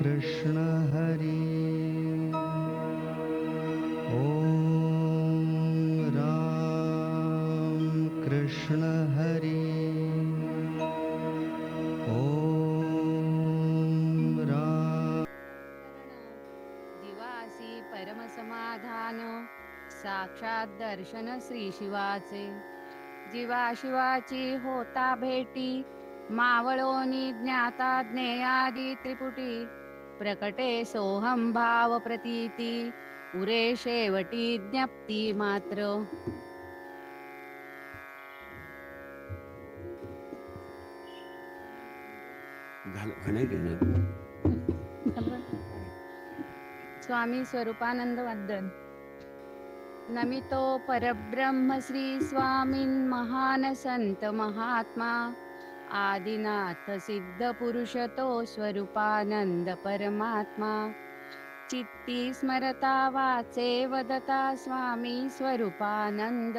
कृष्ण हरि ॐ राम कृष्ण हरि ॐ राम जीवासी परमसमाधान साक्षात दर्शन श्री शिवाचे जीवा शिवाची होता भेटी मावळोनी ज्ञाता ज्ञेयादी त्रिपुटी प्रकटे सोहम भाव प्रतीती उरे शेवटी ज्ञप्ती मात्र स्वामी स्वरूपानंद वंदन नमितो परब्रह्म श्री स्वामीन महान संत महात्मा आदिनाथ सिद्ध पुरुष तो स्वरूपानंद परमात्मा चित्ती स्मरता वाचे वदता स्वामी स्वरूपानंद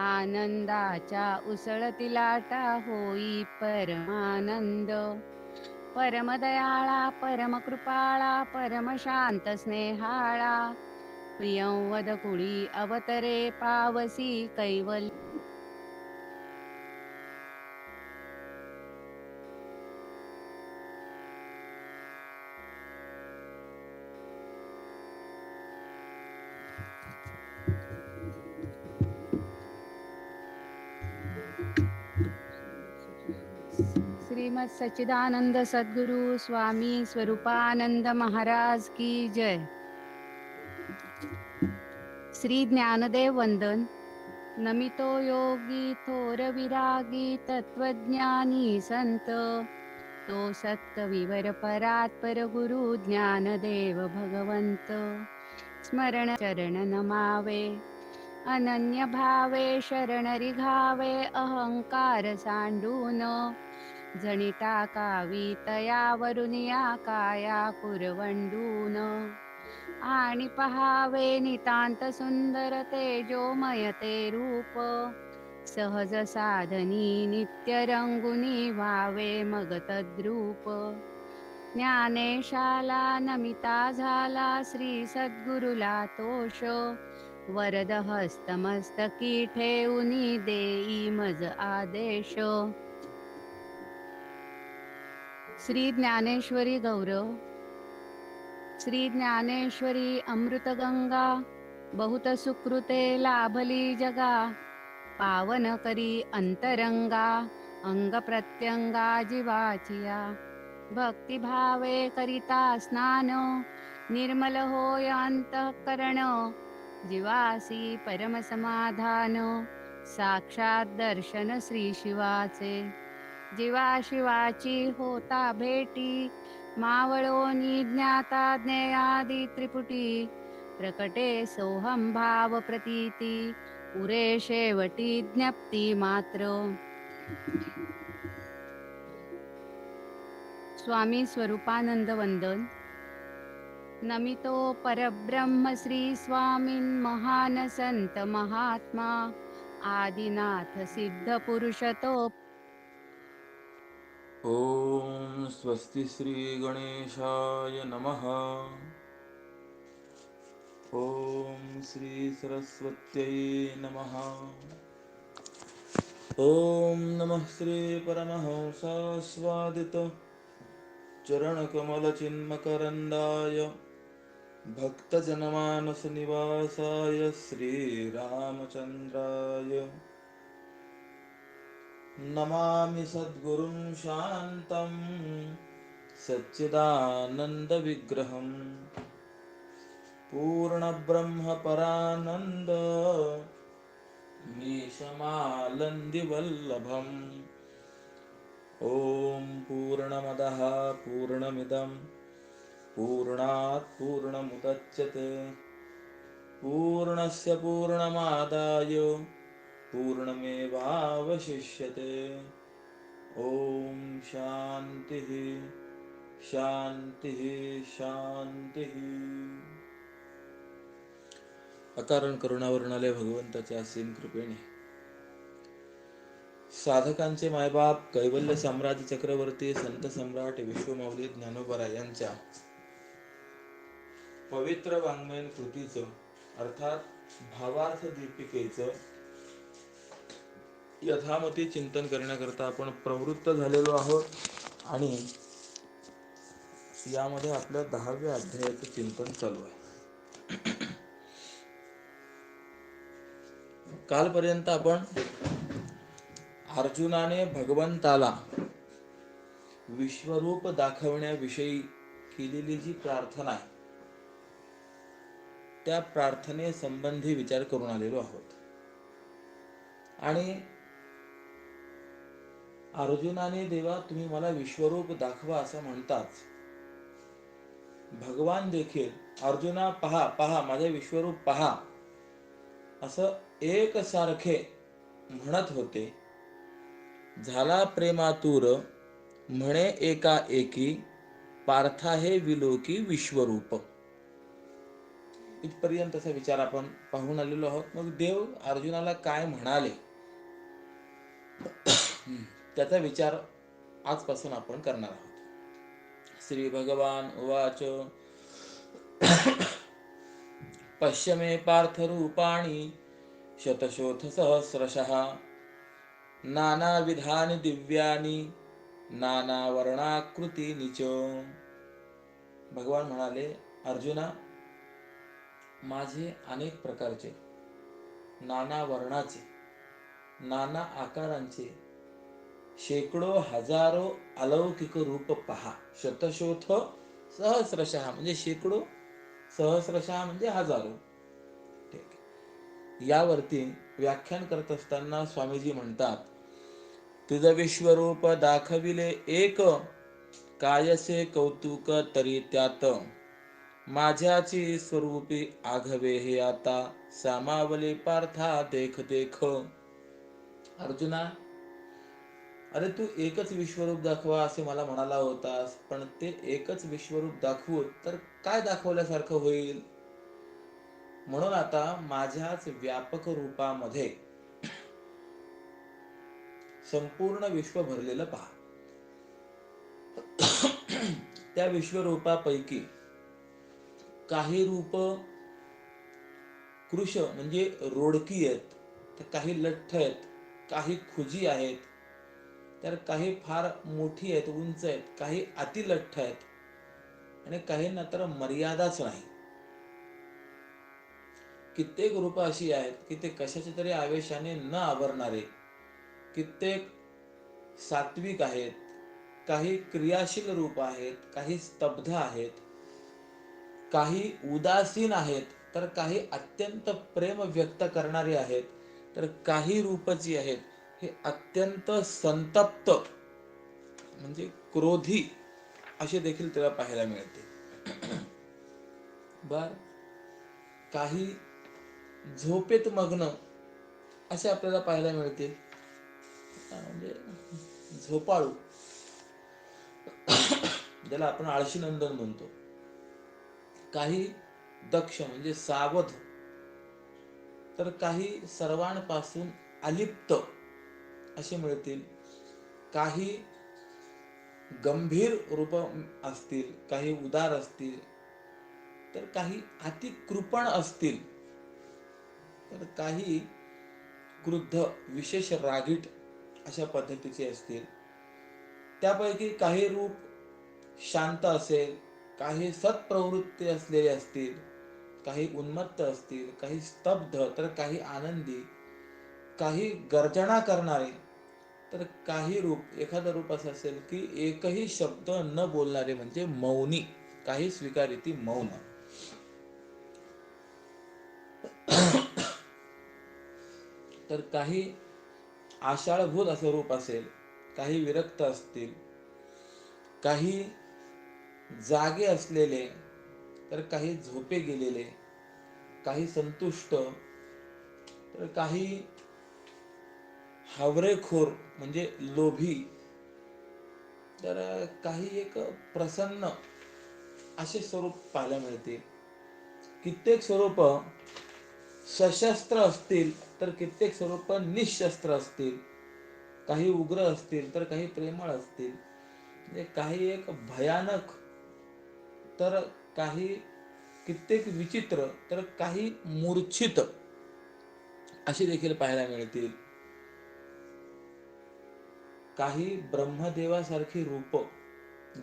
आनंदाच्या उसळती लाटा होई परमानंद परमदयाळा परमकृपाळा परमशांत स्नेहाळा प्रियं वद कुळी अवतरे पावसी कैवल्य श्रीमद सच्चिदानंद सद्गुरु स्वामी स्वरूपानंद महाराज की जय। श्री ज्ञानदेव वंदन नमितो योगी थोर विरागी तत्वज्ञानी संत तो सत्कविवर परात्पर गुरु ज्ञानदेव भगवंत स्मरण चरण नमावे अनन्य भावे शरण रिघावे अहंकार सांडून जणी टाकावी तयावरुनिया काया कुरवंडून आणि पहावे नितांत सुंदर तेजोमय ते रूप सहज साधनी नित्य रंगुनी व्हावे मग तद्रूप ज्ञानेशाला नमिता झाला श्री सद्गुरुला तोष वरद हस्तमस्तकी ठेऊनी देई मज आदेश श्री ज्ञानेश्वरी गौरव श्री ज्ञानेश्वरी अमृतगंगा बहुत सुकृते लाभली जगा पावन करी अंतरंगा अंग प्रत्यंगा जीवाचिया भक्तिभावे करिता स्नान निर्मल होय अंतःकरण जीवासी परम समाधान साक्षात दर्शन श्री शिवाचे जीवा शिवाची होता भेटी मावळोनी ज्ञाता ज्ञेयादी त्रिपुटी प्रकटे सोहम भाव प्रतीती उरे शेवटी ज्ञप्ती मात्र स्वामी स्वरूपानंद वंदन नमितो परब्रह्म श्री स्वामीन महान संत महात्मा आदिनाथ सिद्ध पुरुष तो ओम स्वस्ति श्री गणेशाय नमः। ओम श्री सरस्वत्यै नमः। ओम नमः श्री परमहंसास्वादित चरणकमलचिन्मकरन्दाय भक्तजनमानसनिवासाय श्रीरामचन्द्राय नमामि सद्गुरुं शान्तं सच्चिदानन्दविग्रहं पूर्णब्रह्मपरानन्द मीशमालन्दिवल्लभम् ॐ पूर्णमदः पूर्णमिदं पूर्णात् पूर्णमुदच्यते पूर्णस्य पूर्णमादाय पूर्णमेवावशिष्यते। ॐ शान्तिः शान्तिः शान्तिः। अकारण करुणावरणालय भगवंताच्या असीम कृपेने साधकांचे मायबाप कैवल्य साम्राज्य चक्रवर्ती संत सम्राट विश्वमौली ज्ञानोबा यांच्या पवित्र वाङ्मयीन कृतीचं अर्थात भावार्थ दीपिकेचं यथामती चिंतन करण्याकरता आपण प्रवृत्त झालेलो आहोत आणि यामध्ये आपल्या 10व्या अध्यायाचं चिंतन चालू आहे. कालपर्यंत आपण अर्जुनाने भगवंताला विश्वरूप दाखवण्याविषयी केलेली जी प्रार्थना आहे त्या प्रार्थनेसंबंधी विचार करून आलेलो आहोत. आणि अर्जुनाने देवा तुम्ही मला विश्वरूप दाखवा असं म्हणताच भगवान देखील अर्जुना पहा पहा माझे विश्वरूप पहा असं एकसारखे म्हणत होते. झाला प्रेमातूर म्हणे एका एकी पार्था हे विलोकी विश्वरूप. इथपर्यंतचा विचार आपण पाहून आलेलो आहोत. मग देव अर्जुनाला काय म्हणाले त्याचा विचार आजपासून आपण करणार आहोत. श्री भगवान उवाच पश्य मे पार्थ रूपाणि शतशोथ सहस्रशः नानाविधानि दिव्यानि नानावर्णाकृतीनि च. भगवान म्हणाले अर्जुना माझे अनेक प्रकारचे नाना वर्णाचे नाना आकारांचे शेकडो हजारो अलौकिक रूप पहा. शतशोथ सहस्रशः म्हणजे शेकडो, सहस्रशः म्हणजे हजारो. ठीक. यावरती व्याख्यान करत असताना स्वामीजी म्हणतात तुझ विश्वरूप दाखविले एक कायसे कौतुक तरी त्यात माझ्याची स्वरूपी आघवे हे आता सामावले पार्था देख देख. अर्जुना अरे तू एकच विश्वरूप दाखवा असे मला म्हणाला होतास पण ते एकच विश्वरूप दाखवू तर काय दाखवल्यासारखं होईल. म्हणून आता माझ्याच व्यापक रूपामध्ये संपूर्ण विश्व भरलेलं पहा. त्या विश्वरूपापैकी काही रूप कृश म्हणजे रोडकी आहेत, तर काही लठ्ठ आहेत, काही खुजी आहेत, तर काही फार मोठी आहेत, उंच आहेत, काही अति लठ्ठ आहेत आणि काहींना तर मर्यादाच नाही. कित्येक रूप अशी आहेत की ते कशाच्या तरी आवेशाने न आवरणारे. कित्येक सात्विक आहेत, काही क्रियाशील रूप आहेत, काही स्तब्ध आहेत, काही उदासीन आहेत, तर काही अत्यंत प्रेम व्यक्त करणारे आहेत, तर काही रूप जी आहेत हे अत्यंत संतप्त म्हणजे क्रोधी असे देखील त्याला पाहायला मिळते. बर काही झोपेत मग्न असे आपल्याला पाहायला मिळते, म्हणजे झोपाळू ज्याला आपण आळशी नंदन म्हणतो. काही दक्ष म्हणजे सावध, तर काही सर्वांपासून अलिप्त असे मिळतील. काही गंभीर रूप असतील, काही उदार असतील, तर काही अति कृपण असतील, तर काही क्रुद्ध विशेष रागीट अशा पद्धतीचे असतील. त्यापैकी काही रूप शांत असेल, काही सत्प्रवृत्ती असलेले असतील, काही उन्मत्त असतील, काही स्तब्ध, तर काही आनंदी, काही गर्जना करणारे, तर काही रूप एखादं रूप असं असेल की एकही शब्द न बोलणारे म्हणजे मौनी, काही स्वीकारिती मौन. तर काही आषाढभूत असं रूप असेल, काही विरक्त असतील, काही जागे असलेले, तर काही झोपे गेलेले, काही संतुष्ट, तर काही हावरेखोर म्हणजे लोभी, तर काही एक प्रसन्न असे स्वरूप पाहायला मिळते. कित्येक स्वरूप सशस्त्र असतील, तर कित्येक स्वरूप निशस्त्र असतील, काही उग्र असतील तर काही प्रेमळ असतील, म्हणजे काही एक भयानक तर काही कित्येक विचित्र तर काही मूर्छित अशी देखील पाहायला मिळतील. काही ब्रह्मदेवासारखी रूप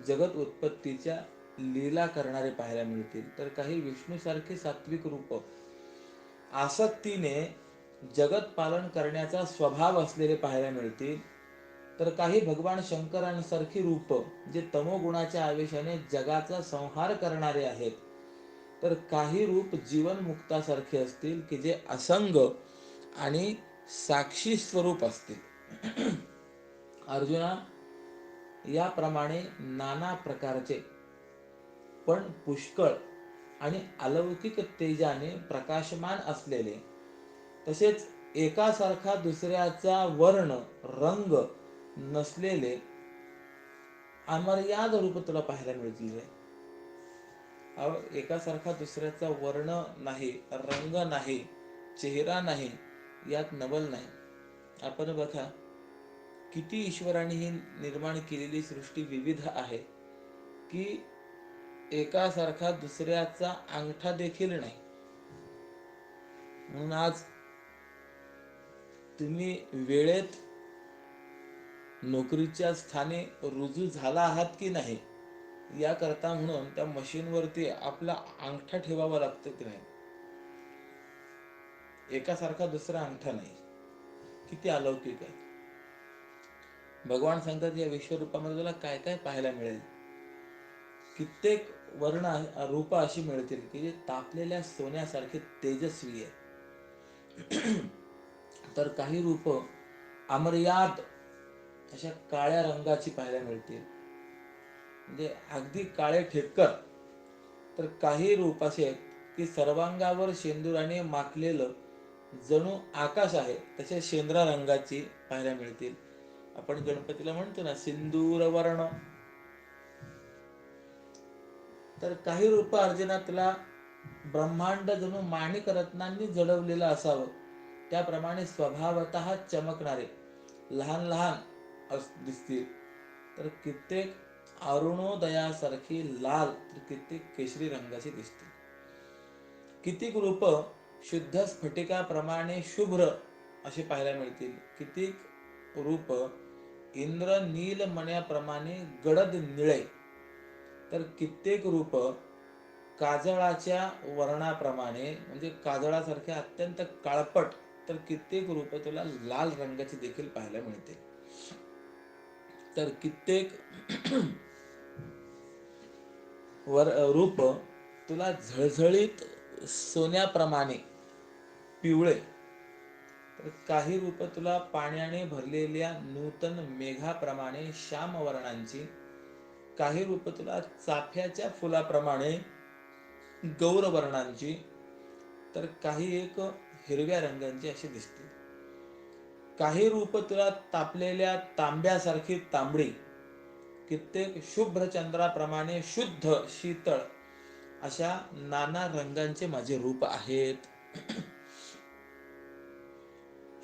जगत उत्पत्तीच्या लीला करणारे पाहायला मिळतील, तर काही विष्णूसारखी सात्विक रूप आसक्तीने जगत पालन करण्याचा स्वभाव असलेले पाहायला मिळतील, तर काही भगवान शंकरांसारखी रूप जे तमोगुणाच्या आवेशाने जगाचा संहार करणारे आहेत, तर काही रूप जीवनमुक्तासारखे असतील की जे असंग आणि साक्षी स्वरूप असतील. अर्जुना, याप्रमाणे नाना प्रकारचे पण पुष्कळ आणि अलौकिक तेजाने प्रकाशमान असलेले, तसेच एकासारखा दुसऱ्याचा वर्ण रंग नसलेले अमर्याद रूप तुला पाहायला मिळतील रे. एकासारखा दुसऱ्याचा वर्ण नाही, रंग नाही, चेहरा नाही, यात नवल नाही. आपण बघा किती ईश्वराने ही निर्माण केलेली सृष्टी विविध आहे की एकासारखा दुसऱ्याचा अंगठा देखील नाही. म्हणून आज तुम्ही वेळेत नोकरीच्या स्थानी रुजू झाला आहात की नाही याकरता म्हणून त्या मशीनवरती आपला अंगठा ठेवावा लागतो की नाही. एकासारखा दुसरा अंगठा नाही. किती अलौकिक आहे. भगवान सांगतात या विश्वरूपामध्ये तुला काय काय पाहायला मिळेल. कित्येक वर्ण रूप अशी मिळतील की जे तापलेल्या सोन्यासारखे तेजस्वी आहे. तर काही रूप अमर्याद अशा काळ्या रंगाची पाहायला मिळतील, म्हणजे अगदी काळे ठेक्कर. तर काही रूप असे आहेत की सर्वांगावर शेंदुराने माखलेलं जणू आकाश आहे तसे शेंद्रा रंगाची पाहायला मिळतील. आपण गणपतीला म्हणतो ना सिंदूर वर्ण. तर काही रूप अर्जुना तुला ब्रह्मांड जणू माणिक रत्नांनी जडवलेलं असावं त्याप्रमाणे स्वभावतः चमकणारे लहान लहान दिसतील. तर कित्येक अरुणोदयासारखी लाल, तर कित्येक केशरी रंगाची दिसतील. कितीक रूप शुद्ध स्फटिकाप्रमाणे शुभ्र असे पाहायला मिळतील. कितीक रूप इंद्र नीलमण्याप्रमाणे गडद निळे, तर कित्येक रूप काजळाच्या वर्णाप्रमाणे म्हणजे काजळासारखे अत्यंत काळपट, तर कित्येक रूप तुला लाल रंगाची देखील पाहायला मिळते. तर कित्येक रूप तुला झळझळीत सोन्याप्रमाणे पिवळे, तर काही रूप तुला पाण्याने भरलेल्या नूतन मेघाप्रमाणे श्याम वर्णांची, काही रूप तुला चाफ्याच्या फुलाप्रमाणे गौर वर्णांची, तर काही एक हिरव्या रंगांची अशी दिसतील. काही रूप तुला तापलेल्या तांब्यासारखी तांबडी, कित्येक शुभ्र चंद्राप्रमाणे शुद्ध शीतळ अशा नाना रंगांचे माझे रूप आहेत.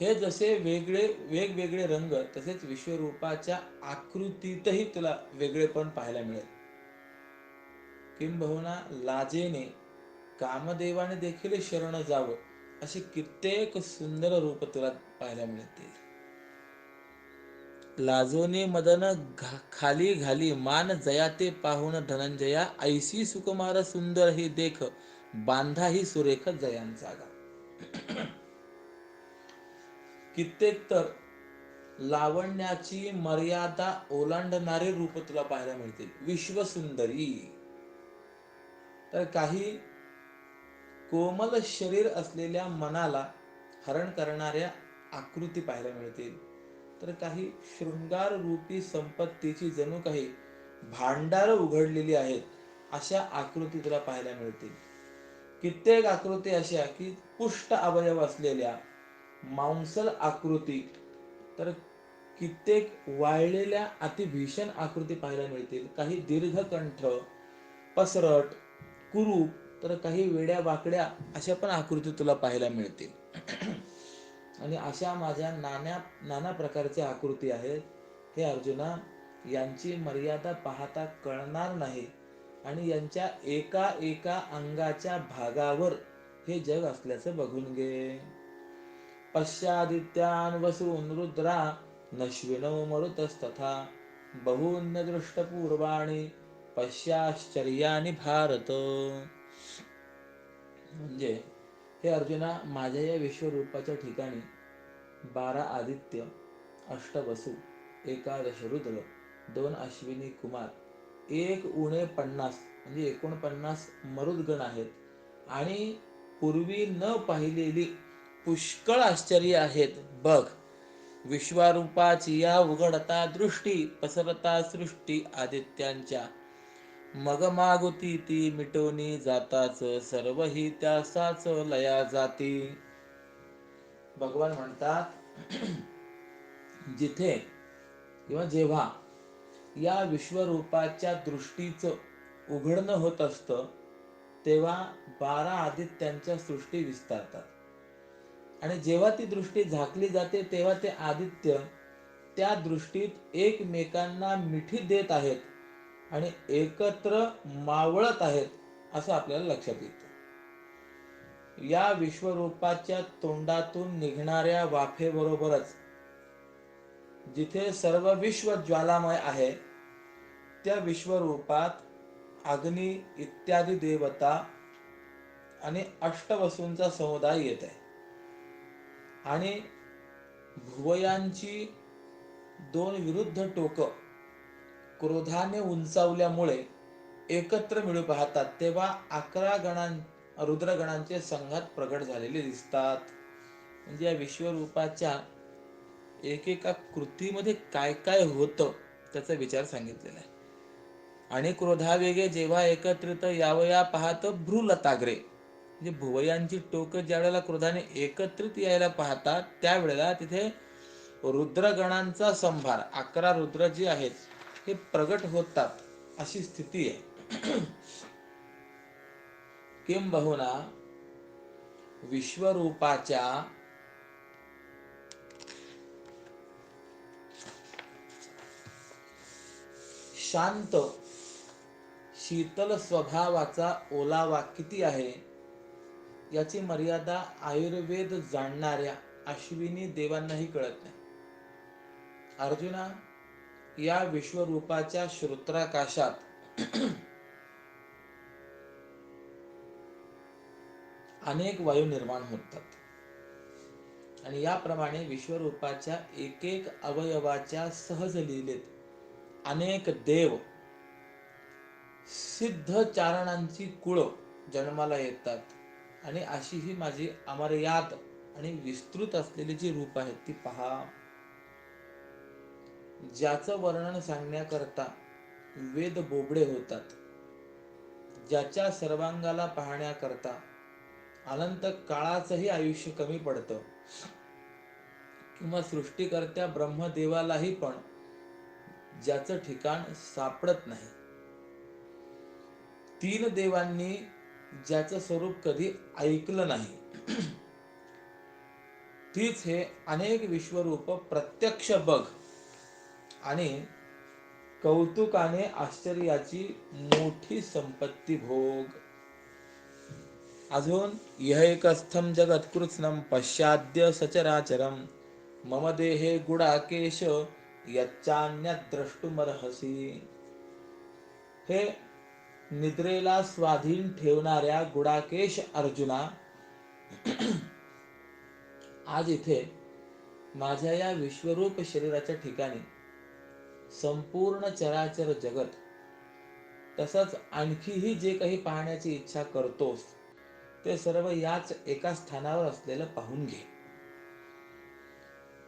हे जसे वेगवेगळे रंग तसेच विश्वरूपाच्या आकृतीतही तुला वेगळेपण पाहायला मिळेल. किंबहुना लाजेने कामदेवाने देखील शरण जावं अशी कित्येक सुंदर रूप तुला पाहायला मिळतील. लाजोने मदन खाली घाली मान जयाते पाहून धनंजया, ऐसी सुकुमार सुंदर ही देख बांधा ही सुरेख जयांचा गा. कित्येक तर लावण्याची मर्यादा ओलांडणारे रूप तुला पाहायला मिळतील. विश्वसुंदरी. तर काही कोमल शरीर असलेल्या मनाला हरण करणाऱ्या आकृती पाहायला मिळतील. तर काही शृंगार रूपी संपत्तीची जणू काही भांडार उघडलेली आहेत अशा आकृती तुला पाहायला मिळतील. कित्येक आकृती अशा की पुष्ट अवयव असलेल्या मांसल आकृती, तर कित्येक वाळलेल्या अतिभीषण आकृती पाहायला मिळतील. काही दीर्घकंठ, पसरट, कुरूप, तर काही वेड्या वाकड्या अशा पण आकृती तुला पाहायला मिळतील. आणि अशा माझ्या नाना प्रकारच्या आकृती आहेत. हे अर्जुना, यांची मर्यादा पाहता कळणार नाही आणि यांच्या एका एका अंगाच्या भागावर हे जग असल्याचं बघून घे. पश्चादित्यान वसून रुद्रा नश्विनो मरुतस्तथा बहून्य दृष्टपूर्वाणि पश्याश्चर्यानि भारत. म्हणजे हे अर्जुना, माझ्या या विश्वरूपाच्या ठिकाणी 12 आदित्य, 8 वसु, 11 रुद्र, 2 अश्विनी कुमार, 1 उणे 50 म्हणजे 49 मरुद्गण आहेत आणि पूर्वी न पाहिलेली पुष्कळ आश्चर्य आहेत. बघ, विश्वरूपाची या उघडता दृष्टी पसरता सृष्टी आदित्यांच्या, मग मागुती ती मिटवणी जाताच सर्व ही त्यासाच लया जाती. भगवान म्हणतात जिथे किंवा जेव्हा या विश्वरूपाच्या दृष्टीचं उघडणं होत असतं तेव्हा 12 आदित्यांच्या सृष्टी विस्तारतात आणि जेव्हा ती दृष्टी झाकली जाते तेव्हा ते आदित्य त्या दृष्टीत एकमेकांना मिठी देत आहेत आणि एकत्र मावळत आहेत असं आपल्याला लक्षात येतं. या विश्वरूपाच्या तोंडातून निघणाऱ्या वाफेबरोबरच जिथे सर्व विश्व ज्वालामय आहे त्या विश्वरूपात अग्नी इत्यादी देवता आणि अष्टवसूंचा समुदाय येत आहे आणि भुवयांची 2 विरुद्ध टोकं क्रोधाने उंचावल्यामुळे एकत्र मिळू पाहतात तेव्हा 11 रुद्रगणांचे संघात प्रगट झालेले दिसतात. म्हणजे या विश्वरूपाच्या एकेका कृतीमध्ये काय काय होतं त्याचा विचार सांगितलेला आहे. आणि क्रोधावेगे जेव्हा एकत्रित यावया पाहत भ्रूलताग्रे, म्हणजे भुवयांची टोकं ज्या वेळेला क्रोधाने एकत्रित यायला पाहतात त्यावेळेला तिथे रुद्रगणांचा संभार 11 रुद्र जे आहेत हे प्रगट होतात अशी स्थिती आहे. किंबहुना विश्वरूपाच्या शांत शीतल स्वभावाचा ओलावा किती आहे याची मर्यादा आयुर्वेद जाणणाऱ्या अश्विनी देवांनाही कळत नाही. अर्जुना, या विश्वरूपाच्या श्रोत्राकाशात अनेक वायू निर्माण होतात आणि याप्रमाणे विश्वरूपाच्या एक एक अवयवाच्या सहज लीलेत अनेक देव सिद्ध चारणांची कुळ जन्माला येतात आणि अशी ही माझी अमर्याद आणि विस्तृत असलेली जी रूप आहेत ती पहा. ज्याचं वर्णन सांगण्याकरता वेद बोबडे होतात, ज्याच्या सर्वांगाला पाहण्याकरता अनंत काळाचंही आयुष्य कमी पडतं किंवा सृष्टीकर्त्या ब्रह्मदेवालाही पण ज्याचं ठिकाण सापडत नाही, 3 देवांनी ज्याचं स्वरूप कधी ऐकलं नाही, तीच हे अनेक विश्वरूप प्रत्यक्ष बघ आणि कौतुकाने आश्चर्याची मोठी संपत्ती भोग. अजून यह एकस्थम जगत्कृत्स्नम पश्चाद्य सचराचरम मम देहे गुडाकेश यच्चान्यत् द्रष्टुमर्हसि. हे निद्रेला स्वाधीन ठेवणाऱ्या गुडाकेश अर्जुना, आज इथे माझ्या या विश्वरूप शरीराच्या ठिकाणी संपूर्ण चराचर जगत तसंच आणखीही जे काही पाहण्याची इच्छा करतोस ते सर्व याच एका स्थानावर असलेलं पाहून घे.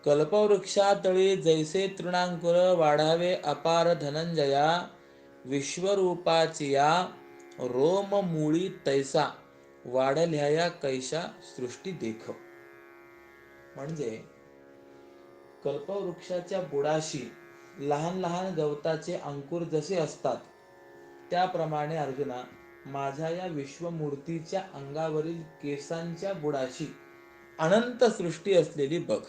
कल्पवृक्षातळी जैसे तृणांकुर वाढावे अपार धनंजया, विश्वरूपाची या रोममुळी तैसा वाढल्या कैशा सृष्टी देख. म्हणजे कल्पवृक्षाच्या बुडाशी लहान लहान गवताचे अंकुर जसे असतात त्याप्रमाणे अर्जुना, माझ्या या विश्वमूर्तीच्या अंगावरील केसांच्या बुडाशी अनंत सृष्टी असलेली बघ.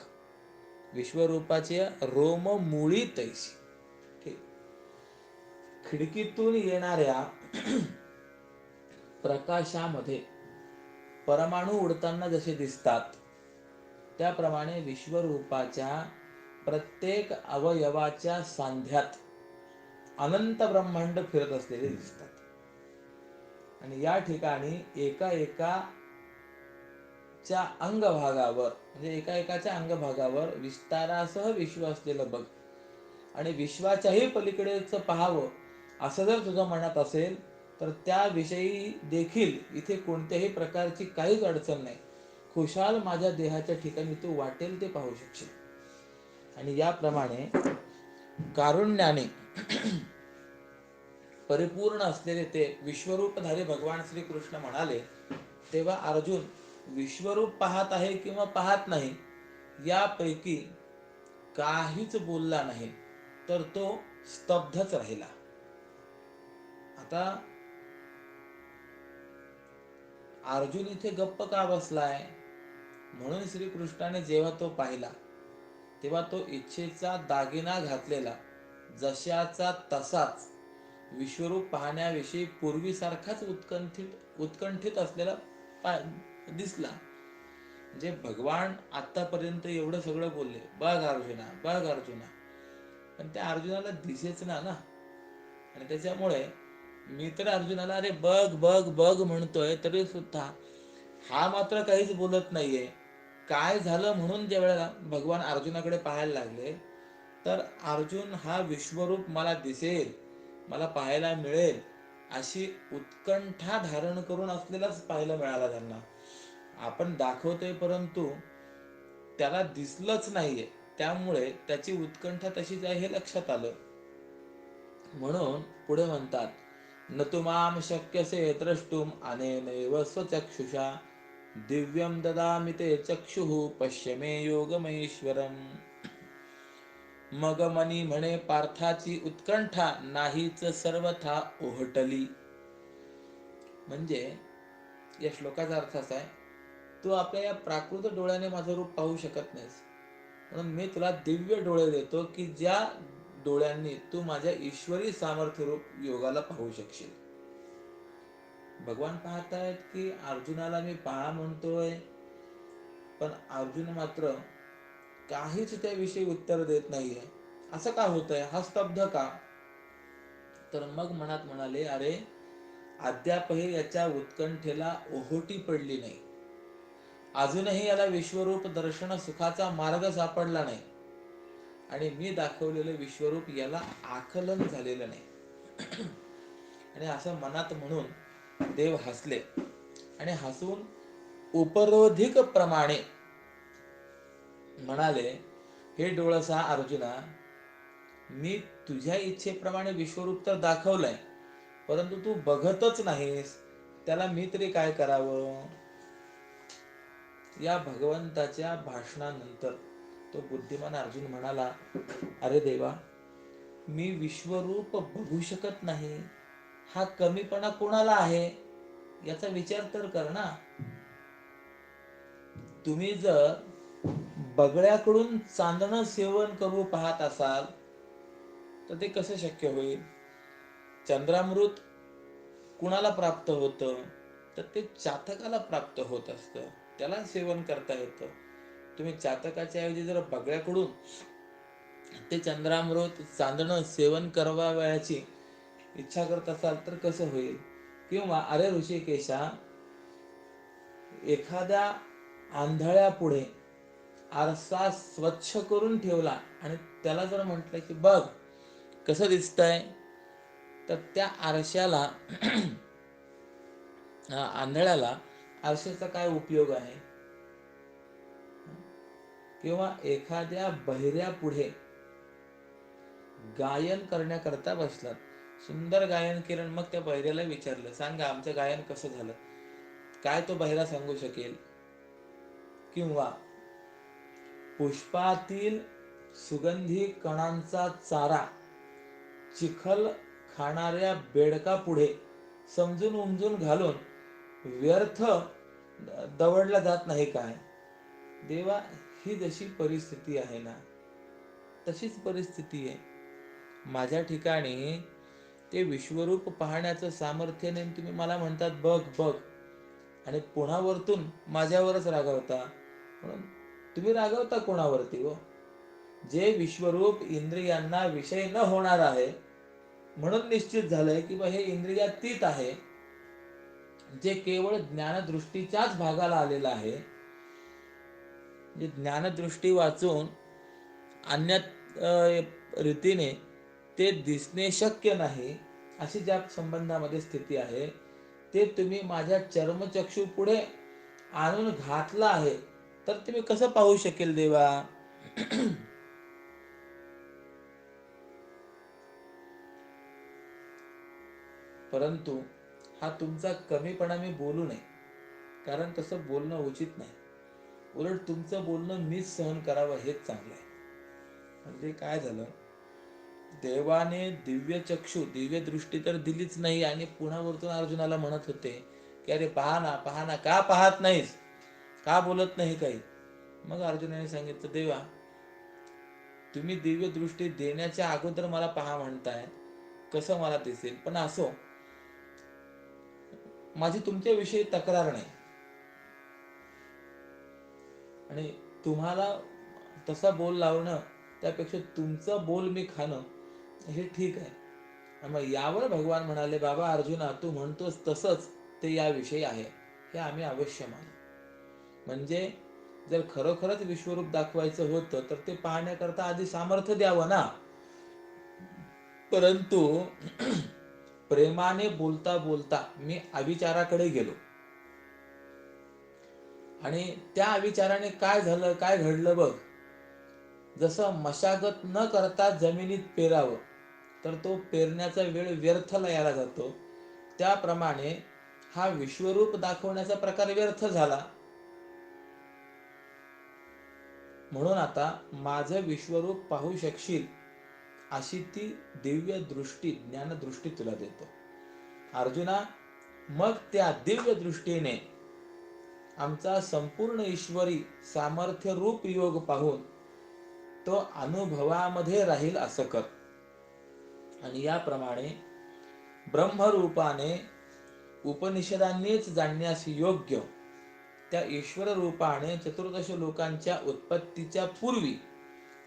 विश्वरूपाची रोम मुळी तैसी. ठीक. खिडकीतून येणाऱ्या प्रकाशामध्ये परमाणू उडताना जसे दिसतात, त्याप्रमाणे विश्वरूपाच्या प्रत्येक अवयवाच्या सांध्यात अनंत ब्रह्मांड फिरत असलेले दिसतात. आणि या ठिकाणी एका एकाच्या अंगभागावर म्हणजे एका एकाच्या अंगभागावर विस्तारासह विश्व असलेलं बघ. आणि विश्वाच्याही पलीकडेच पाहावं असं जर तुझं मनात असेल तर त्याविषयी देखील इथे कोणत्याही प्रकारची काहीच अडचण नाही. खुशाल माझ्या देहाच्या ठिकाणी तू वाटेल ते पाहू शकशील. आणि याप्रमाणे कारुण्याने परिपूर्ण असलेले ते विश्वरूपधारी भगवान श्रीकृष्ण म्हणाले. तेव्हा अर्जुन विश्वरूप पाहत आहे किंवा पाहत नाही यापैकी काहीच बोलला नाही, तर तो स्तब्धच राहिला. आता अर्जुन इथे गप्प का बसलाय? म्हणून श्रीकृष्णाने जेव्हा तो पाहिला तेव्हा तो इच्छेचा दागिना घातलेला जशाचा तसाच विश्वरूप पाहण्याविषयी पूर्वीसारखाच उत्कंठित असलेला दिसला. म्हणजे भगवान आतापर्यंत एवढं सगळं बोलले, बघ अर्जुना बघ अर्जुना, पण त्या अर्जुनाला दिसेच ना. आणि त्याच्यामुळे मी तर अर्जुनाला अरे बघ बघ बघ म्हणतोय तरी सुद्धा हा मात्र काहीच बोलत नाहीये. काय झालं म्हणून ज्या वेळेला भगवान अर्जुनाकडे पाहायला लागले तर अर्जुन हा विश्वरूप मला दिसेल, मला पाहायला मिळेल अशी उत्कंठा धारण करून असलेलाच पाहायला मिळाला त्यांना. आपण दाखवतोय परंतु त्याला दिसलंच नाहीये, त्यामुळे त्याची उत्कंठा तशीच आहे हे लक्षात आलं. म्हणून पुढे म्हणतात न तुमाम शक्यसे द्रष्टुम अनेनैव स्वचक्षुषा दिव्यम ददामि ते चक्षुः पश्य मे योगमैश्वरम. मग मनी म्हणे पार्थाची उत्कंठा नाहीच सर्वथा ओहटली. म्हणजे या श्लोकाचा अर्थ असा आहे, तू आपल्या या प्राकृत डोळ्याने माझं रूप पाहू शकत नाहीस, म्हणून मी तुला दिव्य डोळे देतो की ज्या डोळ्यांनी तू माझ्या ईश्वरी सामर्थ्य रूप योगाला पाहू शकशील. भगवान पाहतायत की अर्जुनाला मी पहा म्हणतोय, पण अर्जुन मात्र काहीच त्याविषयी उत्तर देत नाहीये. असं का होतंय? हा स्तब्ध का? तर मग मनात म्हणाले, अरे अद्यापही याच्या उत्कंठेला ओहोटी पडली नाही, अजूनही याला विश्वरूप दर्शन सुखाचा मार्ग सापडला नाही, आणि मी दाखवलेलं विश्वरूप याला आकलन झालेलं नाही. आणि असं मनात म्हणून देव हसले आणि हसून उपरोधिक प्रमाणे म्हणाले, हे डोळसा अर्जुना, मी तुझ्या इच्छेप्रमाणे विश्वरूप तर दाखवलंय, परंतु तू बघतच नाहीस, त्याला मी तरी काय करावं? या भगवंताच्या भाषणानंतर तो बुद्धिमान अर्जुन म्हणाला, अरे देवा, मी विश्वरूप बघू शकत नाही हा कमीपणा कोणाला आहे याचा विचार तर कर ना. तुम्ही जर बगळ्याकडून चांदणं सेवन करू पाहत असाल तर ते कसं शक्य होईल? चंद्रामृत कुणाला प्राप्त होतं? तर ते चातकाला प्राप्त होत असतं, त्याला सेवन करता येतं. तुम्ही चातकाच्या ऐवजी जर बगळ्याकडून ते चंद्रामृत चांदणं सेवन करावयाची इच्छा करत असाल तर कसं होईल? किंवा अरे ऋषिकेशा, एखाद्या आंधळ्या पुढे आरसा स्वच्छ करून ठेवला आणि त्याला जर म्हटलं की बघ कसं दिसतंय, तर त्या आरशाला आंधळ्याला आरशाचा काय उपयोग आहे? किंवा एखाद्या बहिऱ्या पुढे गायन करण्याकरता बसलात, सुंदर गायन केलं, मग त्या बहिऱ्याला विचारलं, सांगा आमचं गायन कसं झालं, काय तो बहिरा सांगू शकेल? किंवा पुष्पातील सुगंधी कणांचा चारा चिखल खाणाऱ्या बेडका पुढे समजून उमजून घालून व्यर्थ दवडला जात नाही काय? देवा, ही जशी परिस्थिती आहे ना, तशीच परिस्थिती आहे. माझ्या ठिकाणी ते विश्वरूप पाहण्याचं सामर्थ्य नाही, तुम्ही मला म्हणतात बघ बघ, आणि पुन्हा वरतून माझ्यावरच रागवता. म्हणून तुम्ही रागवता कोणावरती हो? जे विश्वरूप इंद्रियांना विषय न होणार आहे, म्हणून निश्चित झालंय की बा हे इंद्रियातीत आहे, जे केवळ ज्ञानदृष्टीच्याच भागाला आलेलं आहे, जे ज्ञानदृष्टी वाचून अन्य रीतीने ते दिसणे शक्य नाही, अशी ज्या संबंधामध्ये स्थिती आहे, ते तुम्ही माझ्या चर्मचक्षू पुढे आणून घातलं आहे, तर तुम्ही कसं पाहू शकेल देवा? परंतु हा तुमचा कमीपणा मी बोलू नये, कारण तसं बोलणं उचित नाही. उलट तुमचं बोलणं मीच सहन करावं हेच चांगलं आहे. म्हणजे काय झालं, देवाने दिव्य चक्षु, दिव्य दृष्टी तर दिलीच नाही, आणि पुन्हा वरतून अर्जुनाला म्हणत होते की अरे पहा ना पहा ना, का पाहत नाहीस, का बोलत नाही काही. मग अर्जुनाने सांगितलं, देवा तुम्ही दिव्य दृष्टी देण्याच्या अगोदर मला पहा म्हणताय, कसं मला दिसेल? पण असो, माझी तुमच्याविषयी तक्रार नाही, आणि तुम्हाला तसा बोल लावणं त्यापेक्षा तुमचं बोल मी खाणं हे ठीक आहे. मग यावर भगवान म्हणाले, बाबा अर्जुना, तू म्हणतोस तसंच ते याविषयी आहे, हे आम्ही अवश्य मानू. म्हणजे जर खरोखरच विश्वरूप दाखवायचं होतं तर ते पाहण्याकरता आधी सामर्थ्य द्यावं ना. परंतु प्रेमाने बोलता बोलता मी अविचाराकडे गेलो, आणि त्या अविचाराने काय झालं, काय घडलं बघ. जसं मशागत न करता जमिनीत पेरावं तर तो पेरण्याचा वेळ व्यर्थला यायला जातो, त्याप्रमाणे हा विश्वरूप दाखवण्याचा प्रकार व्यर्थ झाला. म्हणून आता माझं विश्वरूप पाहू शकशील अशी ती दिव्य दृष्टी, ज्ञानदृष्टी तुला देतो. अर्जुना, मग त्या दिव्य दृष्टीने आमचा संपूर्ण ईश्वरी सामर्थ्य रूप योग पाहून तो अनुभवामध्ये राहील असं कर. आणि याप्रमाणे ब्रह्मरूपाने उपनिषदांनीच जाणण्यास योग्य त्या ईश्वर रूपाने चतुर्दश लोकांच्या उत्पत्तीच्या पूर्वी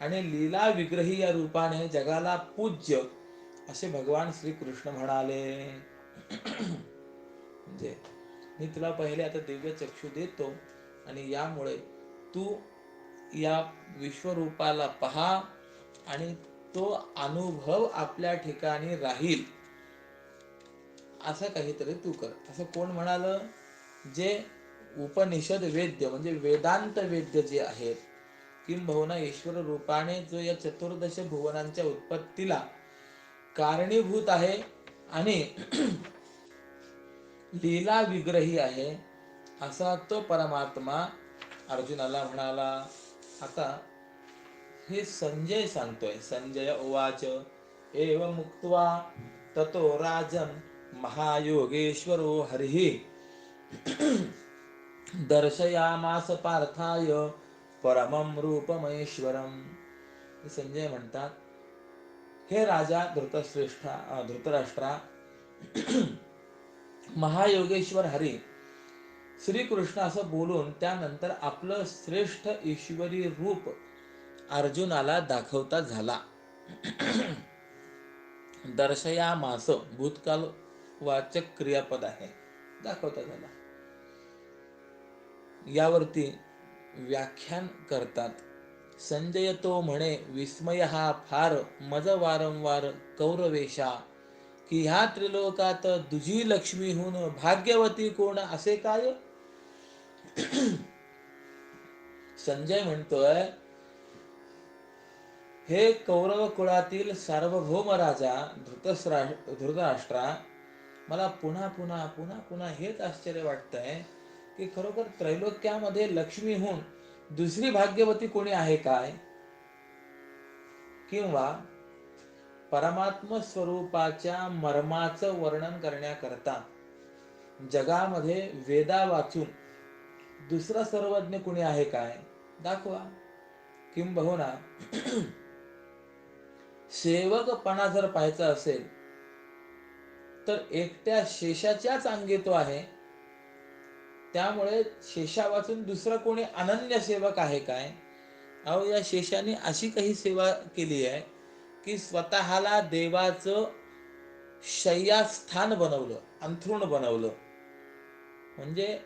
आणि लीला विग्रही या रूपाने जगाला पूज्य असे भगवान श्रीकृष्ण म्हणाले. म्हणजे मी तुला पहिले आता दिव्य चक्षु देतो, आणि यामुळे तू या विश्वरूपाला पहा, आणि तो अनुभव आपल्या ठिकाणी राहील असं काहीतरी तू कर. असं कोण म्हणालं? जे उपनिषद वेद्य म्हणजे वेदांत वेद्य जे आहेत, किंबहुना ईश्वर रूपाने जो या चतुर्दश भुवनांच्या उत्पत्तीला कारणीभूत आहे आणि लीला विग्रही आहे, असा तो परमात्मा अर्जुनाला म्हणाला. आता हे संजय सांगतोय. संजय उवाच एव मुक्त्वा ततो राजन महायोगेश्वरो हरिः दर्शयामास पार्थाय परमं रूपमेश्वरम. संजय म्हणतात, हे राजा धृतराष्ट्रा, महायोगेश्वर हरी श्रीकृष्ण असं बोलून त्यानंतर आपलं श्रेष्ठ ईश्वरी रूप अर्जुनाला दाखवता झाला. दर्शयामास भूतकाल वाचक क्रियापद आहे, दाखवता झाला. यावरती व्याख्यान करतात. संजय तो म्हणे, विस्मय हा फार मज वारंवार कौरवेशा, की ह्या त्रिलोकात दुजी लक्ष्मीहून भाग्यवती कोण असे काय. संजय म्हणतोय, हे कौरव कुळातील सार्वभौम राजा धृतराष्ट्रा, मला पुन्हा पुन्हा पुन्हा पुन्हा हेच आश्चर्य वाटतंय की खरोखर त्रैलोक्यामध्ये लक्ष्मीहून दुसरी भाग्यवती कोणी आहे काय, किंवा परमात्म स्वरूपाच्या मर्माचं वर्णन करण्याकरता जगामध्ये वेदा वाचून दुसरा सर्वज्ञ कोणी आहे काय. दाखवा. किंबहुना सेवकपणा जर पाहायचा असेल तर एकट्या शेषाच्याच अंगी तो आहे. त्यामुळे शेषा वाचून दुसरा कोणी अनन्य सेवक आहे काय? अहो, या शेषाने अशी काही सेवा केली आहे की स्वतःला देवाचं शय्यास्थान बनवलं, अंथरुण बनवलं. म्हणजे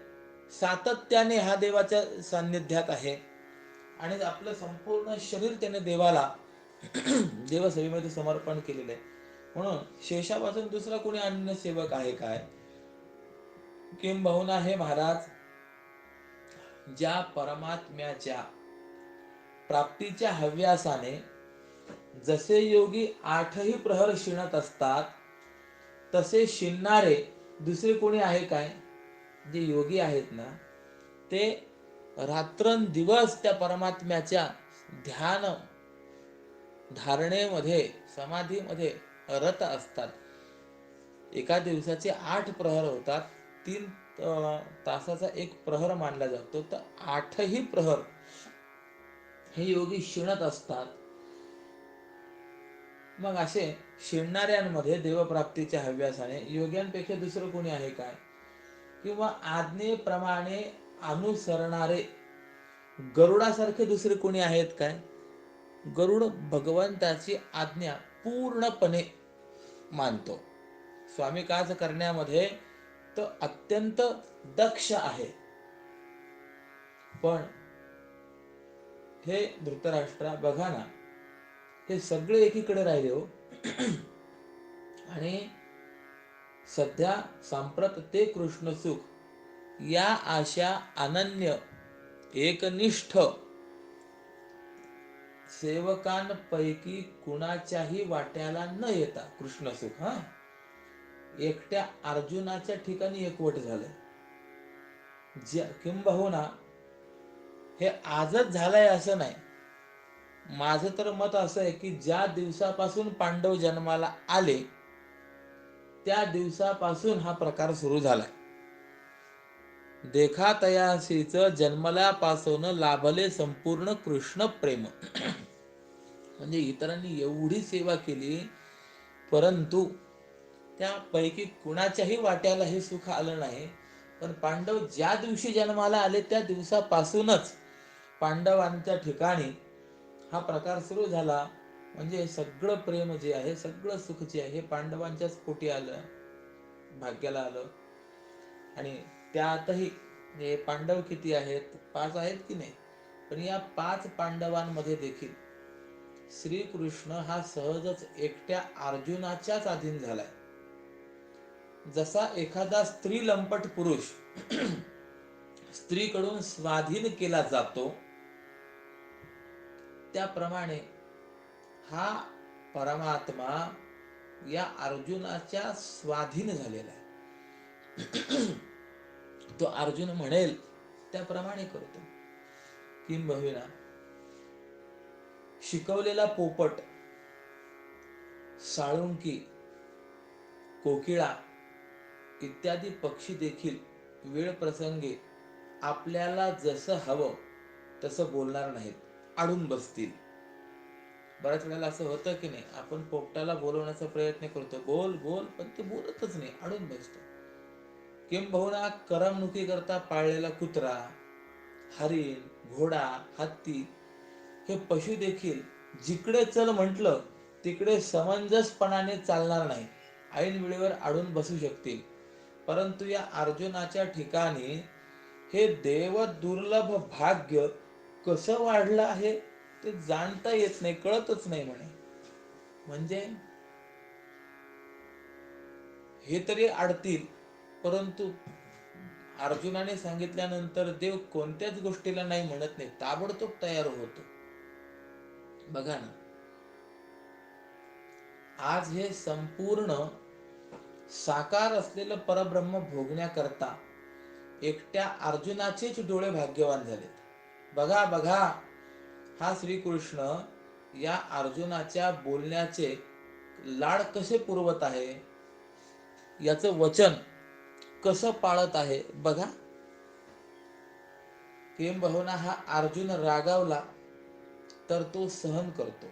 सातत्याने हा देवाच्या सान्निध्यात आहे आणि आपलं संपूर्ण शरीर त्याने देवाला देवसेवेमध्ये समर्पण केलेलं आहे. म्हणून शेषापासून दुसरा कोणी अन्य सेवक आहे काय? किंबहुना हे महाराज, ज्या परमात्म्याच्या प्राप्तीच्या हव्यासाने जसे योगी 8ही प्रहर शिणत असतात तसे शिणणारे दुसरे कोणी आहे काय? जे योगी आहेत ना, ते रात्रंदिवस त्या परमात्म्याच्या ध्यान धारणेमध्ये, समाधीमध्ये रत असतात. एका दिवसाचे 8 प्रहर होतात. 3 तासाचा एक प्रहर मानला जातो. तर 8ही प्रहर हे योगी शिणत असतात. मग असे शिणणाऱ्यांमध्ये देवप्राप्तीच्या हव्यासाने योग्यांपेक्षा दुसरं कोणी आहे काय? किंवा आज्ञेप्रमाणे अनुसरणारे गरुडासारखे दुसरे कोणी आहेत काय? गरुड भगवंताची आज्ञा पूर्णपणे मानतो. स्वामी काज करण्यामध्ये तो अत्यंत दक्ष आहे. पण हे धृतराष्ट्रा बघा ना, हे सगळे एकीकडे राहिले हो. आणि सध्या सांप्रत ते कृष्ण सुख या आशा अनन्य एकनिष्ठ सेवकांपैकी कुणाच्याही वाट्याला न येता कृष्ण सुख एकट्या अर्जुनाच्या ठिकाणी एकवट झालंय. किंबहुना हे आजच झालंय असं नाही. माझं तर मत असं आहे की ज्या दिवसापासून पांडव जन्माला आले त्या दिवसापासून हा प्रकार सुरू झालाय. देखा तयासीच जन्मल्यापासून लाभले संपूर्ण कृष्ण प्रेम. म्हणजे इतरांनी एवढी सेवा केली परंतु त्यापैकी कुणाच्याही वाट्याला हे सुख आलं नाही. पण पांडव ज्या दिवशी जन्माला आले त्या दिवसापासूनच पांडवांच्या ठिकाणी हा प्रकार सुरू झाला. म्हणजे सगळं प्रेम जे आहे, सगळं सुख जे आहे, पांडवांच्याच पोटी आलं, भाग्याला आलं. आणि त्यातही हे पांडव किती आहेत? 5 आहेत की नाही? पण या 5 पांडवांमध्ये देखील श्रीकृष्ण हा सहजच एकट्या अर्जुनाच्याच अधीन झालाय. जसा एखादा स्त्री लंपट पुरुष स्त्रीकडून स्वाधीन केला जातो त्याप्रमाणे हा परमात्मा या अर्जुनाच्या स्वाधीन झालेला आहे. तो अर्जुन म्हणेल त्याप्रमाणे करतो. किंबहुना शिकवलेला पोपट, साळुंकी, कोकिळा इत्यादी पक्षी देखील वेळ प्रसंगी आपल्याला जसं हवं तसं बोलणार नाहीत, अडून बसतील. बऱ्याच वेळेला असं होतं की नाही, आपण पोपटाला बोलवण्याचा प्रयत्न करतो, बोल बोल, पण ते बोलतच नाही, अडून बसतो. किंबहुना करमणुकी करता पाळलेला कुत्रा, हरिण, घोडा, हत्ती हे पशु देखील जिकडे चल म्हटलं तिकडे समंजसपणाने चालणार नाही, ऐन वेळेवर अडून बसू शकतील. परंतु या अर्जुनाच्या ठिकाणी हे देव दुर्लभ भाग्य कसं वाढलं आहे ते जाणता येत नाही, कळतच नाही म्हणे. म्हणजे हे तरी अडतील, परंतु अर्जुनाने सांगितल्यानंतर देव कोणत्याच गोष्टीला नाही म्हणत नाही, ताबडतोब तयार होतो. बघा ना, आज हे संपूर्ण साकार असलेलं परब्रह्म भोगण्याकरता एकट्या अर्जुनाचेच डोळे भाग्यवान झालेत. बघा बघा, हा श्रीकृष्ण या अर्जुनाच्या बोलण्याचे लाड कसे पुरवत आहे, याचं वचन कसं पाळत आहे बघा. किंबहुना हा अर्जुन रागावला तर तो सहन करतो,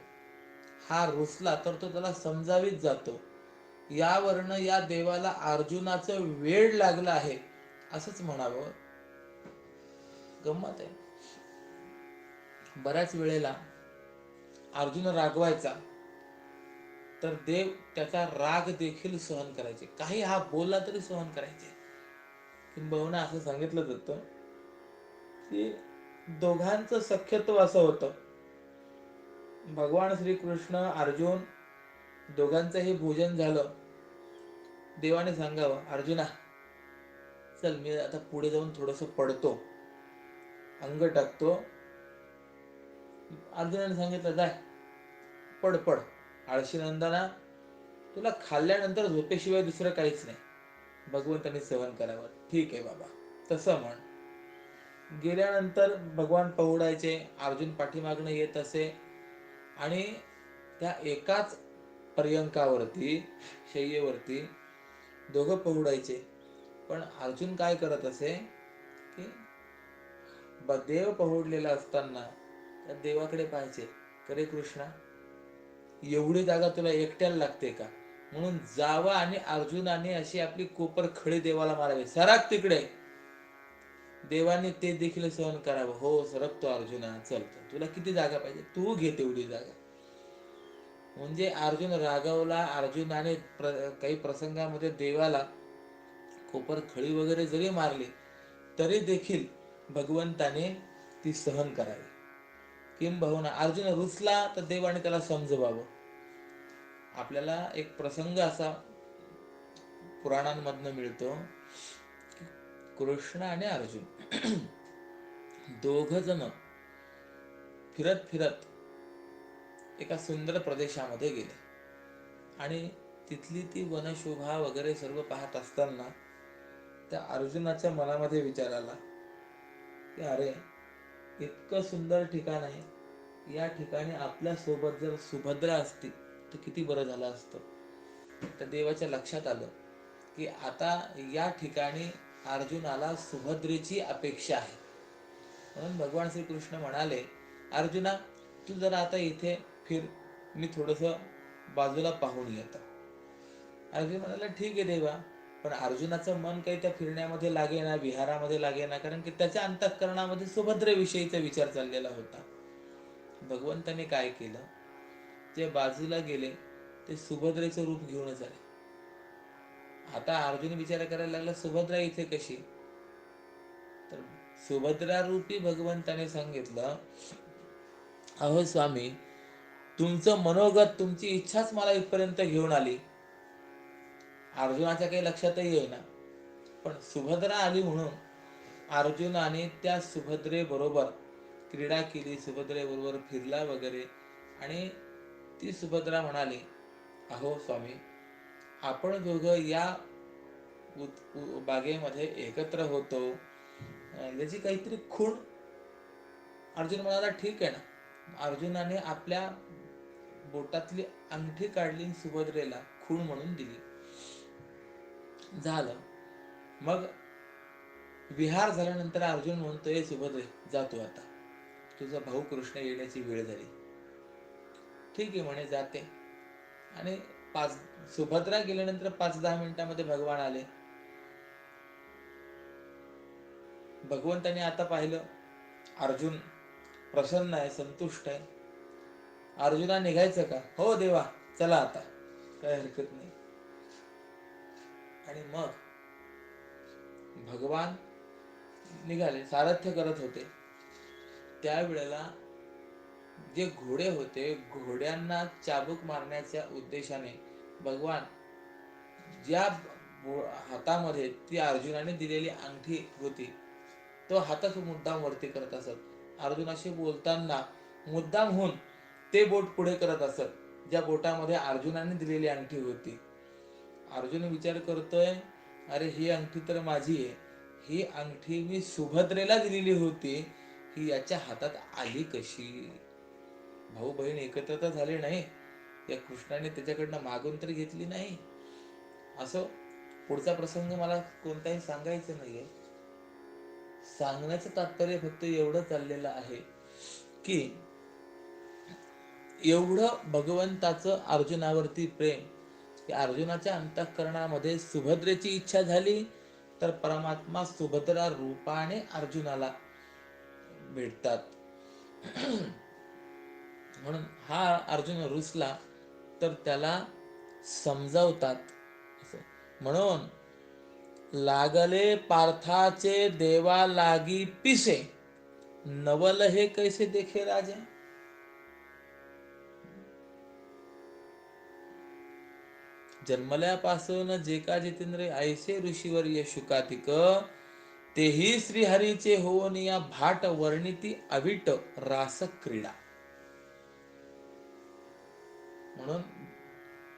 हा रुसला तर तो त्याला समजावीत जातो. यावरनं या देवाला अर्जुनाचं वेड लागलं आहे असंच म्हणावं. गंमत आहे, बऱ्याच वेळेला अर्जुन रागवायचा तर देव त्याचा राग देखील सहन करायचे, काही हा बोलला तरी सहन करायचे. किंबहुना असं सांगितलं जातं की दोघांचं सख्यत्व असं होतं. भगवान श्रीकृष्ण अर्जुन दोघांचंही भोजन झालं. देवाने सांगावं, अर्जुना चल मी आता पुढे जाऊन थोडस पडतो, अंग टाकतो. अर्जुनाने सांगितलं, जाय पड पड, आळशी नंदना, तुला खाल्ल्यानंतर झोपेशिवाय दुसरं काहीच नाही. भगवंतांनी सहन करावं. ठीक आहे बाबा, तसं म्हण. गेल्यानंतर भगवान पहुडायचे, अर्जुन पाठीमागणं येत असे आणि त्या एकाच पर्यंकावरती, शय्येवरती दोघं पहुडायचे. पण अर्जुन काय करत असे की देव पहुडलेला असताना त्या देवाकडे पाहायचे, करे कृष्णा एवढी जागा तुला एकट्याला लागते का? म्हणून जावा आणि अर्जुनाने अशी आपली कोपर खळी देवाला मारावी, सरक तिकडे. देवाने ते देखील सहन करावं. हो सरकतो अर्जुना, चलतो, तुला किती जागा पाहिजे तू घे तेवढी जागा. म्हणजे अर्जुन रागावला, अर्जुनाने काही प्रसंगामध्ये देवाला कोपर खळी वगैरे जरी मारली तरी देखील भगवंताने ती सहन करावी. किंबहुना अर्जुन रुसला तर देवाने त्याला समजवावं. आपल्याला एक प्रसंग असा पुराणांमधनं मिळतो की कृष्ण आणि अर्जुन दोघ जण फिरत फिरत एका सुंदर प्रदेशामध्ये गेले आणि तिथली ती वनशोभा वगैरे सर्व पाहत असताना त्या अर्जुनाच्या मनामध्ये विचार आला की अरे इतकं सुंदर ठिकाण आहे, या ठिकाणी आपल्या सोबत जर सुभद्रा असती तर किती बरं झालं असतं. तर देवाच्या लक्षात आलं की आता या ठिकाणी अर्जुनाला सुभद्रेची अपेक्षा आहे. म्हणून भगवान श्रीकृष्ण म्हणाले, अर्जुना तू जरा आता इथे फिर, मी थोडस बाजूला पाहून येतो. अर्जुन म्हणाला, ठीक आहे देवा. पण अर्जुनाचं मन काही त्या फिरण्यामध्ये लागेना, विहारामध्ये लागेना, कारण की त्याच्या अंतःकरणामध्ये सुभद्रेविषयीचा विचार चाललेला होता. भगवंताने काय केलं, जे बाजूला गेले ते सुभद्रेचं रूप घेऊनच आले. आता अर्जुन विचार करायला लागला, सुभद्रा इथे कशी? तर सुभद्रा रूपी भगवंताने सांगितलं, अहो स्वामी, तुमचं मनोगत, तुमची इच्छाच मला इथपर्यंत घेऊन आली. अर्जुनाच्या काही लक्षातही येईना, पण सुभद्रा आली म्हणून अर्जुनाने त्या सुभद्रे बरोबर क्रीडा केली, सुभद्रे बरोबर फिरला वगैरे. आणि ती सुभद्रा म्हणाली, अहो स्वामी, आपण दोघं या बागेमध्ये एकत्र होतो, याची काहीतरी खूण. अर्जुन म्हणाला, ठीक आहे ना. अर्जुनाने आपल्या बोटातली अंगठी काढली, सुभद्रेला खूण म्हणून दिली. झालं. मग विहार झाल्यानंतर अर्जुन म्हणतोय, सुभद्रे जातो आता, तुझा भाऊ कृष्ण येण्याची वेळ झाली. ठीक आहे म्हणे, जाते. आणि सुभद्रा गेल्यानंतर 5-10 मिनिटांमध्ये भगवान आले. भगवंताने आता पाहिलं अर्जुन प्रसन्न आहे, संतुष्ट आहे. अर्जुना निघायचं का? हो देवा, चला आता, काही हरकत नाही. आणि मग भगवान निघाले, सारथ्य करत होते. त्यावेळेला जे घोडे होते, घोड्यांना चाबूक मारण्याच्या उद्देशाने भगवान ज्या हातामध्ये ती अर्जुनाने दिलेली अंगठी होती तो हातच मुद्दाम वरती करत असत. अर्जुनाशी बोलताना मुद्दाम होऊन ते बोट पुढे करत असत, ज्या बोटामध्ये अर्जुनाने दिलेली अंगठी होती. अर्जुन विचार करतोय, अरे ही अंगठी तर माझी आहे, ही अंगठी मी सुभद्रेला दिलेली होती, ही याच्या हातात आली कशी? भाऊ बहीण एकत्र तर झाले नाही, या कृष्णाने त्याच्याकडनं मागून तरी घेतली नाही. असं पुढचा प्रसंग मला कोणताही सांगायचं नाहीये. सांगण्याचं तात्पर्य फक्त एवढं चाललेलं आहे की एवढं भगवंताचं अर्जुनावरती प्रेम की अर्जुनाच्या अंतःकरणामध्ये सुभद्रेची इच्छा झाली तर परमात्मा सुभद्रा रूपाने अर्जुनाला भेटतात. म्हणून हा अर्जुन रुसला तर त्याला समजावतात. म्हणून लागले पार्थाचे देवा लागी पिसे, नवल हे कैसे देखे राजा. जन्मल्यापासून जे का जितेंद्र ऐसे ऋषीवर्य शुकातिक, तेही श्रीहरीचे होऊन या भाट वर्णिती अविट रास क्रीडा. म्हणून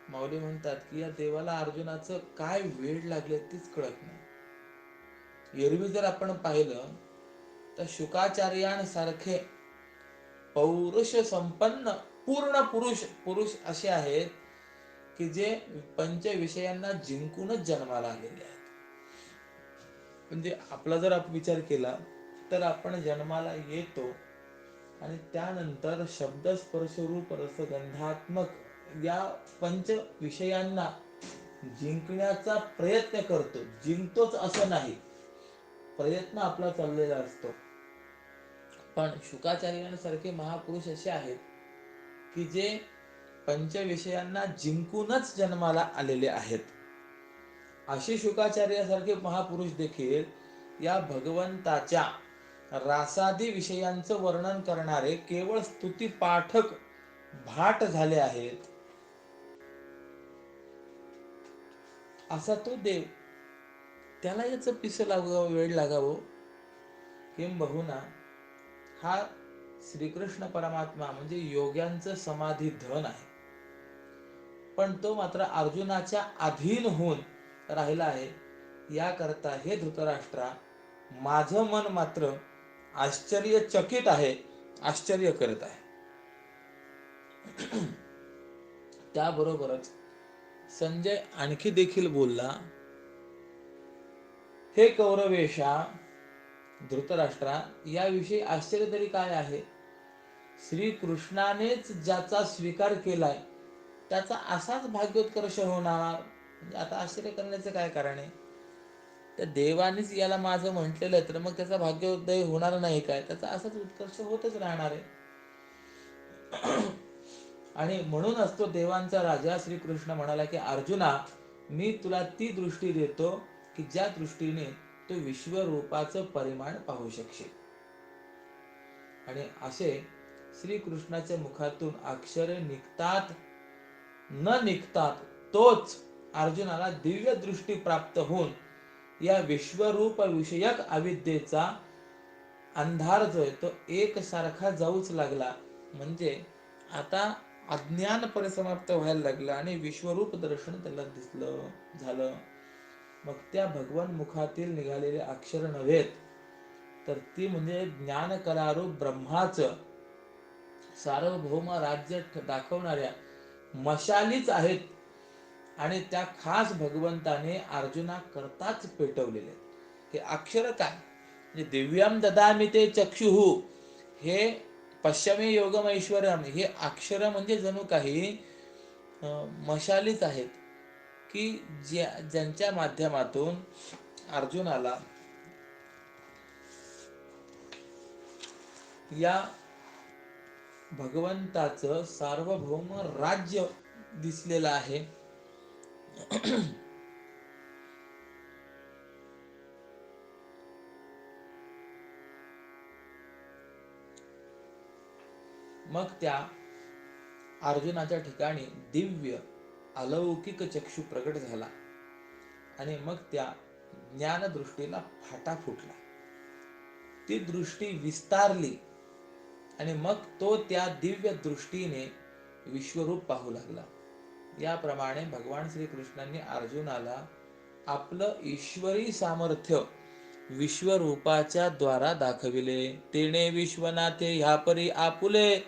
माऊली म्हणतात की या देवाला अर्जुनाचं काय वेळ लागले तेच कळत नाही. एरवी जर आपण पाहिलं तर शुकाचार्यांसारखे पौरुष संपन्न पूर्ण पुरुष असे आहेत की जे पंच विषयांना जिंकूनच जन्माला आलेले आहेत. म्हणजे आपला जर आपण विचार केला तर आपण जन्माला येतो आणि त्यानंतर शब्द स्पर्श रूप रस गंधात्मक या पंच विषयांना जिंकण्याचा प्रयत्न करतो. जिंकतोच असं नाही, प्रयत्न आपला चाललेला असतो. पण शुकाचार्यांसारखे महापुरुष असे आहेत की जे पंच विषयांना जिंकूनच जन्माला आलेले आहेत. असे शुकाचार्यासारखे महापुरुष देखील या भगवंताच्या रासादी विषयांचं वर्णन करणारे केवळ स्तुती पाठक भाट झाले आहेत. असा तो देव, त्याला याचं पिस लागावं, वेळ लागावं, किंबहुना हा श्रीकृष्ण परमात्मा म्हणजे योग्यांचं समाधी धन आहे. पण तो मात्र अर्जुनाच्या अधीन होऊन राहिला आहे. याकरता हे धृतराष्ट्रा, माझं मन मात्र आश्चर्यचकित आहे, आश्चर्य करत आहे. त्याबरोबरच संजय आणखी देखील बोलला, हे कौरवेशा धृतराष्ट्रा, याविषयी आश्चर्य तरी काय आहे. श्रीकृष्णानेच ज्याचा स्वीकार केलाय त्याचा असाच भाग्योत्कर्ष होणार. म्हणजे आता आश्चर्य करण्याचं काय कारण आहे. त्या देवानेच याला माझं म्हटलेलं आहे तर मग त्याचा भाग्योदय होणार नाही काय, त्याचा असाच उत्कर्ष होतच राहणार आहे. आणि म्हणूनच तो देवांचा राजा श्रीकृष्ण म्हणाला की अर्जुना, मी तुला ती दृष्टी देतो की ज्या दृष्टीने तू विश्वरूपाचं परिमाण पाहू शकशील. आणि असे श्रीकृष्णाच्या मुखातून अक्षरे निघतात न निघतात तोच अर्जुनाला दिव्य दृष्टी प्राप्त होऊन या विश्वरूप विषयक अविद्येचा अंधार जो आहे तो एकसारखा जाऊच लागला. म्हणजे आता अज्ञान परिसमाप्त व्हायला लागलं आणि विश्वरूप दर्शन त्याला दिसलं झालं. मग त्या भगवान मुखातील निघालेले अक्षर नव्हेत तर ती म्हणजे ज्ञान कलारूप ब्रह्माचं सार्वभौम राज्य दाखवणाऱ्या मशालीच आहेत. आणि त्या खास भगवंताने अर्जुना करताच पेटवलेले. हे अक्षर काय म्हणजे दिव्यम ददामि ते चक्षुः, हे पश्चिमे योगम ऐश्वर्यम, हे अक्षर म्हणजे जणू काही मशालीच आहेत की ज्यांच्या माध्यमातून अर्जुनाला या भगवंताचं सार्वभौम राज्य दिसलेलं आहे. मग त्या अर्जुनाच्या ठिकाणी दिव्य अलौकिक चक्षु प्रकट झाला आणि मग त्या ज्ञानदृष्टीला फाटा फुटला. ती दृष्टी विस्तारली आणि मग तो त्या दिव्य दृष्टीने विश्वरूप पाहू लागला. याप्रमाणे भगवान श्रीकृष्णांनी अर्जुनाला आपलं ईश्वरी सामर्थ्य विश्वरूपाच्या द्वारा दाखविले. तेने विश्वनाथे ह्यापरी आपुले,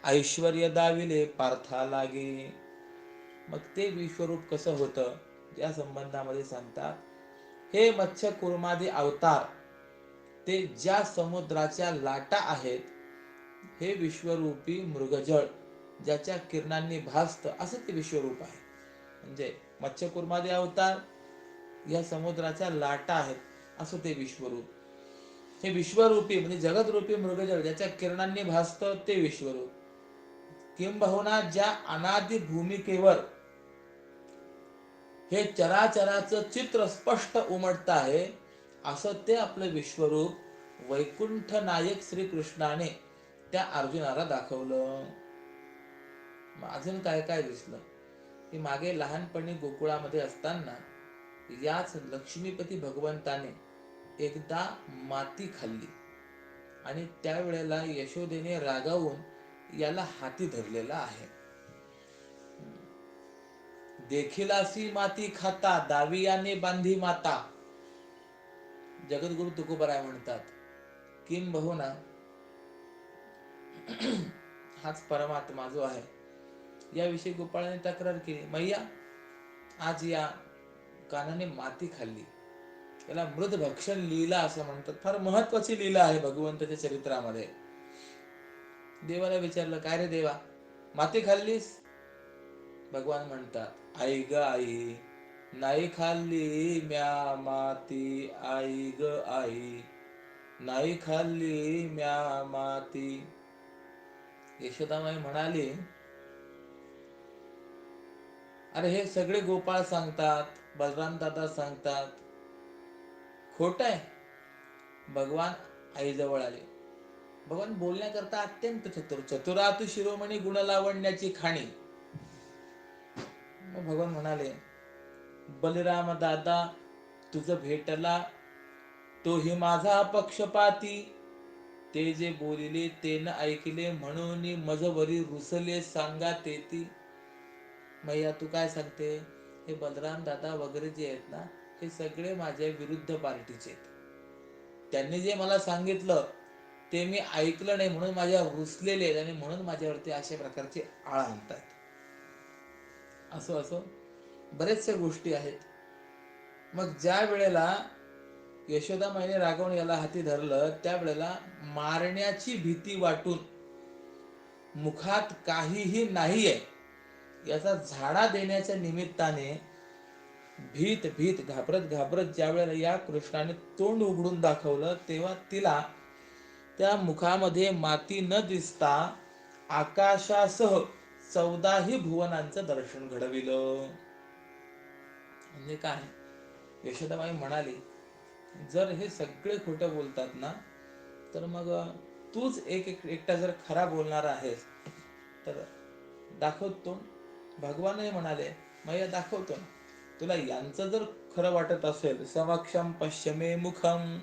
ऐश्वर्य दाविले पार्था लागे. मग ते विश्वरूप कसं होतं या संबंधामध्ये सांगतात, हे मत्स्य कुर्मादी अवतार ते ज्या समुद्राच्या लाटा आहेत, हे विश्वरूपी मृगजळ ज्याच्या किरणांनी भासतं, असं ते विश्वरूप आहे. म्हणजे मत्स्यकूर्मादी अवतार या समुद्राच्या लाटा आहेत असं ते विश्वरूप. हे विश्वरूपी म्हणजे जगदरूपी मृगजळ ज्याच्या किरणांनी भासतं ते विश्वरूप. किंबहुना ज्या अनादि भूमिकेवर हे चराचराचं चित्र स्पष्ट उमटत आहे, असं ते आपलं विश्वरूप वैकुंठ नायक श्रीकृष्णाने त्या अर्जुनाला दाखवलं. अजून काय काय दिसलं की मागे लहानपणी गोकुळामध्ये असताना याच लक्ष्मीपती भगवंताने एकदा माती खाल्ली आणि त्यावेळेला यशोदेने रागावून याला हाती धरलेला आहे. देखिलासी माती खाता दावियाने बांधी माता, जगद्गुरु तुकोबराय म्हणतात. किंबहुना हाच परमात्मा जो आहे याविषयी गोपाळाने तक्रार केली, मैया आज या कानाने माती खाल्ली. याला मृद भक्षण लीला असं म्हणतात. फार महत्वाची लीला आहे भगवंताच्या चरित्रामध्ये. देवाला विचारलं, काय रे देवा, माती खाल्लीस? भगवान म्हणतात, आई ग आई, नाही खाल्ली म्या माती, आई ग आई, नाही खाल्ली म्या माती. यशोदामाई म्हणाली, अरे हे सगळे गोपाळ सांगतात, बलराम दादा सांगतात, खोट आहे. भगवान आईजवळ आले. भगवान बोलण्याकरता अत्यंत चतुर. चतुरातु शिरोमणी गुण लावण्याची खाणी. मग भगवान म्हणाले, बलराम दादा तुझं भेटला तोही माझा पक्षपाती, ते जे बोलिले ते न ऐकले म्हणून मजवरी रुसले सांगा तेती. मैया तू काय सांगते? हे बलराम दादा वगैरे जे आहेत ना, हे सगळे माझ्या विरुद्ध पार्टीचे आहेत. त्यांनी जे मला सांगितलं ते मी ऐकलं नाही म्हणून माझ्या रुसलेले आहेत आणि म्हणून माझ्यावरती अशा प्रकारचे आळ आणतात. असो असो बरेचशा गोष्टी आहेत. मग ज्या वेळेला यशोदामाईने रागवून याला हाती धरलं, त्यावेळेला मारण्याची भीती वाटून मुखात काहीही नाहीये याचा झाडा देण्याच्या निमित्ताने भीत भीत घाबरत घाबरत ज्या वेळेला या कृष्णाने तोंड उघडून दाखवलं, तेव्हा तिला त्या मुखामध्ये माती न दिसता आकाशासह 14ही भुवनांचं दर्शन घडविलं. म्हणजे काय? यशोदाबाई म्हणाली, जर हे सगळे खोटं बोलतात ना, तर मग तूच एकटा जर खरा बोलणार आहेस तर दाखवतो. भगवानही म्हणाले, मैया दाखवतो ना तुला. यांचं जर खरं वाटत असेल, समक्षम पश्चिमे मुखम.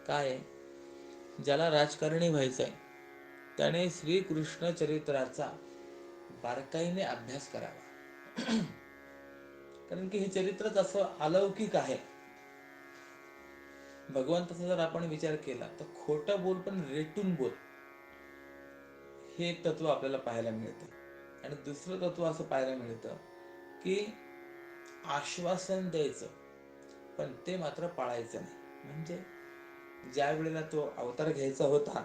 काय? ज्याला राजकारणी व्हायचंय त्याने श्रीकृष्ण चरित्राचा बारकाईने अभ्यास करावा. कारण की हे चरित्रच असं अलौकिक आहे. भगवंताचा जर आपण विचार केला तर खोटं बोल पण रेटून बोल, हे एक तत्व आपल्याला पाहायला मिळतं. आणि दुसरं तत्व असं पाहायला मिळतं की आश्वासन द्यायचं पण ते मात्र पाळायचं नाही. म्हणजे ज्या वेळेला तो अवतार घ्यायचा होता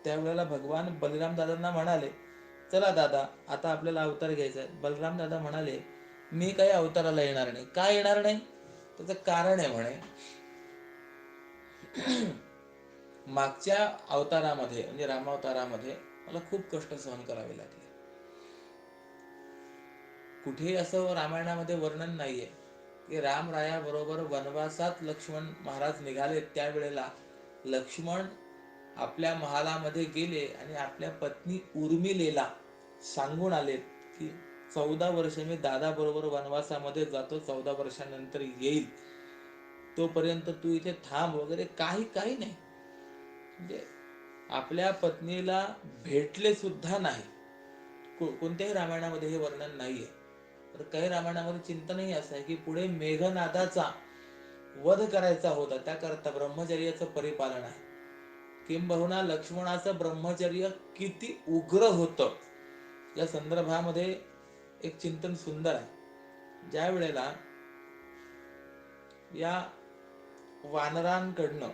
त्यावेळेला भगवान बलराम दादांना म्हणाले, चला दादा आता आपल्याला अवतार घ्यायचा आहे. बलराम दादा म्हणाले, मी काही अवताराला येणार नाही. का येणार नाही? त्याचं कारण आहे म्हणे, मागच्या अवतारामध्ये म्हणजे रामावतारामध्ये मला खूप कष्ट सहन करावे लागले. कुठेही असं रामायणामध्ये वर्णन नाहीये की रामराया बरोबर वनवासात लक्ष्मण महाराज निघाले. त्यावेळेला लक्ष्मण आपल्या महालामध्ये गेले आणि आपल्या पत्नी उर्मिलेला सांगून आले की 14 वर्ष मी दादा बरोबर वनवासामध्ये जातो, 14 वर्षानंतर येईल, तोपर्यंत तू इथे थांब वगैरे. काही काही नाही. म्हणजे आपल्या पत्नीला भेटले सुद्धा नाही. कोणत्याही रामायणामध्ये हे वर्णन नाहीये. तर काही रामायणामध्ये चिंतनही असं आहे की पुढे मेघनादाचा वध करायचा होता, त्याकरता ब्रह्मचर्याचं परिपालन आहे. किंबहुना लक्ष्मणाचं ब्रह्मचर्य किती उग्र होतं या संदर्भामध्ये एक चिंतन सुंदर आहे. ज्या वेळेला या वानरांकडनं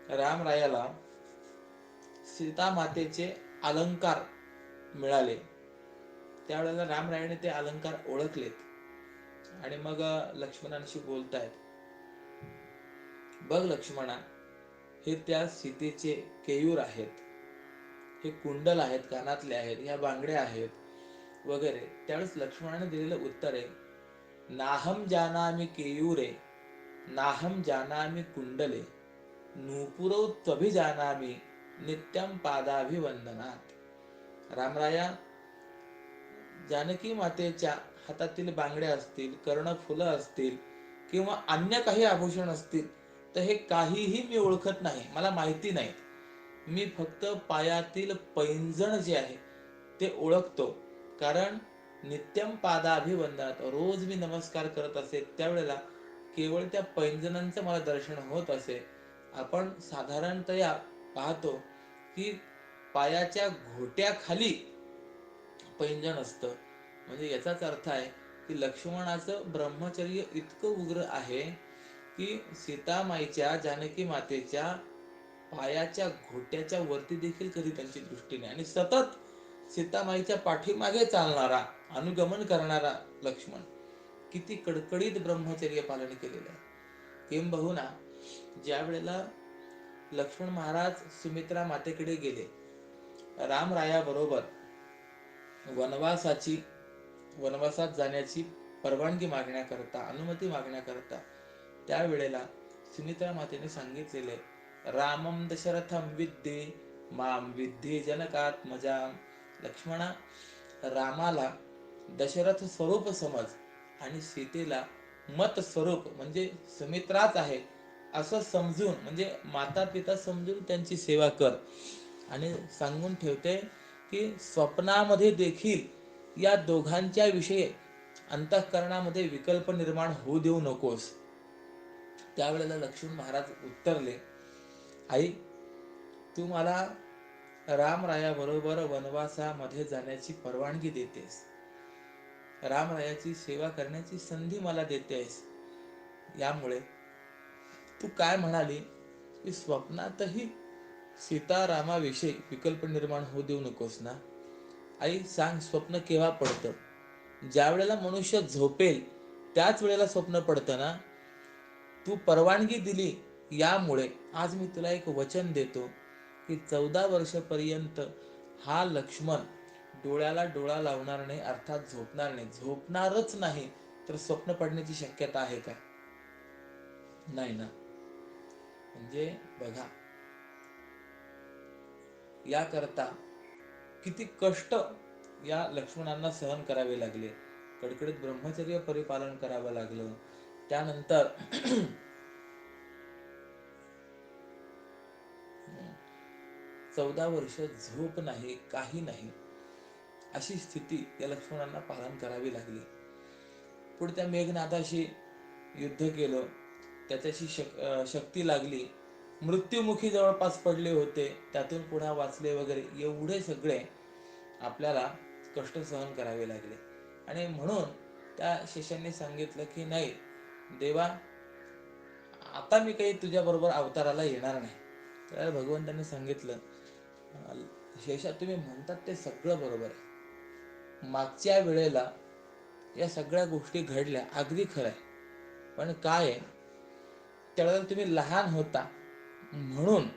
रामरायाला सीता मातेचे अलंकार मिळाले, त्यावेळेला रामरायाने ते अलंकार ओळखलेत आणि मग लक्ष्मणांशी बोलतायत. बघ लक्ष्मणा, हे त्या सीतेचे केयूर आहेत, हे कुंडल आहेत, कानातले आहेत, ह्या बांगड्या आहेत वगैरे. त्यावेळेस लक्ष्मणाने दिलेलं उत्तर आहे, नाहम जानामि केयूरे नाहम जानामि कुंडले नूपुरौ त्वभिजानामि नित्यं पादाभिवंदनात. रामराया, जानकी मातेच्या हातातील बांगड्या असतील, कर्णफुलं असतील किंवा अन्य काही आभूषण असतील, तर हे काहीही मी ओळखत नाही, मला माहिती नाही. मी फक्त पायातील पैंजण जे आहे ते ओळखतो. कारण नित्यम पादाभिवंदनात, रोज मी नमस्कार करत असे त्यावेळेला केवळ त्या पैंजणांचं मला दर्शन होत असे. आपण साधारणतया पाहतो की पायाच्या घोट्याखाली पैंजण असतं. म्हणजे याचाच अर्थ आहे की लक्ष्मणाचं ब्रह्मचर्य इतकं उग्र आहे की सीतामाईच्या, जानकी मातेच्या पायाच्या घोट्याच्या वरती देखील कधी त्यांची दृष्टी नाही, आणि सतत सीतामाईच्या पाठीमागे चालणारा, अनुगमन करणारा लक्ष्मण किती कडकडीत ब्रह्मचर्य पालन केलेलं आहे. किंबहुना ज्या वेळेला लक्ष्मण महाराज सुमित्रा मातेकडे गेले रामरायाबरोबर वनवासात जाण्याची परवानगी मागण्याकरता, अनुमती मागण्याकरता, त्यावेळेला सुमित्रा मातेने सांगितलेले, रामम दशरथम विद्ये माम विद्ये जनकात्मजाम. लक्ष्मणा, रामाला दशरथ स्वरूप समज आणि सीतेला मत स्वरूप म्हणजे सुमित्राच आहे असं समजून, म्हणजे माता पिता समजून त्यांची सेवा कर. आणि सांगून ठेवते की स्वप्नामध्ये देखील या दोघांच्या विषयी अंतःकरणामध्ये विकल्प निर्माण होऊ देऊ नकोस. त्यावेळेला लक्ष्मण महाराज उत्तरले, आई, तू मला रामरायाबरोबर वनवासामध्ये जाण्याची परवानगी देतेस, रामरायाची सेवा करण्याची संधी मला देतेस, यामुळे तू काय म्हणाली की स्वप्नातही सीतारामाविषयी विकल्प निर्माण होऊ देऊ नकोस ना. आई सांग, स्वप्न केव्हा पडतं? ज्या वेळेला मनुष्य झोपेल त्याच वेळेला स्वप्न पडतं ना. तू परवानगी दिली, यामुळे आज मी तुला एक वचन देतो की 14 वर्षपर्यंत हा लक्ष्मण डोळ्याला डोळा लावणार नाही, अर्थात झोपणार नाही. झोपणारच नाही तर स्वप्न पडण्याची शक्यता आहे का? नाही ना. म्हणजे बघा, याकरता किती कष्ट या लक्ष्मणांना सहन करावे लागले, कडकडीत ब्रह्मचर्य परिपालन करावं लागलं. त्यानंतर 14 वर्ष झोप नाही, काही नाही, अशी स्थिती या लक्ष्मणांना पालन करावी लागली. पुढे मेघनाथाशी युद्ध केलं, त्याच्याशी शक्ती लागली, मृत्युमुखी जवळपास पडले होते, त्यातून पुन्हा वाचले वगैरे, एवढे सगळे आपल्याला कष्ट सहन करावे लागले. आणि म्हणून त्या शिष्यांनी सांगितलं की नाही देवा, आता मी काही तुझ्या बरोबर अवताराला येणार नाही. त्याला भगवंतांनी सांगितलं, शेषा, तुम्ही म्हणतात ते सगळं बरोबर आहे, मागच्या वेळेला या सगळ्या गोष्टी घडल्या, अगदी खरं आहे, पण काय आहे, त्यावेळेला तुम्ही लहान होता म्हणून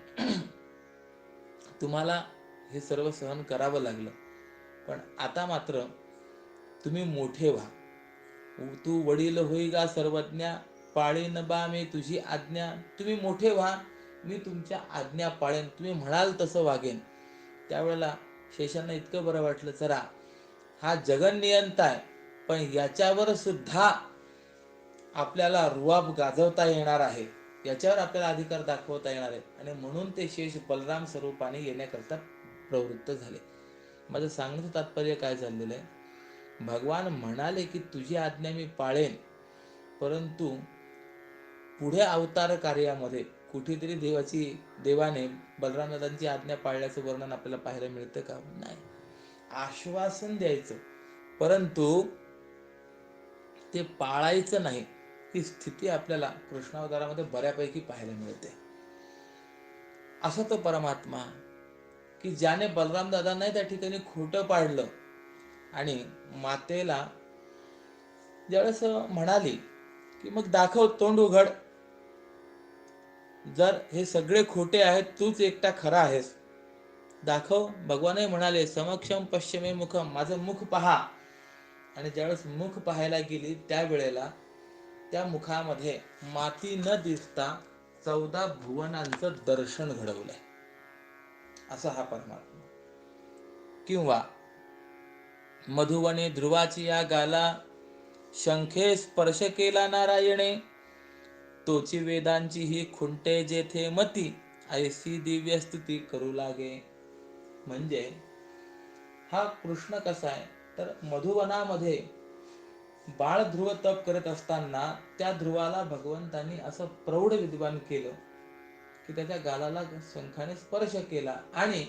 तुम्हाला हे सर्व सहन करावं लागलं. पण आता मात्र तुम्ही मोठे व्हा. तू वडील होईगा सर्वज्ञा, पाळीन बा मी तुझी आज्ञा. तुम्ही मोठे व्हा, मी तुमच्या आज्ञा पाळेन, तुम्ही म्हणाल तसं वागेन. त्यावेळेला शेषांना इतकं बरं वाटलं, चला हा जगन्नियंता आहे, पण याच्यावर सुद्धा आपल्याला रुबाब गाजवता येणार आहे, याच्यावर आपल्याला अधिकार दाखवता येणार आहे. आणि म्हणून ते शेष बलराम स्वरूपाने येण्याकरता प्रवृत्त झाले. माझं सांगण्याचं तात्पर्य काय झालेलं आहे, भगवान म्हणाले की तुझी आज्ञा मी पाळेन, परंतु पुढे अवतार कार्यामध्ये कुठेतरी देवाने बलरामदादांची आज्ञा पाळल्याचं वर्णन आपल्याला पाहायला मिळतं का? नाही. आश्वासन द्यायचं परंतु ते पाळायचं नाही, ही स्थिती आपल्याला कृष्णावतारामध्ये बऱ्यापैकी पाहायला मिळते. असा तो परमात्मा की ज्याने बलराम दादांना त्या ठिकाणी खोटं पाडलं आणि मातेला ज्यावेळेस म्हणाली की मग दाखव, तोंड उघड, जर हे सगळे खोटे आहेत, तूच एकटा खरा आहेस, दाखव. भगवानही म्हणाले समक्षम पश्चिमे मुखम, माझं मुख पहा. आणि ज्यावेळेस मुख पाहायला गेली त्यावेळेला त्या मुखामध्ये माती न दिसता 14 भुवनांचं दर्शन घडवलंय, असा हा परमात्मा. किंवा मधुवने ध्रुवाची या गाला, शंखे स्पर्श केला नारायणे, तोची वेदांची ही खुंटे जेथे मती, ऐसी दिव्य स्तुती करू लागे. म्हणजे हा कृष्ण कसा आहे तर मधुवनामध्ये बाळ ध्रुव तप करत असताना त्या ध्रुवाला भगवंतांनी असं प्रौढ विद्वान केलं की त्याच्या गालाला शंखाने स्पर्श केला आणि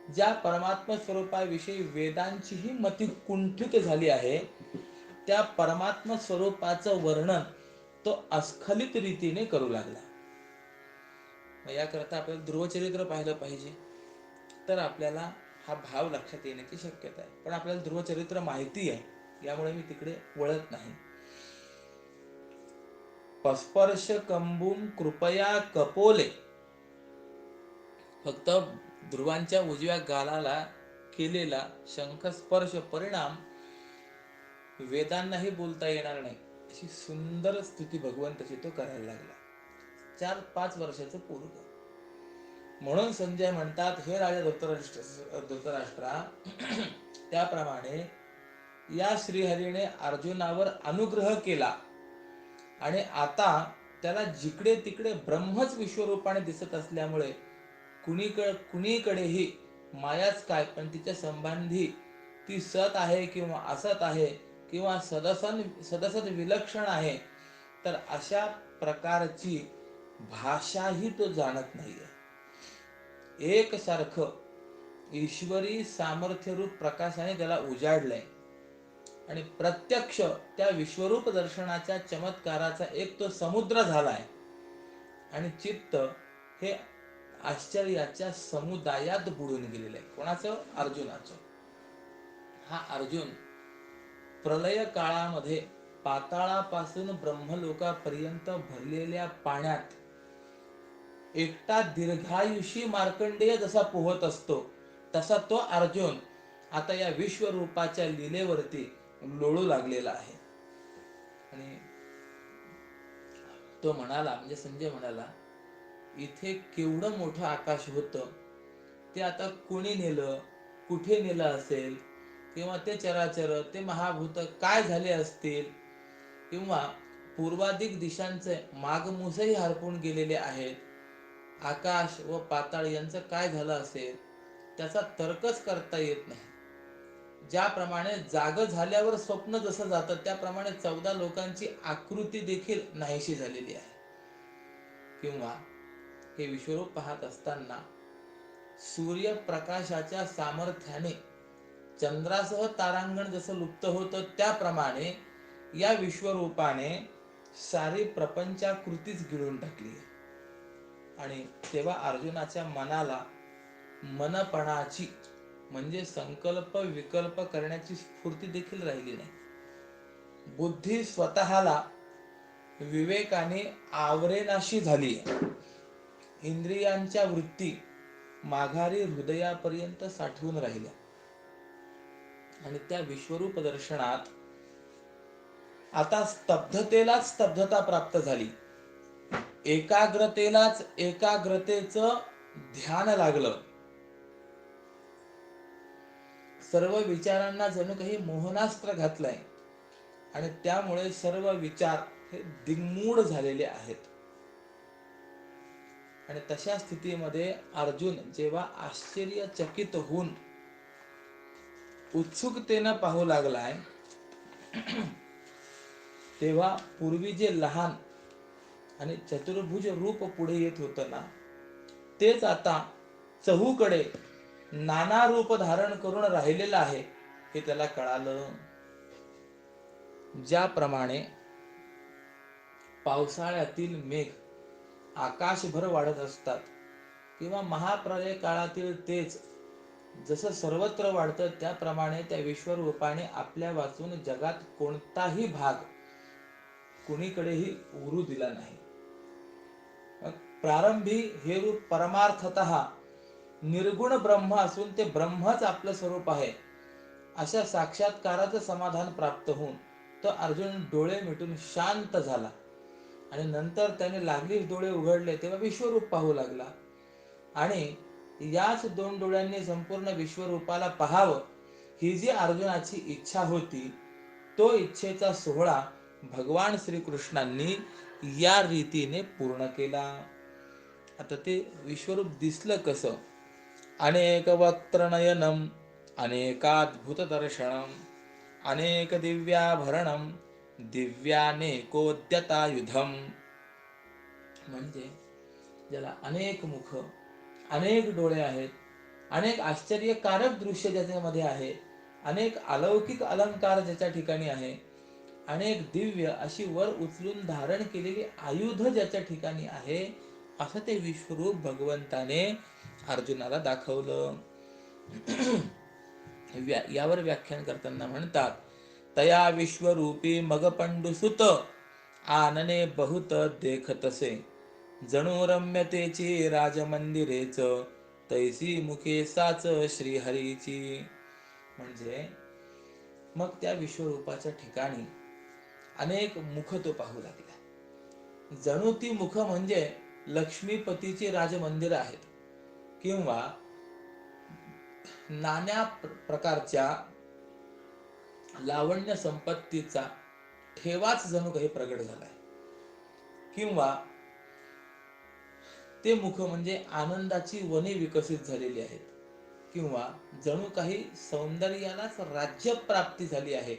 ज्या परमात्मा स्वरूपाविषयी वेदांचीही मती कुंठित झाली आहे त्या परमात्मा स्वरूपाचं वर्णन तो अस्खलित रीतीने करू लागला. याकरता आपल्याला ध्रुवचरित्र पाहिलं पाहिजे, तर आपल्याला हा भाव लक्षात येण्याची शक्यता आहे. पण आपल्याला ध्रुवचरित्र माहिती आहे, यामुळे मी तिकडे वळत नाही. पस्पर्श कंबुम कृपया कपोले, फक्त ध्रुवांच्या उजव्या गालाला केलेला शंखस्पर्श परिणाम वेदांनाही बोलता येणार नाही अशी सुंदर स्तुती भगवंताची तो करायला लागला. 4-5 वर्षाचं पोरग. म्हणून संजय म्हणतात, हे राजा धृतराष्ट्रा, त्याप्रमाणे या श्रीहरीने अर्जुनावर अनुग्रह केला आणि आता त्याला जिकडे तिकडे ब्रह्मच विश्वरूपाने दिसत असल्यामुळे कुणीकडेही मायाच काय, पण तिच्या संबंधी ती सत आहे किंवा असत आहे किंवा सदसद विलक्षण आहे, तर अशा प्रकारची भाषाही तो जाणत नाहीये. एकसारखं ईश्वरी सामर्थ्यरूप प्रकाशाने त्याला उजाडलंय आणि प्रत्यक्ष त्या विश्वरूप दर्शनाच्या चमत्काराचा एक तो समुद्र झालाय आणि चित्त हे आश्चर्याच्या समुदायात बुडून गेलेलं आहे. कोणाचं? अर्जुनाचं. हा अर्जुन प्रलय काळामध्ये पाताळापासून ब्रह्मलोकापर्यंत भरलेल्या पाण्यात एकटा दीर्घायुषी मार्कंडेय जसा पोहत असतो तसा तो अर्जुन आता या विश्वरूपाच्या लीलेवरती लोळू लागलेला आहे. आणि तो म्हणाला, म्हणजे संजय म्हणाला, इथे केवढं मोठं आकाश होतं, ते आता कोणी नेलं, कुठे नेलं असेल, किंवा ते चराचर, ते महाभूत काय झाले असतील, किंवा पूर्वाधिक दिशांचे मागमूसही हरपून गेलेले आहेत, आकाश व पाताळ यांचं काय झालं असेल त्याचा तर्कच करता येत नाही. ज्याप्रमाणे जाग झाल्यावर स्वप्न जसं जातं त्याप्रमाणे 14 लोकांची आकृती देखील नाहीशी झालेली आहे. किंवा हे विश्वरूप पाहत असताना सूर्यप्रकाशाच्या सामर्थ्याने चंद्रासह तारांगण जसं लुप्त होतं त्याप्रमाणे या विश्वरूपाने सारी प्रपंचाकृतीच गिळून टाकली आहे. आणि तेव्हा अर्जुनाच्या मनाला मनपणाची म्हणजे संकल्प विकल्प करण्याची स्फूर्ती देखील राहिली नाही. बुद्धी स्वतःला विवेकाने आवरेनाशी झाली. इंद्रियांच्या वृत्ती माघारी हृदयापर्यंत साठवून राहिल्या आणि त्या विश्वरूप दर्शनात आता स्तब्धतेलाच स्तब्धता प्राप्त झाली, एकाग्रतेलाच एकाग्रतेचं ध्यान लागलं. सर्व विचारांना जणू काही मोहनास्त्र घातलंय आणि त्यामुळे सर्व विचार हे दिग्मूढ झालेले आहेत. आणि तशा स्थितीमध्ये अर्जुन जेव्हा आश्चर्यचकित होऊन उत्सुकतेनं पाहू लागलाय तेव्हा पूर्वी जे लहान आणि चतुर्भुज रूप पुढे येत होतं ना, तेच आता चहूकडे नाना रूप धारण करून राहिलेलं आहे हे त्याला कळालं. ज्याप्रमाणे पावसाळ्यातील मेघ आकाशभर वाढत असतात किंवा महाप्रलय काळातील तेच जसं सर्वत्र वाढतं, त्याप्रमाणे त्या विश्वरूपाने आपल्या वाचून जगात कोणताही भाग कुणीकडेही उरू दिला नाही. प्रारंभी हे रूप परमार्थतः निर्गुण ब्रह्म असून ते ब्रह्मच आपलं स्वरूप आहे, अशा साक्षात्काराचं समाधान प्राप्त होऊन तो अर्जुन डोळे मिटून शांत झाला. आणि नंतर त्याने लागलीच डोळे उघडले तेव्हा विश्वरूप पाहू लागला. आणि याच दोन डोळ्यांनी संपूर्ण विश्वरूपाला पाहावं ही जी अर्जुनाची इच्छा होती, तो इच्छेचा सोहळा भगवान श्रीकृष्णांनी या रीतीने पूर्ण केला. आता ते विश्वरूप दिसलं कसं? अनेक वक्त्रनयनम अनेकाद्भुत दर्शनम अनेक दिव्याभरणम दिव्यानेकोद्यतायुधम. म्हणजे ज्याला अनेक मुख, अनेक डोळे आहेत, अनेक आश्चर्यकारक दृश्य ज्याच्यामध्ये आहे, अनेक अलौकिक अलंकार ज्याच्या ठिकाणी आहे, अनेक दिव्य अशी वर उचलून धारण केलेली आयुध ज्याच्या ठिकाणी आहे, असं ते विश्वरूप भगवंताने अर्जुनाला दाखवलं. यावर व्याख्यान करताना म्हणतात, तया विश्वरूपी मग पंडुसुत आनने बहुत देखतसे जणू रम्यतेची राजमंदिरेच तैसी मुखे साच श्रीहरीची. म्हणजे मग त्या विश्वरूपाच्या ठिकाणी अनेक मुख तो पाहू लागला. जणू ती मुख म्हणजे लक्ष्मीपतीची राजमंदिर आहेत, किंवा नाना प्रकारच्या लावण्य संपत्तीचा ठेवाच जणू काही प्रगट झालाय, किंवा ते मुख म्हणजे आनंदाची वने विकसित झालेली आहेत, किंवा जणू काही सौंदर्यालाच राज्य प्राप्ती झाली आहे,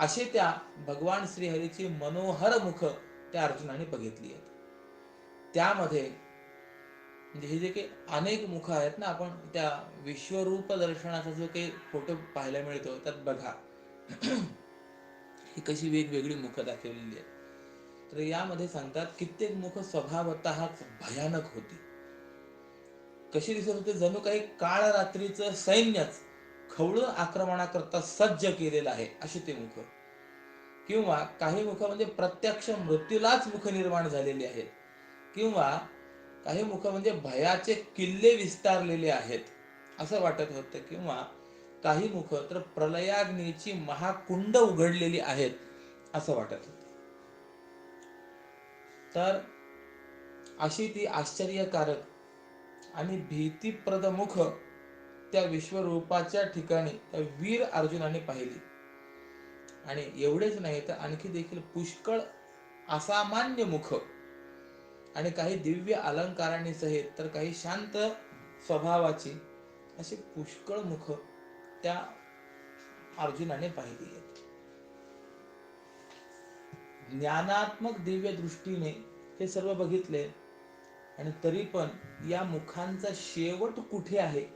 असे त्या भगवान श्रीहरीची मनोहर मुख त्या अर्जुनाने बघितली आहेत. त्यामध्ये म्हणजे हे जे काही अनेक मुख आहेत ना, आपण त्या विश्वरूप दर्शनाचा जो काही फोटो पाहायला मिळतो त्यात बघा ही कशी वेगवेगळी मुख दाखवलेली आहेत. तर यामध्ये सांगतात कित्येक मुख स्वभावतःच भयानक होती. कशी दिसत होते? जणू काही काळ रात्रीचं सैन्यच खवळून आक्रमणाकरता सज्ज केलेलं आहे अशी ते मुख. किंवा काही मुख म्हणजे प्रत्यक्ष मृत्यूलाच मुख निर्माण झालेली आहेत, किंवा काही मुख म्हणजे भयाचे किल्ले विस्तारलेले आहेत असं वाटत होतं, किंवा काही मुख तर प्रलयाग्नीची महाकुंड उघडलेली आहेत असं वाटत होतं. तर अशी ती आश्चर्यकारक आणि भीतीप्रद मुख त्या विश्वरूपाच्या ठिकाणी त्या वीर अर्जुनाने पाहिली. आणि एवढेच नाही तर आणखी देखील पुष्कळ असामान्य मुख आणि काही दिव्य अलंकारांनी सहित, तर काही शांत स्वभावाची अशी पुष्कळ मुख त्या अर्जुनाने पाहिली आहेत. ज्ञानात्मक दिव्य दृष्टीने हे सर्व बघितले, आणि तरी पण या मुखांचा शेवट कुठे आहे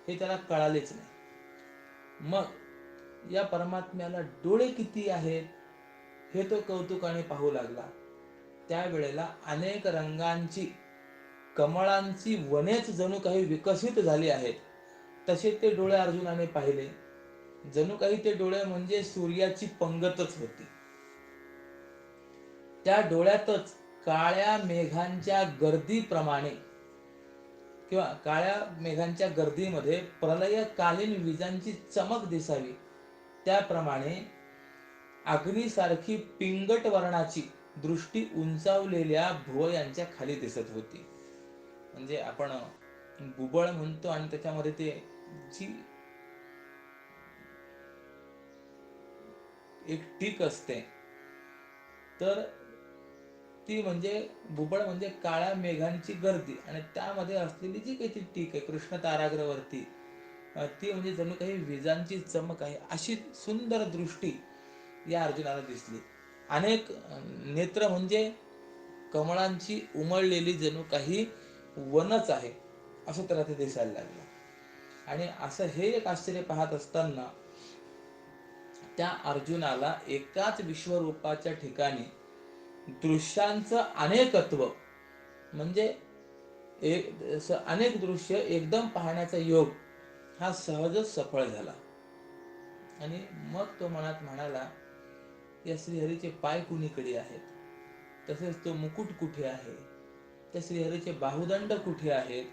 हे त्याला कळालेच नाही. मग या परमात्म्याला डोळे किती आहेत हे तो कौतुकाने पाहू लागला. त्यावेळेला अनेक रंगांची कमळांची वनेच जणू काही विकसित झाली आहेत तसे ते डोळे अर्जुनाने पाहिले. जणू काही ते डोळे म्हणजे सूर्याची पंगतच होती. त्या डोळ्यातच काळ्या मेघांच्या गर्दीप्रमाणे, किंवा काळ्या मेघांच्या गर्दीमध्ये प्रलयकालीन विजांची चमक दिसावी त्याप्रमाणे अग्नीसारखी पिंगट वर्णाची दृष्टी उंचावलेल्या भुवयांच्या खाली दिसत होती. म्हणजे आपण बुबळ म्हणतो, आणि त्याच्यामध्ये ते जी एक टीक असते, तर ती म्हणजे बुबळ म्हणजे काळ्या मेघांची गर्दी, आणि त्यामध्ये असलेली जी काही ती टीक आहे कृष्ण ताराग्रवरती, ती म्हणजे जणू काही विजांची चमक आहे अशी सुंदर दृष्टी या अर्जुनाला दिसली. अनेक नेत्र म्हणजे कमळांची उमळलेली जणू काही वनच आहे असं त्याला ते दिसायला लागलं. आणि असं हे एक आश्चर्य पाहत असताना त्या अर्जुनाला एकाच विश्वरूपाच्या ठिकाणी दृश्यांचं अनेकत्व, म्हणजे अनेक दृश्य एकदम पाहण्याचा योग हा सहजच सफळ झाला. आणि मग तो मनात म्हणाला, या श्रीहरीचे पाय कुणीकडे आहेत, तसेच तो मुकुट कुठे आहे, त्या श्रीहरीचे बाहुदंड कुठे आहेत,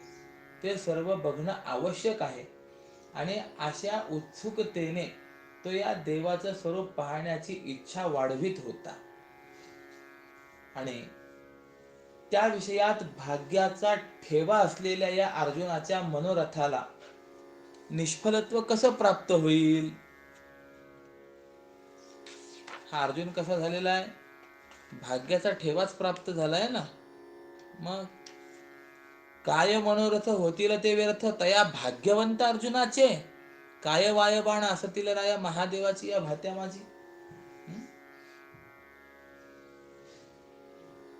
ते सर्व बघणं आवश्यक आहे. आणि अशा उत्सुकतेने तो या देवाचं स्वरूप पाहण्याची इच्छा वाढवित होता. आणि त्या विषयात भाग्याचा ठेवा असलेल्या या अर्जुनाच्या मनोरथाला निष्फलत्व कसं प्राप्त होईल? हा अर्जुन कसा झालेला आहे? भाग्याचा ठेवाच प्राप्त झालाय ना. मग काय मनोरथ होतील ते व्यर्थ तया भाग्यवंत अर्जुनाचे, काय वाय बाण असतील राया महादेवाची या भात्या माझी.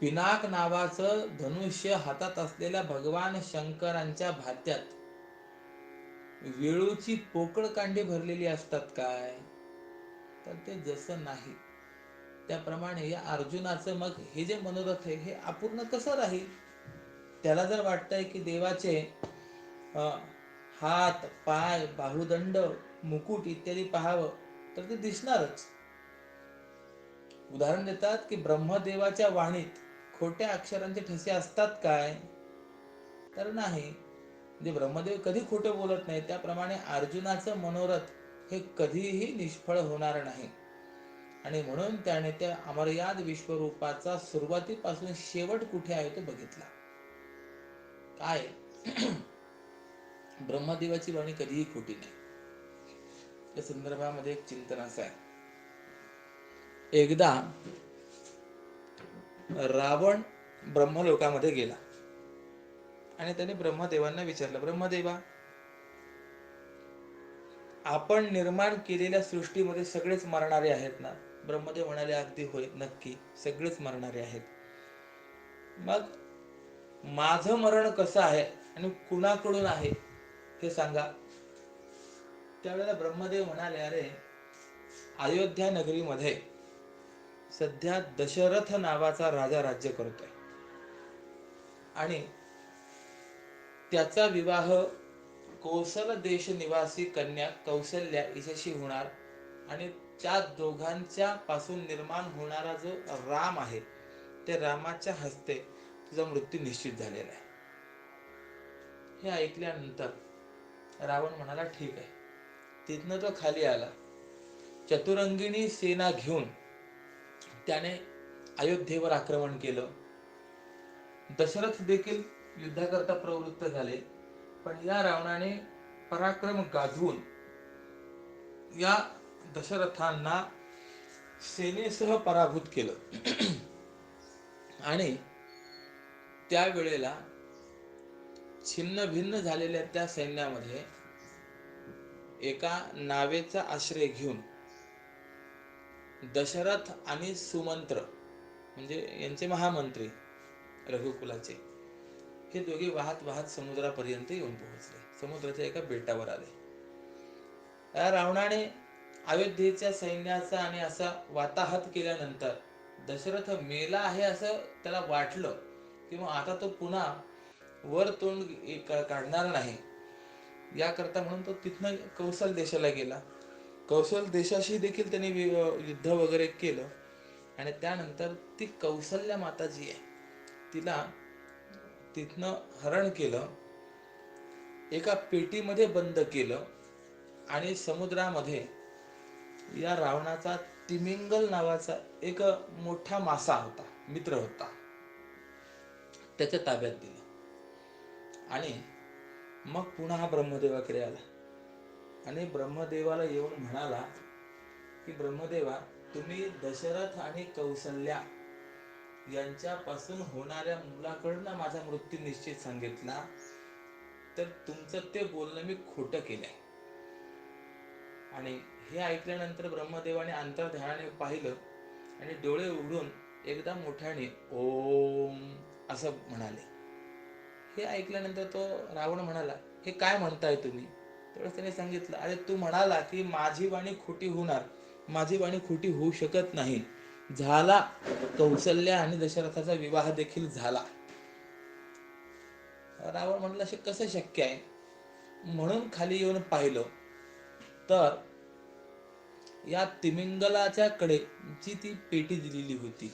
पिनाक नावाचं धनुष्य हातात असलेल्या भगवान शंकरांच्या भात्यात वेळूची पोकळ कांडी भरलेली असतात काय? तर ते जसं नाही त्याप्रमाणे या अर्जुनाचं मग हे जे मनोरथ आहे हे अपूर्ण कसं राहील? त्याला जर वाटतंय की देवाचे हात, पाय, बाहुदंड, मुकुट इत्यादी पाहावं तर ते दिसणारच. उदाहरण देतात की ब्रह्मदेवाच्या वाणीत खोट्या अक्षरांचे ठसे असतात काय? तर नाही. म्हणजे ब्रह्मदेव कधी खोटं बोलत नाही, त्याप्रमाणे अर्जुनाचं मनोरथ हे कधीही निष्फळ होणार नाही. आणि म्हणून त्याने त्या अमर्याद विश्वरूपाचा सुरुवातीपासून शेवट कुठे आहे तो बघितला. काय? ब्रह्मदेवाची वाणी कधीही खोटी नाही. या संदर्भामध्ये एक चिंतन असं आहे. एकदा रावण ब्रह्मलोकामध्ये गेला आणि त्याने ब्रह्मदेवांना विचारलं, ब्रह्मदेवा, आपण निर्माण केलेल्या सृष्टीमध्ये सगळेच मरणारे आहेत ना? ब्रह्मदेव म्हणाले, अगदी होय, नक्की सगळेच मरणारे आहेत. मग माझं मरण कसं आहे आणि कुणाकडून आहे हे सांगा. त्यावेळेला ब्रह्मदेव म्हणाले, अरे अयोध्या नगरीमध्ये सध्या दशरथ नावाचा राजा राज्य करतोय आणि त्याचा विवाह कौशल देश निवासी कन्या कौशल्या हिच्याशी होणार आणि त्या दोघांच्या पासून निर्माण होणारा जो राम आहे ते रामाच्या हस्ते तुझा मृत्यू निश्चित झालेला आहे. हे ऐकल्यानंतर रावण म्हणाला, ठीक आहे. तिथनं तो खाली आला. चतुरंगिणी सेना घेऊन त्याने अयोध्येवर आक्रमण केलं. दशरथ देखील युद्धाकरता प्रवृत्त झाले, पण या रावणाने पराक्रम गाजवून या दशरथांना सेनेसह पराभूत केलं. आणि त्यावेळेला छिन्न भिन्न झालेल्या त्या सैन्यामध्ये एका नावेचा आश्रय घेऊन दशरथ आणि सुमंत्र म्हणजे यांचे महामंत्री रघुकुलाचे हे दोघे वाहत वाहत समुद्रापर्यंत येऊन पोहोचले. समुद्राच्या एका बेटावर आले. या रावणाने अयोध्येच्या सैन्याचा आणि असा वाताहत केल्यानंतर दशरथ मेला आहे असं त्याला वाटलं किंवा आता तो पुन्हा वर तोंड काढणार नाही, याकरता म्हणून तो तिथनं कौशल देशाला गेला. कौशल देशाशी देखील त्यांनी युद्ध वगैरे केलं आणि त्यानंतर ती कौशल्या माता जी आहे तिला तिथनं हरण केलं, एका पेटीमध्ये बंद केलं आणि समुद्रामध्ये या रावणाचा तिमिंगल नावाचा एक मोठा मासा होता, मित्र होता, त्याच्या ताब्यात दिलं. आणि मग पुन्हा हा ब्रह्मदेवाकडे आला आणि ब्रह्मदेवाला येऊन म्हणाला की ब्रह्मदेवा, तुम्ही दशरथ आणि कौशल्या यांच्यापासून होणाऱ्या मुलाकडनं माझा मृत्यू निश्चित सांगितला, तर तुमचं ते बोलणं मी खोटं केलंय. आणि हे ऐकल्यानंतर ब्रह्मदेवाने अंतर्ध्यानाने पाहिलं आणि डोळे उघडून एकदा मोठ्याने ओम असं म्हणाले. हे ऐकल्यानंतर तो रावण म्हणाला, हे काय म्हणताय तुम्ही? त्यावेळेस त्याने सांगितलं, अरे तू म्हणाला की माझी वाणी खोटी होणार, माझी वाणी खोटी होऊ शकत नाही. झाला, कौशल्या आणि दशरथाचा विवाह देखील झाला. रावण म्हणलं असे कसं शक्य आहे, म्हणून खाली येऊन पाहिलं तर या तिमिंगलाच्या कडे जी ती पेटी दिलेली होती,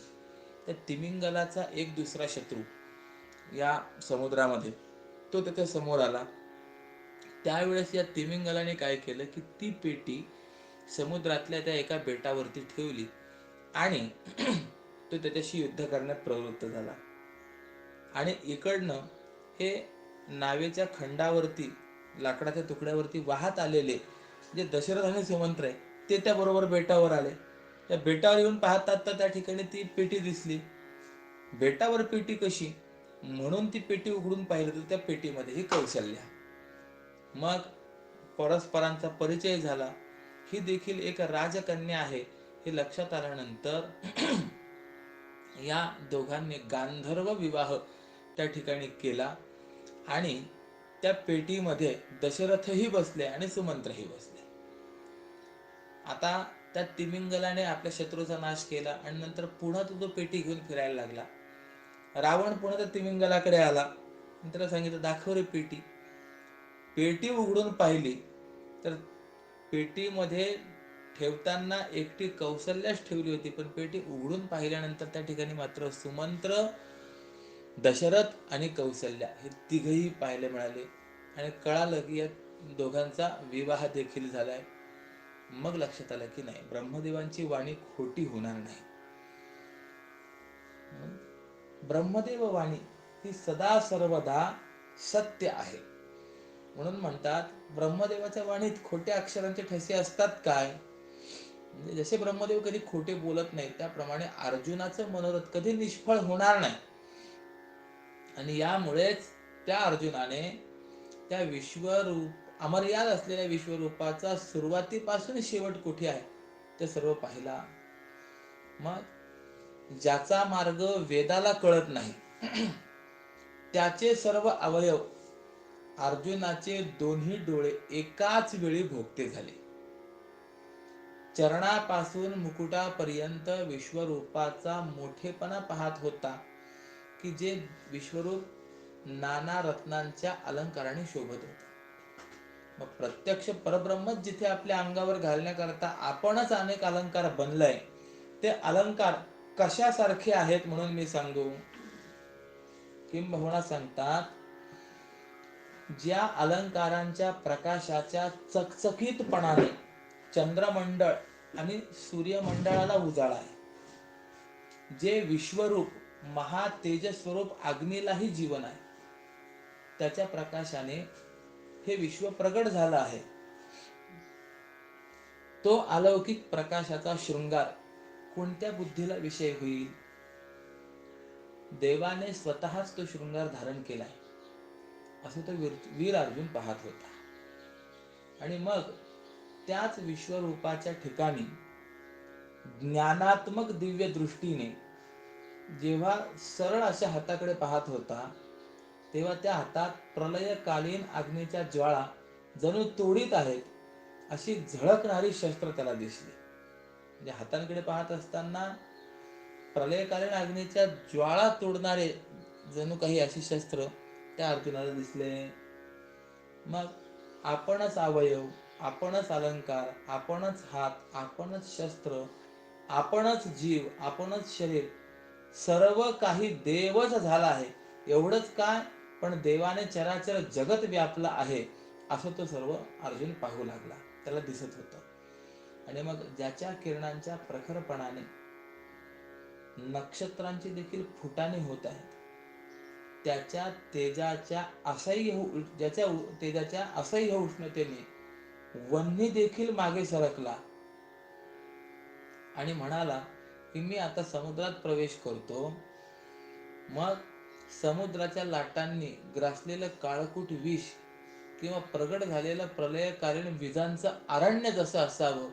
त्या तिमिंगलाचा एक दुसरा शत्रू या समुद्रामध्ये तो त्याच्या समोर आला. त्यावेळेस या तिमिंगलाने काय केलं की ती पेटी समुद्रातल्या त्या एका बेटावरती ठेवली आणि तो त्याच्याशी युद्ध करण्यात प्रवृत्त झाला. आणि इकडनं हे नावेच्या खंडावरती लाकडाच्या तुकड्यावरती वाहत आलेले जे दशरथ आणि सुमंत्र आहे ते त्या बरोबर बेटावर आले. त्या बेटावर येऊन पाहतात तर त्या ठिकाणी ती पेटी दिसली. बेटावर पेटी कशी, म्हणून ती पेटी उघडून पाहिलं तर त्या पेटीमध्ये ही कौशल्या. मग परस्परांचा परिचय झाला. ही देखील एक राजकन्या आहे हे लक्षात आल्यानंतर या दोघांनी गांधर्व विवाह त्या ठिकाणी केला आणि त्या पेटीमध्ये दशरथही बसले आणि सुमंत्रही बसले. आता त्या तिमिंगलाने आपल्या शत्रूचा नाश केला आणि नंतर पुन्हा तो पेटी घेऊन फिरायला लागला. रावण पुन्हा त्या तिमिंगलाकडे आला आणि त्याला सांगितलं, दाखव रे पेटी. पेटी उघडून पाहिली तर पेटीमध्ये ठेवताना एकटी कौशल्याच ठेवली होती, पण पेटी उघडून पाहिल्यानंतर त्या ठिकाणी मात्र सुमंत्र, दशरथ आणि कौशल्या हे तिघही पाहायला मिळाले आणि कळालं की या दोघांचा विवाह देखील झालाय. मग लक्षात आलं की नाही, ब्रह्मदेवांची वाणी खोटी होणार नाही. ब्रह्मदेव वाणी ही सदा सर्वदा सत्य आहे. म्हणून म्हणतात ब्रह्मदेवाच्या वाणीत खोट्या अक्षरांचे ठसे असतात काय. म्हणजे जसे ब्रह्मदेव कधी खोटे बोलत नाही त्याप्रमाणे अर्जुनाचं मनोरथ कधी निष्फळ होणार नाही. आणि यामुळेच त्या अर्जुनाने त्या विश्वरूप अमर्याद असलेल्या विश्वरूपाचा सुरुवातीपासून शेवट कुठे आहे ते सर्व पाहिला. मग ज्याचा मार्ग वेदाला कळत नाही त्याचे सर्व अवयव अर्जुनाचे दोन्ही डोळे एकाच वेळी भोगते झाले. चरणापासून मुकुटापर्यंत विश्वरूपाचा मोठेपणा पाहत होता की जे विश्वरूप नाना रत्नांच्या अलंकाराने शोभत होते. मग प्रत्यक्ष परब्रह्मच जिथे आपल्या अंगावर घालण्याकरता आपणच अनेक अलंकार बनलाय, ते अलंकार कशासारखे आहेत म्हणून मी सांगू. किंबहुना सांगतात, ज्या अलंकारांच्या प्रकाशाच्या चकचकीतपणाने चंद्रमंडळ आणि सूर्यमंडळाला उजाळा आहे, जे विश्वरूप महातेजस्वरूप अग्नीलाही जीवन आहे, त्याच्या प्रकाशाने हे विश्व प्रगट झालं आहे. तो अलौकिक प्रकाशाचा शृंगार कोणत्या बुद्धीला विषय होईल. देवाने स्वतःच तो शृंगार धारण केलाय असं तो वीर अर्जुन पाहत होता. आणि मग त्याच विश्वरूपाच्या ठिकाणी ज्ञानात्मक दिव्य दृष्टीने जेव्हा सरळ अशा हाताकडे पाहत होता तेव्हा त्या हातात प्रलयकालीन अग्नीच्या ज्वाळा जणू तोडीत आहेत अशी झळकणारी शस्त्र त्याला दिसली. म्हणजे हातांकडे पाहत असताना प्रलयकालीन अग्नीच्या ज्वाळा तोडणारे जणू काही अशी शस्त्र त्या अर्जुनाला दिसले. मग आपणच अवयव, आपणच अलंकार, आपणच हात, आपणच शस्त्र, आपणच जीव, आपणच शरीर, सर्व काही देवच झाला आहे. एवढंच काय, पण देवाने चराचर जगत व्यापला आहे असं तो सर्व अर्जुन पाहू लागला. त्याला दिसत होतं. आणि मग ज्याच्या किरणांच्या प्रखरपणाने नक्षत्रांची देखील फुटाणे होत आहेत, त्याच्या तेजाच्या असह्य उष्णतेने वन्ही देखील मागे सरकला आणि म्हणाला की मी आता समुद्रात प्रवेश करतो. मग समुद्राच्या लाटांनी ग्रासलेलं काळकूट विष किंवा प्रगट झालेलं प्रलयकालीन विजांचं अरण्य जसं असावं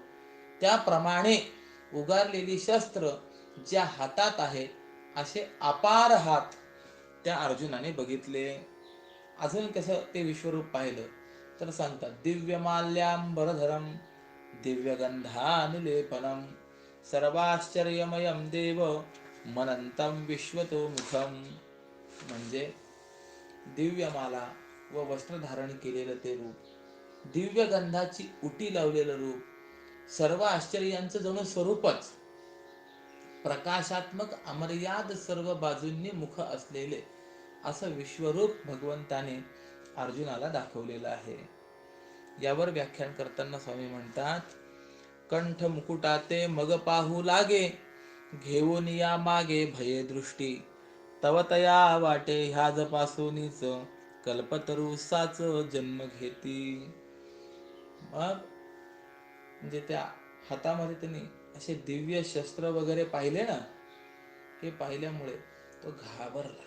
त्याप्रमाणे उगारलेली शस्त्र ज्या हातात आहे असे अपार हात त्या अर्जुनाने बघितले. अजून कसं ते विश्वरूप पाहिलं तर सांगतात, दिव्यमाल्याम्बरधरम दिव्यगंधानुलेपनम सर्वाश्चर्यमयम देव मनंतम विश्वतो मुखम. म्हणजे दिव्य माला व वस्त्र धारण केलेलं ते रूप, दिव्य गंधाची उटी लावलेलं रूप, सर्व आश्चर्यांचं जणू स्वरूपच, प्रकाशात्मक अमर्याद सर्व बाजूंनी मुख असलेले असं विश्वरूप भगवंताने अर्जुनाला दाखवलेलं आहे. यावर व्याख्यान करताना स्वामी म्हणतात, कंठ मुकुटाते मग पाहू लागे, घेऊन या मागे भये दृष्टी, तव तया वाटे ह्याज पासूनीच, कल्पतरू साच जन्म घेती. मग म्हणजे त्या हातामध्ये त्यांनी असे दिव्य शस्त्र वगैरे पाहिले ना, हे पाहिल्यामुळे तो घाबरला.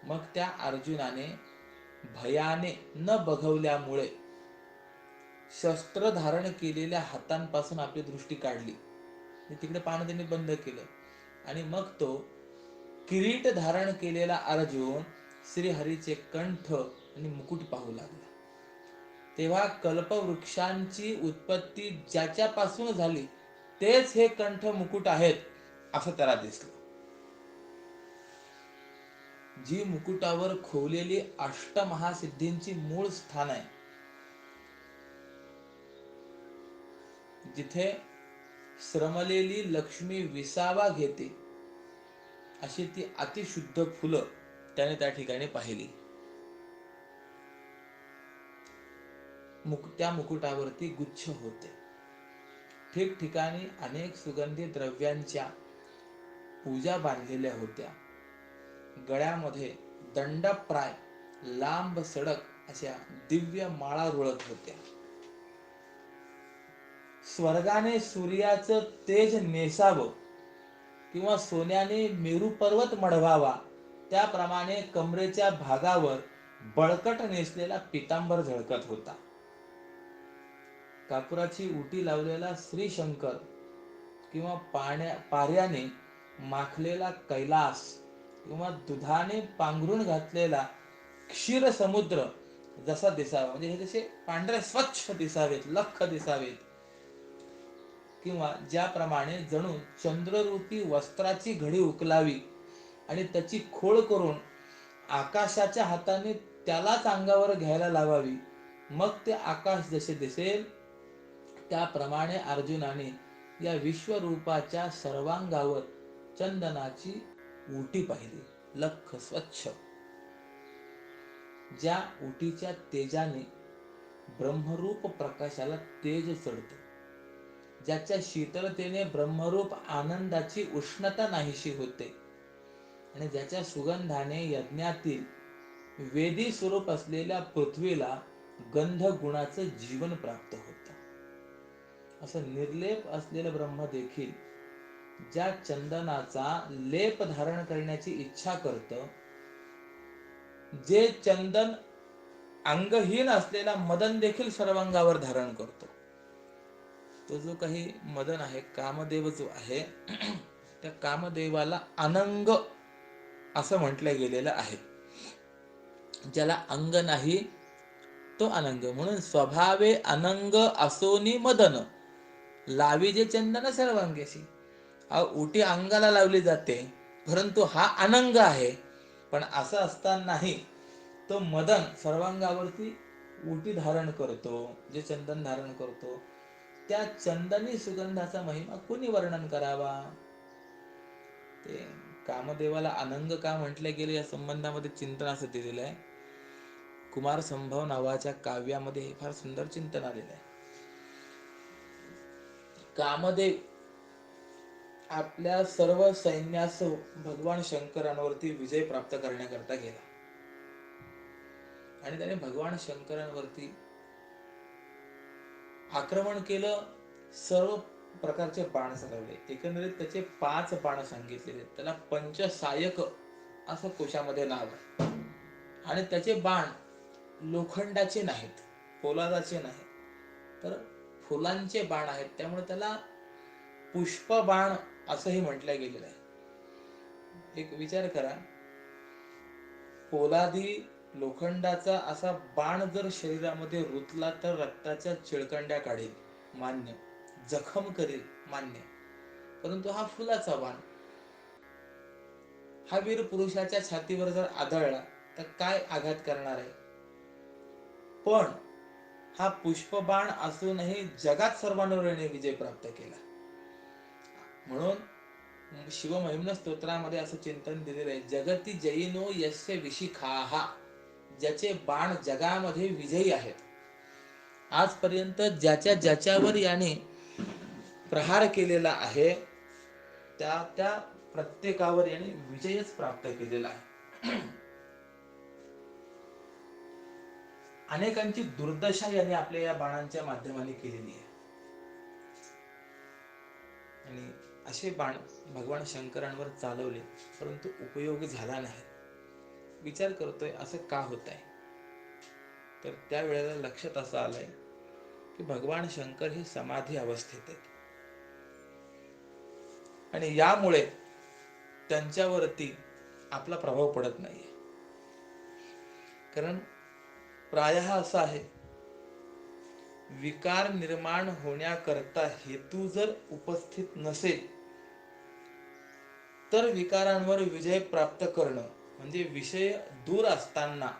मग त्या अर्जुनाने भयाने न बघवल्यामुळे शस्त्र धारण केलेल्या हातांपासून आपली दृष्टी काढली, तिकडे पाहणं त्यांनी बंद केलं. आणि मग तो किरीट धारण केलेला अर्जुन श्रीहरीचे कंठ आणि मुकुट पाहू लागला. तेव्हा कल्पवृक्षांची उत्पत्ती ज्याच्यापासून झाली तेच हे कंठ मुकुट आहेत असं त्याला दिसलं. जी मुकुटावर खोवलेली अष्टमहासिद्धींची मूळ स्थान आहे, जिथे श्रमलेली लक्ष्मी विसावा घेते, अशी ती अतिशुद्ध फुलं त्याने त्या ठिकाणी पाहिली. त्या मुकुटावरती गुच्छ होते. ठिकठिकाणी अनेक सुगंधी द्रव्यांच्या पूजा बांधलेल्या होत्या. गळ्यामध्ये दंडप्राय लांब सडक अशा दिव्य माळा रुळत होत्या. स्वर्गाने सूर्याचं तेज नेसावं किंवा सोन्याने मेरू पर्वत मढवावा त्याप्रमाणे कमरेच्या भागावर बळकट नेसलेला पितांबर झळकत होता. कापुराची उटी लावलेला श्रीशंकर किंवा पाऱ्याने माखलेला कैलास किंवा दुधाने पांघरून घातलेला क्षीर समुद्र जसा दिसावा, म्हणजे हे जसे पांढरे स्वच्छ दिसावेत, लख दिसावेत, किंवा ज्याप्रमाणे जणू चंद्ररूपी वस्त्राची घडी उकलावी आणि त्याची खोळ करून आकाशाच्या हाताने त्यालाच अंगावर घ्यायला लावावी, मग ते आकाश जसे दिसेल त्याप्रमाणे अर्जुनाने या विश्वरूपाच्या सर्वांगावर चंदनाची उटी पाहिली, लख स्वच्छ. ज्या उटीच्या तेजाने ब्रह्मरूप प्रकाशाला तेज चढते, ज्याच्या शीतलतेने ब्रह्मरूप आनंदाची उष्णता नाहीशी होते आणि ज्याच्या सुगंधाने यज्ञातील वेदी स्वरूप असलेल्या पृथ्वीला गंध गुणाचं जीवन प्राप्त होतं, असं निर्लेप असलेलं ब्रह्म देखील ज्या चंदनाचा लेप धारण करण्याची इच्छा करतं, जे चंदन अंगहीन असलेला मदन देखील सर्वांगावर धारण करतो, तो जो काही मदन आहे, कामदेव जो आहे, त्या कामदेवाला अनंग असं म्हटलं गेलेलं आहे. ज्याला अंग नाही तो अनंग, म्हणून स्वभावे अनंग असोनी मदन लावी जे चंदन सर्वांगेशी. उटी अंगाला लावली जाते, परंतु हा अनंग आहे. पण असं असतानाही तो मदन सर्वांगावरती उटी धारण करतो, जे चंदन धारण करतो, त्या चंदनी सुगंधाचा महिमा कोणी वर्णन करावा. ते कामदेवाला अनंग का म्हटले गेले या संबंधामध्ये चिंतन असं दिलेलं आहे. कुमार संभव नावाच्या काव्यामध्ये हे फार सुंदर चिंतन आलेलं आहे. कामदेव आपल्या सर्व सैन्यासह भगवान शंकरांवरती विजय प्राप्त करण्याकरता गेला आणि त्याने भगवान शंकरांवरती आक्रमण केलं. सर्व प्रकारचे बाण चढवले. एकंदरीत त्याचे 5 बाण सांगितलेले. त्याला पंचसायक असं कोशामध्ये नाव आहे. आणि त्याचे बाण लोखंडाचे नाहीत, पोलादाचे नाहीत, तर फुलांचे बाण आहेत. त्यामुळे त्याला पुष्पबाण असंही म्हटलं गेलेलं आहे. एक विचार करा, पोलादी लोखंडाचा असा बाण जर शरीरामध्ये रुतला तर रक्ताच्या चिळकंड्या काढेल, मान्य, जखम करेल, मान्य. परंतु हा फुलाचा बाण हा वीर पुरुषाच्या छातीवर जर आदळला तर काय आघात करणार आहे. पण हा पुष्पबाण असूनही जगात सर्वांवर याने विजय प्राप्त केला. म्हणून शिवमहिम्न स्तोत्रामध्ये असं चिंतन दिलेलं आहे, जगती जयिनो यस्य विशिखाहा, ज्याचे बाण जगामध्ये विजयी आहेत. आजपर्यंत ज्याच्या ज्याच्यावर याने प्रहार केलेला आहे त्या त्या प्रत्येकावर याने विजयच प्राप्त केलेला आहे. अनेकांची दुर्दशा याने आपल्या या बाणांच्या माध्यमाने केलेली आहे. आणि असे बाण भगवान शंकरांवर चालवले, परंतु उपयोग झाला नाही. विचार करतोय असं का होत आहे. तर त्यावेळेला लक्षात असं आलंय की भगवान शंकर हे समाधी अवस्थेत आहेत आणि यामुळे त्यांच्यावरती आपला प्रभाव पडत नाहीये. कारण प्रायः असं आहे, विकार निर्माण होण्याकरता हेतू जर उपस्थित नसेल तर विकारांवर विजय प्राप्त करणं म्हणजे विषय दूर असताना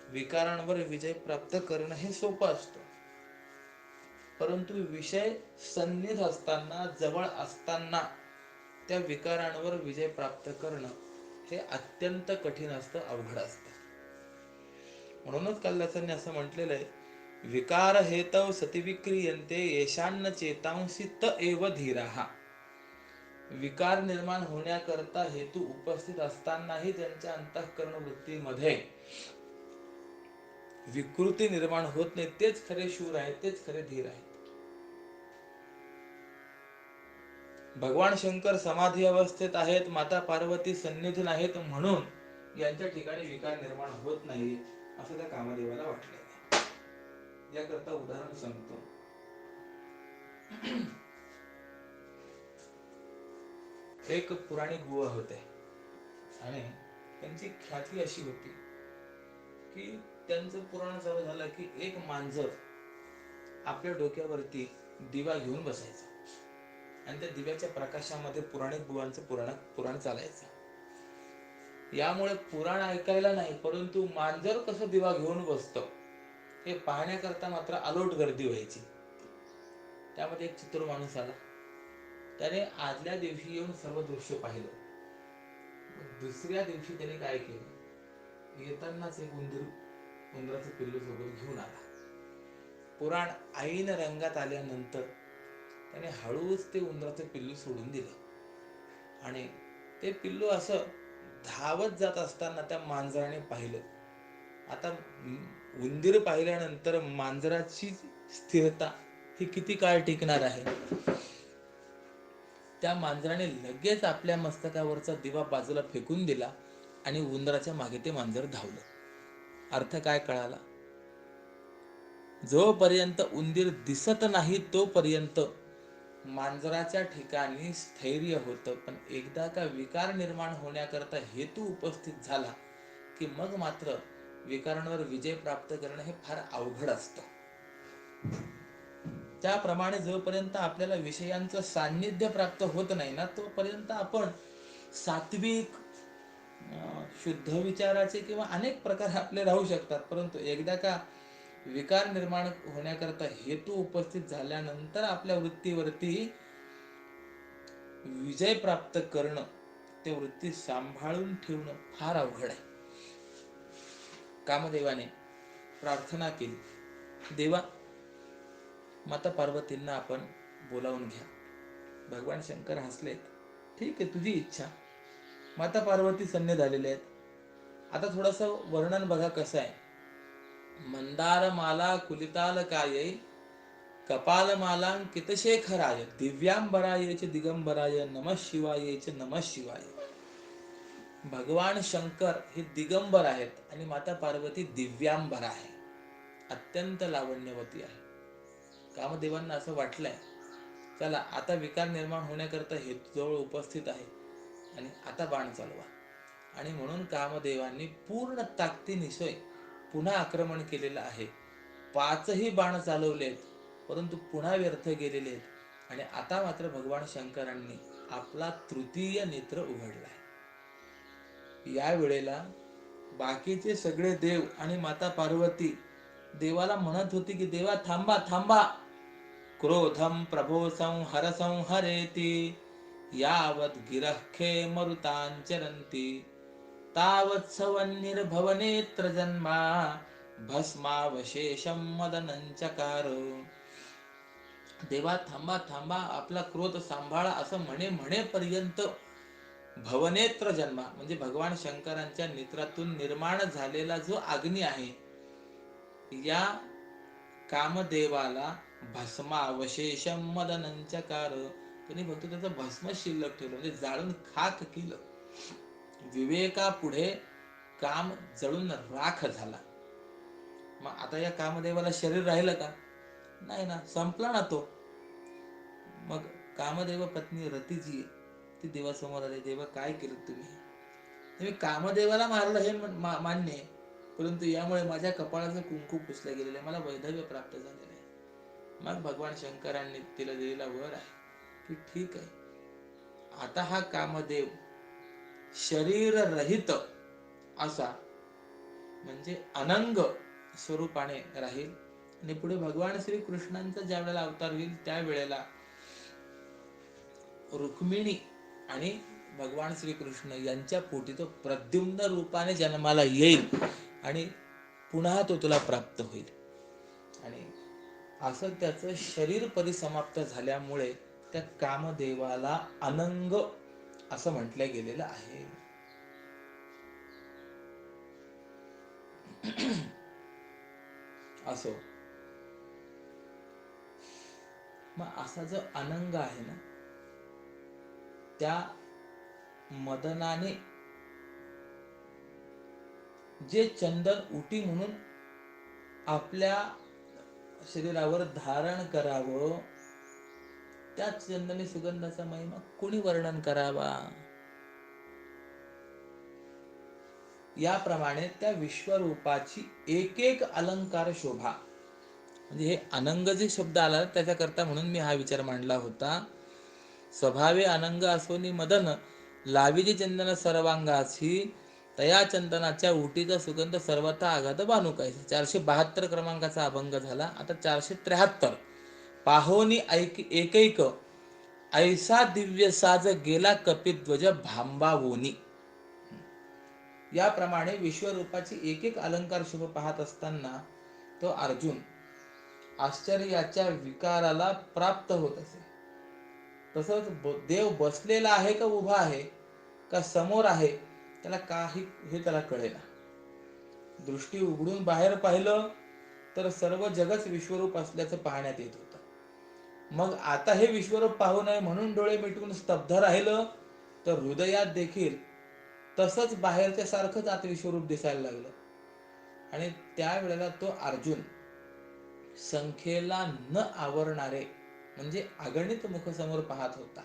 विकारांवर विजय प्राप्त करणं हे सोपं असतं. परंतु विषय सन्निध असताना, जवळ असताना त्या विकारांवर विजय प्राप्त करणं हे अत्यंत कठीण असतं, अवघड असतं. म्हणूनच कालिदासांनी असं म्हटलेलं आहे, विकार हेतव सती विक्रियन्ते येषान्न चेतांसी त एव धीराः. विकार निर्माण होण्याकरता हेतू उपस्थित असतानाही त्यांच्या अंतःकरण वृत्तीमध्ये विकृती निर्माण होत नाही, तेच खरे शूर आहेत, तेच खरे धीर आहेत. भगवान शंकर समाधी अवस्थेत आहेत, माता पार्वती सन्निधी नाहीत, म्हणून यांच्या ठिकाणी विकार निर्माण होत नाही असं त्या कामदेवाला वाटले. याकरता उदाहरण सांगतो. एक पुराणिक बुवा होते आणि त्यांची ख्याती अशी होती की त्यांचं पुराण चालू झालं की एक मांजर आपल्या डोक्यावरती दिवा घेऊन बसायचा आणि त्या दिव्याच्या प्रकाशामध्ये पुराणिक बुवांचं पुराण चालायचं. यामुळे पुराण ऐकायला नाही, परंतु मांजर कसं दिवा घेऊन बसतं हे पाहण्याकरता मात्र अलोट गर्दी व्हायची. त्यामध्ये एक चित्र माणूस आला, त्याने आदल्या दिवशी येऊन सर्व दृश्य पाहिलं. दुसऱ्या दिवशी त्याने काय केलं, येतानाच एक उंदराचं पिल्लू सोबत घेऊन आला. पुराण ऐन रंगात आल्यानंतर त्याने हळूच ते उंदराचं पिल्लू सोडून दिलं आणि ते पिल्लू असं धावत जात असताना त्या मांजराने पाहिलं. आता उंदीर पाहिल्यानंतर मांजराची स्थिरता ही किती काळ टिकणार आहे. त्या मांजराने लगेच आपल्या मस्तकावरचा दिवा बाजूला फेकून दिला आणि उंदराच्या मागे ते मांजर धावलं. अर्थ काय कळाला, जोपर्यंत उंदीर दिसत नाही तोपर्यंत मांजराच्या ठिकाणी स्थैर्य होतं, पण एकदा का विकार निर्माण होण्याकरता हेतू उपस्थित झाला की मग मात्र विकारांवर विजय प्राप्त करणं हे फार अवघड असतं. त्याप्रमाणे जोपर्यंत आपल्याला विषयांचं सान्निध्य प्राप्त होत नाही ना, तोपर्यंत आपण सात्विक, शुद्ध विचाराचे किंवा अनेक प्रकार आपले राहू शकतात, परंतु एकदा का विकार निर्माण होण्याकरता हेतू उपस्थित झाल्यानंतर आपल्या वृत्तीवरती विजय प्राप्त करणं, ते वृत्ती सांभाळून ठेवणं फार अवघड आहे. कामदेवाने प्रार्थना केली, देवा माता पार्वतींना आपण बोलावून घ्या. भगवान शंकर हसलेत, ठीक आहे तुझी इच्छा. माता पार्वती सन्निध झालेले आहेत. आता थोडंसं वर्णन बघा कसं आहे. मंदार माला कुलिताल काय कपाल मालांकित शेखराय दिव्यांबरायच दिगंबराय नमः शिवायच नमः शिवाय. भगवान शंकर हे दिगंबर आहेत आणि माता पार्वती दिव्यांबर आहे, अत्यंत लावण्यवती आहे. कामदेवांना असं वाटलंय, चला आता विकार निर्माण होण्याकरता हेतू जवळ उपस्थित आहे आणि आता बाण चालवा. आणि म्हणून कामदेवांनी पूर्ण ताकदीनिशी पुन्हा आक्रमण केलेलं आहे. 5ही बाण चालवलेत, परंतु पुन्हा व्यर्थ गेलेले आहेत आणि आता मात्र भगवान शंकरांनी आपला तृतीय नेत्र उघडलाय. या वेळेला बाकीचे सगळे देव आणि माता पार्वती देवाला म्हणत होती की देवा थांबा थांबा, क्रोधम प्रभो संहर संहरेति, यावत गिरखे मरुतांचरंती, तावत सवन्निर्भवनेत्र जन्मा, भस्मावशेषम मदनंचकार. देवा थांबा थांबा, आपला क्रोध सांभाळा असं म्हणेपर्यंत भवनेत्र जन्मा म्हणजे भगवान शंकरांच्या नेत्रातून निर्माण झालेला जो अग्नी आहे, या कामदेवाला भस्मावशेषम मदनंचकार, त्यांनी फक्त त्याचं भस्म शिल्लक ठेवलं, म्हणजे जाळून खाक केलं. विवेकापुढे काम जळून राख झाला. मग आता या कामदेवाला शरीर राहिलं का? नाही ना, संपला ना तो. मग कामदेव पत्नी रतीजी ती देवासमोर आली, देवा काय केलं तुम्ही कामदेवाला मारलं हे मान्य आहे, परंतु यामुळे माझ्या कपाळाचं कुंकू पुसलं गेलेलं आहे, मला वैधव्य प्राप्त झालेलं आहे. मग भगवान शंकरांनी तिला दिलेला वर आहे की ठीक आहे, आता हा कामदेव शरीर रहित असा म्हणजे अनंग स्वरूपाने राहील. आणि पुढे भगवान श्री कृष्णांचा ज्या वेळेला अवतार होईल त्यावेळेला रुक्मिणी आणि भगवान श्रीकृष्ण यांच्या पोटी तो प्रद्युम्न रूपाने जन्माला येईल आणि पुन्हा तो तुला प्राप्त होईल. आणि असं त्याचं शरीर परिसमाप्त झाल्यामुळे त्या कामदेवाला अनंग असं म्हटलं गेलेलं आहे. असो, मग असा जो अनंग आहे ना, त्या मदनाने जे चंदन उटी म्हणून आपल्या शरीरावर धारण करावं, त्या चंदनी सुगंधाचा महिमा कोणी वर्णन करावा. याप्रमाणे त्या विश्वरूपाची एक एक अलंकार शोभा, म्हणजे हे अनंग जे शब्द आला त्याच्याकरता म्हणून मी हा विचार मांडला होता. स्वभावे अनंग असोनी मदन, लाविजी चंदन सर्वांगासी, तया चंदनाच्या उटीचा सुगंध सर्वथा आघात बानुकायचा. 472 क्रमांकाचा अभंग झाला. आता 473. पाहोनी एकैक, ऐसा दिव्य साज गेला कपिध्वज भांबावोनी. याप्रमाणे विश्वरूपाची एक एक अलंकार शुभ पाहत असताना तो अर्जुन आश्चर्याच्या विकाराला प्राप्त होत असे. तसंच देव बसलेला आहे का उभा आहे का समोर आहे त्याला काही हे त्याला कळेना. दृष्टी उघडून बाहेर पाहिलं तर सर्व जगच विश्वरूप असल्याचं पाहण्यात येत होतं. मग आता हे विश्वरूप पाहू नये म्हणून डोळे मिटून स्तब्ध राहिलं तर हृदयात देखील तसंच बाहेरच्या सारखंच आत विश्वरूप दिसायला लागलं. आणि त्यावेळेला तो अर्जुन संख्येला न आवरणारे म्हणजे अगणित मुख समोर पाहत होता.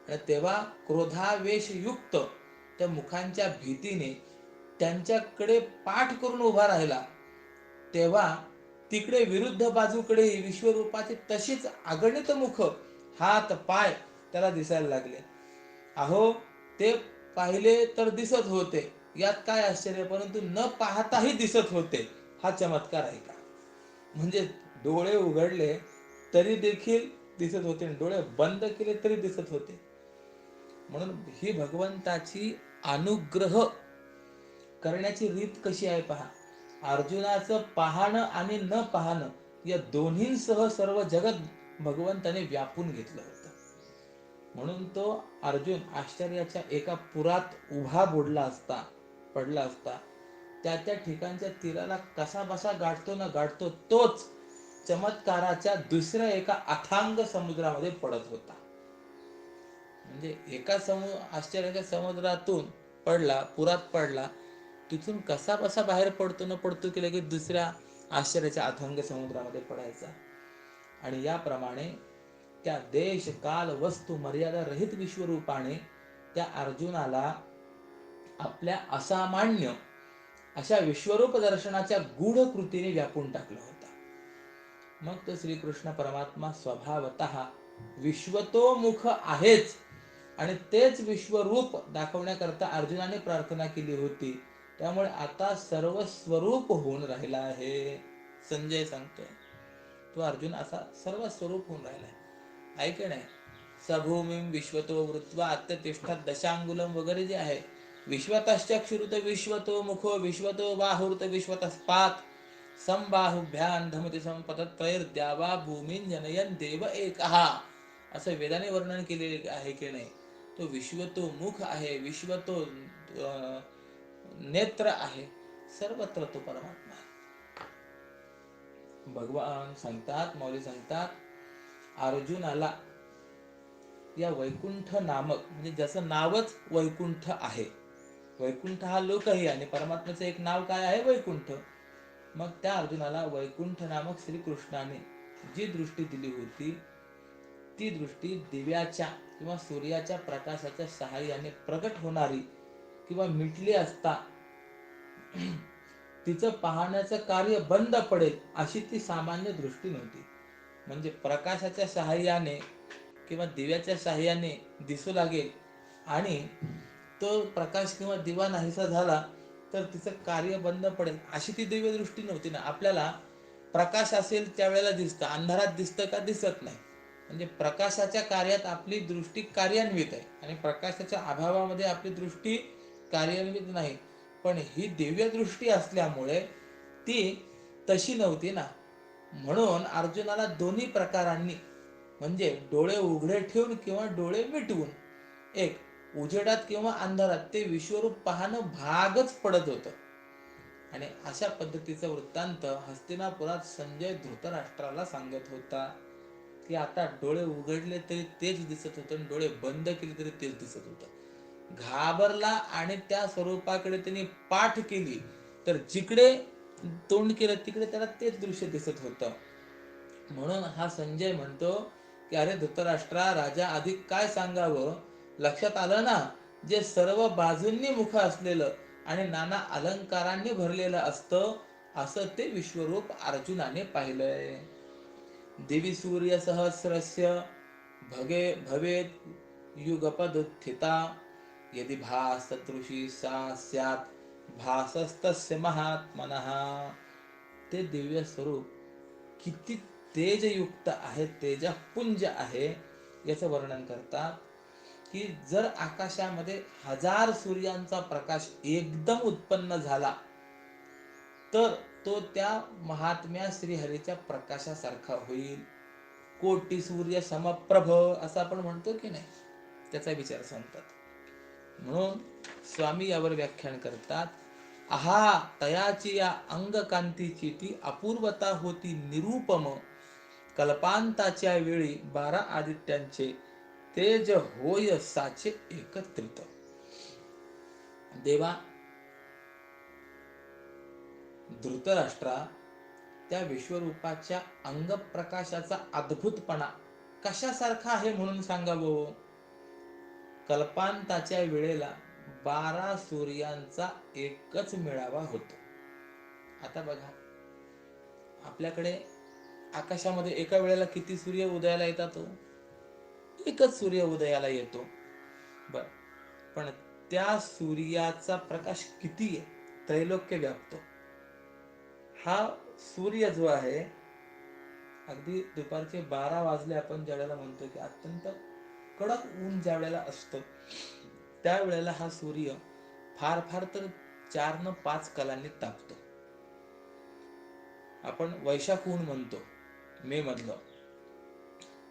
आणि तेव्हा क्रोधावेश युक्त त्या मुखांच्या भीतीने त्यांच्याकडे पाठ करून उभा राहिला. तेव्हा तिकडे विरुद्ध बाजूकडे विश्वरूपाची तशीच अगणित मुख, हात पाय त्याला दिसायला लागले. अहो, ते पाहिले तर दिसत होते, यात काय आश्चर्य, परंतु न पाहताही दिसत होते. हा चमत्कार आहे का? म्हणजे डोळे उघडले तरी देखील दिसत होते, डोळे बंद केले तरी दिसत होते. म्हणून ही भगवंताची अनुग्रह करण्याची रीत कशी आहे पहा. अर्जुनाचं पाहणं आणि न पाहणं या दोन्हींसह सर्व जगत भगवंताने व्यापून घेतलं होतं. म्हणून तो अर्जुन आश्चर्याच्या एका पुरात उभा पडला असता त्या ठिकाणच्या तीराला कसा बसा गाठतो ना गाठतो तोच चमत्काराच्या दुसऱ्या एका अथांग समुद्रामध्ये पडत होता. म्हणजे एका आश्चर्याच्या समुद्रातून पडला, पुरात पडला, तिथून कसा बसा बाहेर पडतो न पडतो की लगेच दुसऱ्या आश्चर्याच्या अथांग समुद्रामध्ये पडायचा. आणि याप्रमाणे त्या देश काल वस्तू मर्यादा रहित विश्वरूपाने त्या अर्जुनाला आपल्या असामान्य अशा विश्वरूप दर्शनाच्या गूढ कृतीने व्यापून टाकला होता. मग तो श्रीकृष्ण परमात्मा स्वभावतः विश्वतोमुख आहेच आणि तेच विश्वरूप दाखवण्याकरता अर्जुनाने प्रार्थना केली होती त्यामुळे आता सर्व स्वरूप होऊन राहिला आहे. संजय सांगतोय तो अर्जुन असा सर्व स्वरूप होऊन राहिलाय. ऐक नाही, सभूमीम विश्वतो वृत्वा अत्यतिष्ठात दशांगुलम वगैरे जे आहे, विश्वतश्चक्षुरुत विश्वतो मुखो विश्वतो बाहुरुत विश्वतस्पात समबाहुभ्यान धमती संपतत्रैर्द्यावा भूमीन जनयन देव एकहा, असं वेदाने वर्णन केलेले आहे की नाही. तो विश्वतो मुख आहे, विश्वतो नेत्र आहे, सर्वत्र तो परमात्मा आहे. भगवान सांगतात, माऊली सांगतात, अर्जुनाला या वैकुंठ नामक, म्हणजे ज्याचं नावच वैकुंठ आहे, वैकुंठ हा लोक आहे आणि परमात्म्याचं एक नाव काय आहे, वैकुंठ. मग त्या अर्जुनाला वैकुंठ नामक श्रीकृष्णाने जी दृष्टी दिली होती, ती दृष्टी दिव्याच्या किंवा सूर्याच्या प्रकाशाच्या सहाय्याने प्रकट होणारी किंवा मिटली असता तिचं पाहण्याचं कार्य बंद पडेल अशी ती सामान्य दृष्टी नव्हती. म्हणजे प्रकाशाच्या सहाय्याने किंवा दिव्याच्या सहाय्याने दिसू लागेल आणि तो प्रकाश किंवा दिवा नाहीसा झाला तर तिचं कार्य बंद पडेल अशी ती दिव्य दृष्टी नव्हती ना. आपल्याला प्रकाश असेल त्यावेळेला दिसतं, अंधारात दिसतं का, दिसत नाही. म्हणजे प्रकाशाच्या कार्यात आपली दृष्टी कार्यान्वित आहे आणि प्रकाशाच्या अभावामध्ये आपली दृष्टी कार्यान्वित नाही. पण ही दिव्य दृष्टी असल्यामुळे ती तशी नव्हती ना. म्हणून अर्जुनाला दोन्ही प्रकारांनी, म्हणजे डोळे उघडे ठेवून किंवा डोळे मिटवून, एक उजेडात किंवा अंधारात ते विश्वरूप पाहणं भागच पडत होतं. आणि अशा पद्धतीचा वृत्तांत हस्तिनापुरात संजय धृतराष्ट्राला सांगत होता की आता डोळे उघडले तरी तेच दिसत होतं, डोळे बंद केले तरी तेच दिसत होतं. घाबरला आणि त्या स्वरूपाकडे त्यांनी पाठ केली तर जिकडे तोंड केलं तिकडे त्याला तेच दृश्य दिसत होतं. म्हणून हा संजय म्हणतो की अरे धृतराष्ट्रा, राजा अधिक काय सांगावं, लक्षात आलं ना, जे सर्व बाजूंनी मुख असलेलं आणि नाना अलंकारांनी भरलेलं असतं असं ते विश्वरूप अर्जुनाने पाहिलंय. दिवी सूर्य सहस्रस्य भगे भवेत युगपदुत्थिता यदि भासदृशी सा स्यात् भासस्तस्य महात्मनः. ते दिव्य स्वरूप किती तेजयुक्त आहे, तेजपुंज आहे, याचं वर्णन करतात की जर आकाशामध्ये 1000 सूर्यांचा प्रकाश एकदम उत्पन्न झाला तर तो त्या महात्म्या श्रीहरीच्या प्रकाशासारखा होईल. कोटी सूर्य समप्रभ असं आपण म्हणतो की नाही, त्याचा विचार सांगतात. म्हणून स्वामी यावर व्याख्यान करतात, आहा तयाची या अंगकांतीची ती अपूर्वता होती निरूपम, कल्पांताच्या वेळी 12 आदित्यांचे तेज होय साचे एकत्रित. देवा धृतराष्ट्रा, त्या विश्वरूपाच्या अंगप्रकाशाचा अद्भुतपणा कशासारखा आहे म्हणून सांगावं. कल्पांताच्या वेळेला 12 सूर्यांचा एकच मेळावा होतो. आता बघा, आपल्याकडे आकाशामध्ये एका वेळेला किती सूर्य उदयाला येतात, एकच सूर्य उदयाला येतो. बर, पण त्या सूर्याचा प्रकाश किती आहे, त्रैलोक्य व्यापतो. हा सूर्य जो आहे, अगदी दुपारचे 12 वाजले आपण ज्या वेळेला म्हणतो की अत्यंत कडक ऊन ज्या वेळेला असतं, त्यावेळेला हा सूर्य फार फार तर 4 न 5 कलांनी तापतो. आपण वैशाख ऊन म्हणतो मे मधलं,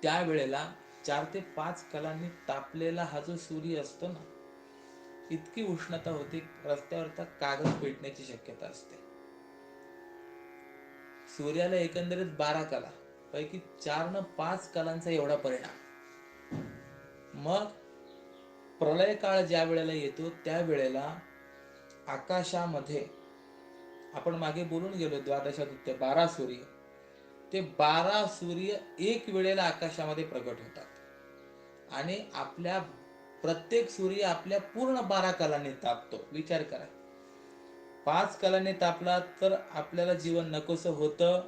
त्यावेळेला 4 ते 5 कलांनी तापलेला हा जो सूर्य असतो ना, इतकी उष्णता होते, रस्त्यावरचा कागद पेटण्याची शक्यता असते. सूर्याला एकंदरीत 12 कला पैकी 4 न 5 कलांचा एवढा परिणाम. मग प्रलय काळ ज्या वेळेला येतो त्यावेळेला आकाशामध्ये आपण मागे बोलून गेलो, द्वादशादित्य 12 सूर्य, ते 12 सूर्य एक वेळेला आकाशामध्ये प्रकट होतात आणि आपल्या प्रत्येक सूर्य आपल्या पूर्ण 12 कलांनी तापतो. विचार करा, 5 कलांनी तापला तर आपल्याला जीवन नकोसं होतं.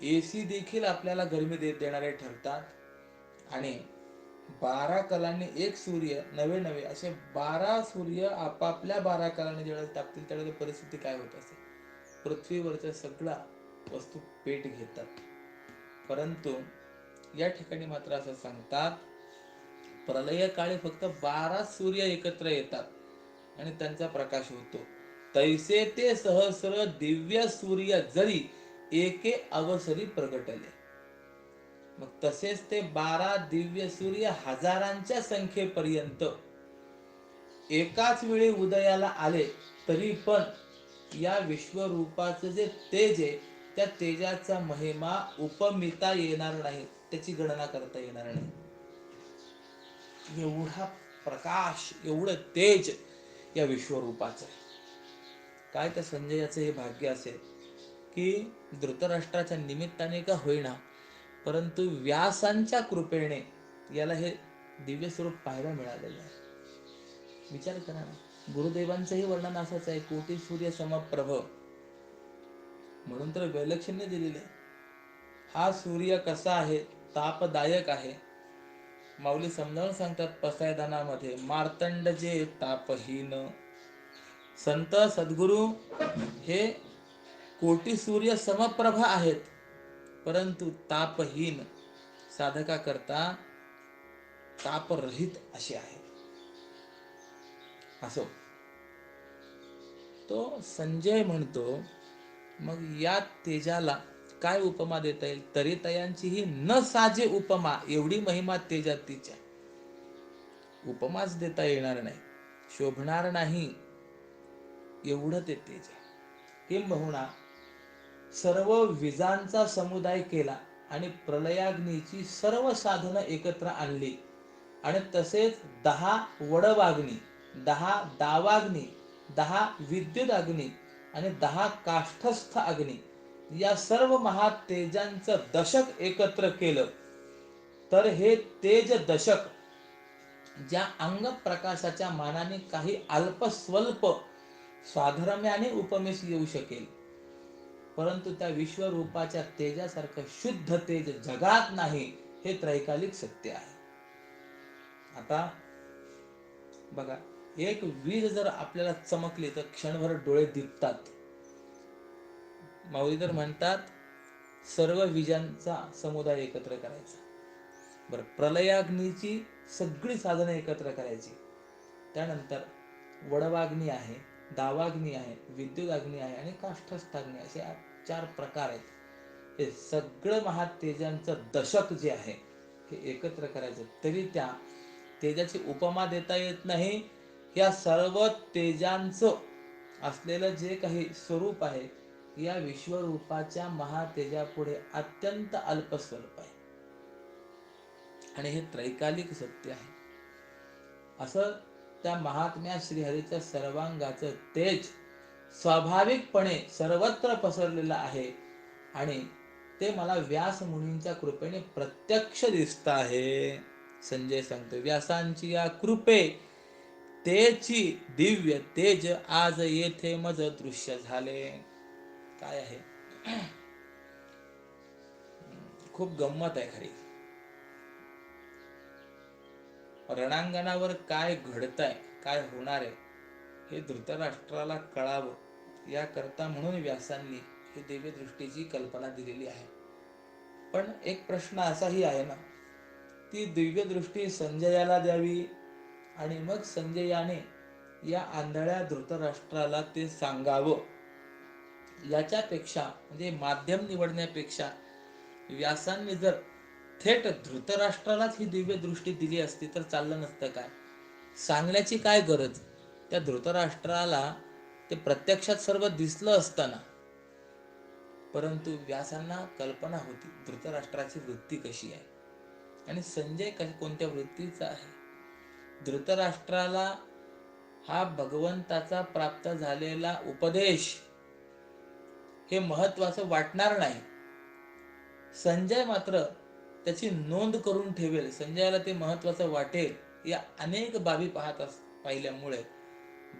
एसी देखील आपल्याला गरमी देणारे ठरतात आणि 12 कलांनी एक सूर्य नवे नवे असे 12 सूर्य आपापल्या 12 कलांनी ज्यावेळेस टाकतील त्यावेळेस परिस्थिती काय होत असेल. पृथ्वीवरच्या सगळ्या वस्तू पेट घेतात. परंतु या ठिकाणी मात्र असं सांगतात, प्रलय काळी फक्त 12 सूर्य एकत्र येतात आणि त्यांचा प्रकाश होतो. तैसे ते सहस्र दिव्य सूर्य जरी एके अवसरी प्रगटले. मग तसेच ते 12 दिव्य सूर्य हजारांच्या संख्येपर्यंत एकाच वेळी उदयाला आले तरी पण या विश्वरूपाचं जे तेज आहे त्या तेजाचा महिमा उपमिता येणार नाही, त्याची गणना करता येणार नाही. एवढा प्रकाश, एवढं तेज या विश्वरूपाचं. काय त्या संजयाचं हे भाग्य असेल की धृतराष्ट्राच्या निमित्ताने का होईना परंतु व्यासांच्या कृपेने याला हे दिव्य स्वरूप पाहायला मिळालेलं आहे. विचार करा ना, गुरुदेवांचंही वर्णन असंच आहे, कोटी सूर्य समप्रभ, म्हणून तर वैलक्षण्य दिलेले. हा सूर्य कसा आहे, तापदायक आहे. माऊली समजावून सांगतात पसायदानामध्ये, मार्तंड जे तापहीन. संत सद्गुरु हे कोटी सूर्य समप्रभ आहेत परंतु तापहीन, साधका करता तापरहित असे आहेत. असो, तो संजय म्हणतो मग या तेजाला काय उपमा देता येईल. तरी तयांची ही न साजे उपमा, एवढी महिमा तेजातीच्या उपमाच देता येणार नाही, शोभणार नाही एवढं ते तेज आहे. किंबहुना सर्व विजांचा समुदाय केला आणि प्रलयाग्नीची सर्व साधनं एकत्र आणली आणि तसेच 10 वडवाग्नी, 10 दावाग्नी, 10 विद्युत अग्नी आणि 10 काष्ठस्थ अग्नी या सर्व महातेजांचं दशक एकत्र केलं तर हे तेज दशक ज्या अंग प्रकाशाच्या मानाने काही अल्प स्वल्प स्वाधर्म्याने उपमेस येऊ शकेल परंतु त्या विश्वरूपाच्या तेजासारखं शुद्ध तेज जगात नाही, हे त्रैकालिक सत्य आहे. आता बघा, एक वीज जर आपल्याला चमकली तर क्षणभर डोळे दिपतात. माऊली तर म्हणतात सर्व विजांचा समुदाय एकत्र करायचा. बरं, प्रलयाग्नीची सगळी साधनं एकत्र करायची. त्यानंतर वडवाग्नी आहे, दावाग्नी आहे, विद्युत अग्नी आहे आणि काष्ठस्थ अग्नी, असे 4 प्रकार आहेत. हे सगळं महातेजांचं दशक जे आहे हे एकत्र करायचं. तरी त्या तेजाची उपमा देता येत नाही. या सर्व तेजांचं असलेलं जे काही स्वरूप आहे या विश्वरूपाच्या महातेजापुढे अत्यंत अल्पस्वरूप आहे आणि हे त्रैकालिक सत्य आहे. असं त्या महात्म्या श्रीहरीच्या सर्वांगाचं तेज स्वाभाविकपणे सर्वत्र पसरलेलं आहे आणि ते मला व्यास मुनींच्या कृपेने प्रत्यक्ष दिसत आहे. संजय सांगतो, व्यासांची या कृपे तेची दिव्य तेज आज येथे मज दृश्य झाले. काय आहे, खूप गंमत आहे खरी. रणांगणावर काय घडतंय, काय होणार आहे हे धृतराष्ट्राला कळावं याकरता म्हणून व्यासांनी ही दिव्य दृष्टीची कल्पना दिलेली आहे. पण एक प्रश्न असाही आहे ना, ती दिव्य दृष्टी संजयाला द्यावी आणि मग संजयाने या आंधळ्या धृतराष्ट्राला ते सांगावं, याच्यापेक्षा म्हणजे माध्यम निवडण्यापेक्षा व्यासांनी जर थेट धृतराष्ट्रालाच ही दिव्य दृष्टी दिली असती तर चाललं नसतं काय. सांगण्याची काय गरज, त्या धृतराष्ट्राला ते प्रत्यक्षात सर्व दिसलं असताना. परंतु व्यासांना कल्पना होती धृतराष्ट्राची वृत्ती कशी आहे आणि संजय कोणत्या वृत्तीचा आहे. धृतराष्ट्राला हा भगवंताचा प्राप्त झालेला उपदेश हे महत्वाचं वाटणार नाही. संजय मात्र त्याची नोंद करून ठेवेल, संजयाला ते महत्वाचं वाटेल. या अनेक बाबी पाहिल्यामुळे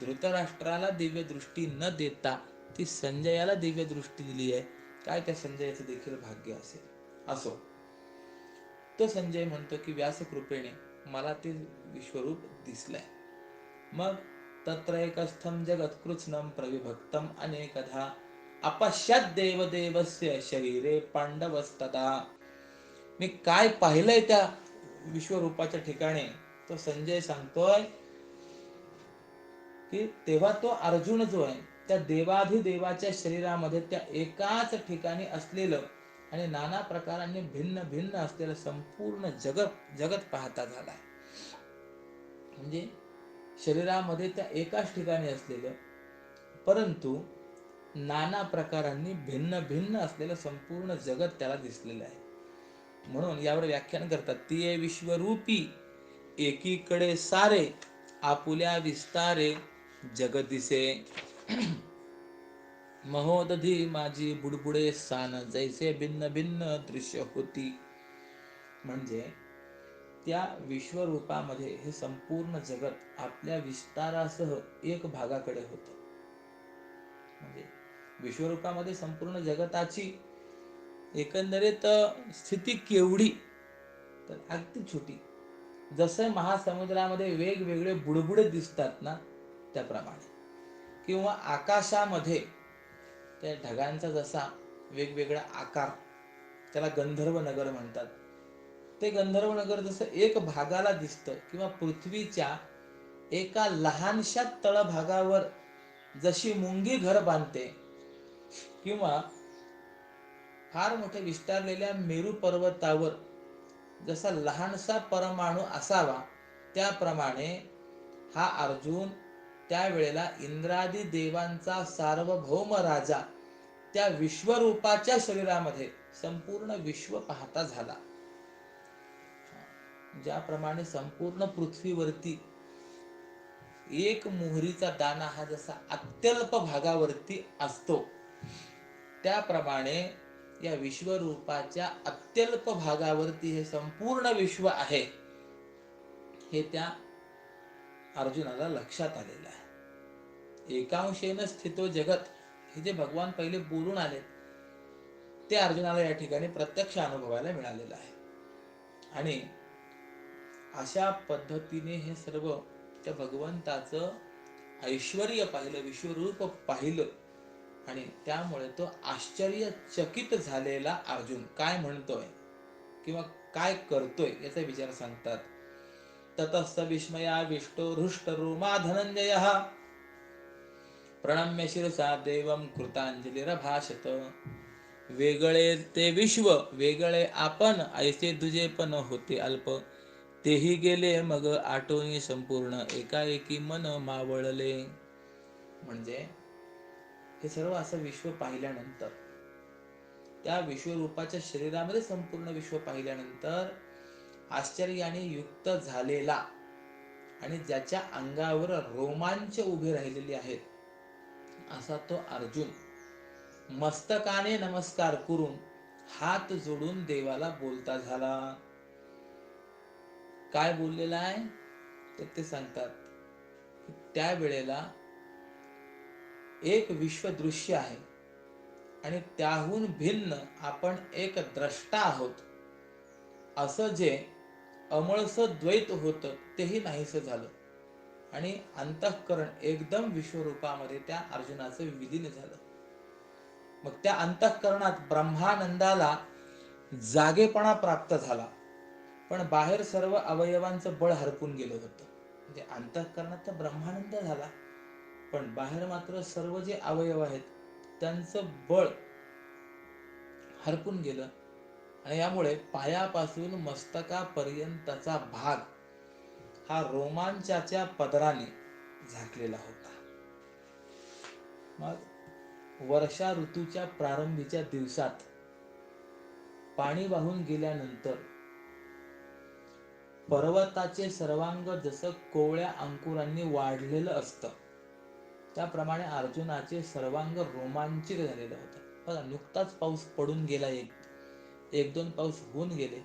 धृतराष्ट्राला दिव्य दृष्टी न देता ती संजयाला दिव्य दृष्टी दिली आहे. काय त्या संजयाचं देखील भाग्य असेल. असो, तो संजय म्हणतो की व्यास कृपेने मला ते विश्वरूप दिसलंय. मग तत्र एकस्थं जगत्कृत्स्नं प्रविभक्तम अनेकधा अपश्यत देवदेवस्य शरीरे पांडवस्तदा. मी काय पाहिलंय त्या विश्वरूपाच्या ठिकाणी, तो संजय सांगतोय की तेव्हा तो अर्जुन जो आहे त्या देवाधिदेवाच्या शरीरामध्ये त्या एकाच ठिकाणी असलेलं आणि नाना प्रकारांनी भिन्न भिन्न असलेलं संपूर्ण जगत पाहता झालाय. म्हणजे शरीरामध्ये त्या एकाच ठिकाणी असलेलं परंतु नाना प्रकारांनी भिन्न भिन्न असलेलं संपूर्ण जगत त्याला दिसलेलं आहे. म्हणून यावर व्याख्यान करतात, ती विश्वरूपी एकीकडे सारे आपुल्या विस्तारे जगदिसे. महोदधी माझी बुडबुडे सान जैसे भिन्न भिन्न दृश्य होती. म्हणजे त्या विश्वरूपामध्ये हे संपूर्ण जगत आपल्या विस्तारासह एक भागाकडे होतं. म्हणजे विश्वरूपामध्ये संपूर्ण जगताची एकंदरीत स्थिती केवढी, तर अगदी छोटी. जसं महासमुद्रामध्ये वेगवेगळे बुडबुडे दिसतात ना, त्याप्रमाणे. किंवा आकाशामध्ये त्या ढगांचा जसा वेगवेगळा आकार, त्याला गंधर्व नगर म्हणतात. ते गंधर्व नगर जसं एक भागाला दिसतं, किंवा पृथ्वीच्या एका लहानशा तळभागावर जशी मुंगी घर बांधते, किंवा फार मोठे विस्तारलेल्या मेरू पर्वतावर जसा लहानसा परमाणू असावा, त्याप्रमाणे हा अर्जुन त्यावेळेला इंद्रादी देवांचा सार्वभौम राजा त्या विश्वरूपाच्या शरीरामध्ये संपूर्ण विश्व पाहता झाला. ज्याप्रमाणे संपूर्ण पृथ्वीवरती एक मोहरीचा दाना हा जसा अत्यल्प भागावरती असतो, त्याप्रमाणे या विश्वरूपाच्या अत्यल्प भागावरती हे संपूर्ण विश्व आहे, हे त्या अर्जुनाला लक्षात आलेलं आहे. एकांशेन स्थितो जगत, हे जे भगवान पहिले बोलून आले, ते अर्जुनाला या ठिकाणी प्रत्यक्ष अनुभवायला मिळालेलं आहे. आणि अशा पद्धतीने हे सर्व त्या भगवंताचं ऐश्वर्य पाहिलं, विश्वरूप पाहिलं, आणि त्यामुळे तो आश्चर्यचकित झालेला अर्जुन काय म्हणतोय किंवा काय करतोय याचा विचार सांगतात. ततस्स विस्मयाविष्टो हृष्टरोमा धनंजयः प्रणम्य शिरसा देवं कृतांजलिरभाषत. वेगळे ते विश्व वेगळे आपण, ऐसे दुजे पण होते अल्प. तेही गेले मग आटोनी संपूर्ण, एकाएकी मन मावळले. म्हणजे हे सर्व असं विश्व पाहिल्यानंतर, त्या विश्वरूपाच्या शरीरामध्ये संपूर्ण विश्व पाहिल्यानंतर आश्चर्याने युक्त झालेला आणि ज्याच्या अंगावर रोमांच उभे राहिलेले आहेत, असा तो अर्जुन मस्तकाने नमस्कार करून हात जोडून देवाला बोलता झाला. काय बोललेला आहे तर ते सांगतात, त्यावेळेला एक विश्वदृश्य आहे आणि त्याहून भिन्न आपण एक द्रष्टा आहोत, असं जे अमळसं द्वैत होतं तेही नाहीसं झालं, आणि अंतःकरण एकदम विश्वरूपामध्ये त्या अर्जुनाचं विलीन झालं. मग त्या अंतःकरणात ब्रह्मानंदाला जागेपणा प्राप्त झाला, पण बाहेर सर्व अवयवांचं बळ हरपून गेलं होतं. म्हणजे अंतःकरणात तर ब्रह्मानंद झाला, पण बाहेर मात्र सर्व जे अवयव आहेत त्यांचं बळ हरपून गेलं, आणि यामुळे पायापासून मस्तकापर्यंतचा भाग हा रोमांचाच्या पदराने झाकलेला होता. मग वर्षा ऋतूच्या प्रारंभीच्या दिवसात पाणी वाहून गेल्यानंतर पर्वताचे सर्वांग जसं कोवळ्या अंकुरांनी वाढलेलं असतं, त्याप्रमाणे अर्जुनाचे सर्वांग रोमांचित झालेलं होतं. बघा, नुकताच पाऊस पडून गेला, एक दोन पाऊस होऊन गेले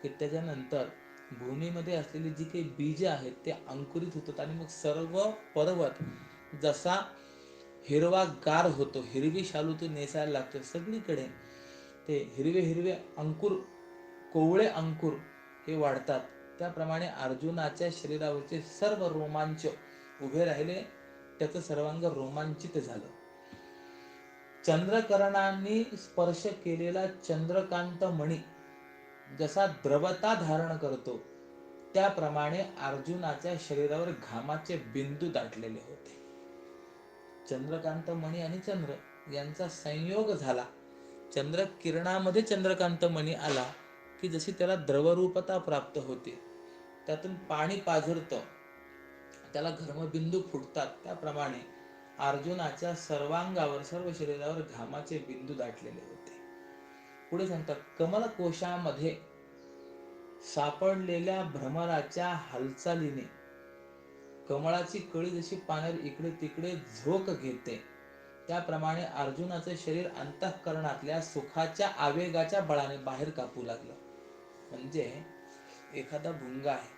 की त्याच्यानंतर भूमीमध्ये असलेली जी काही बीज आहेत ते अंकुरित होतात, आणि मग सर्व पर्वत जसा हिरवा गार होतो, हिरवी शालू तो नेसायला लागतो, सगळीकडे ते हिरवे हिरवे अंकुर, कोवळे अंकुर हे वाढतात, त्याप्रमाणे अर्जुनाच्या शरीरावरचे सर्व रोमांच उभे राहिले, त्याचं सर्वांग रोमांचित झालं. चंद्रकरणांनी स्पर्श केलेला चंद्रकांत मणी जसा द्रवता धारण करतो, त्याप्रमाणे अर्जुनाच्या शरीरावर घामाचे बिंदू दाटलेले होते. चंद्रकांत मणी आणि चंद्र यांचा संयोग झाला. चंद्र किरणामध्ये चंद्रकांत मणी आला की जशी त्याला द्रवरूपता प्राप्त होते, त्यातून पाणी पाझरतं, त्याला घर्मबिंदू फुटतात, त्याप्रमाणे अर्जुनाच्या सर्वांगावर सर्व शरीरावर घामाचे बिंदू दाटलेले होते. पुढे सांगतात, कमलकोशामध्ये सापडलेल्या भ्रमराच्या हालचालीने कमळाची कळी जशी पाण्यावर इकडे तिकडे झोक घेते, त्याप्रमाणे अर्जुनाचे शरीर अंतःकरणातल्या सुखाच्या आवेगाच्या बळाने बाहेर कापू लागलं. म्हणजे एखादा भुंगा आहे,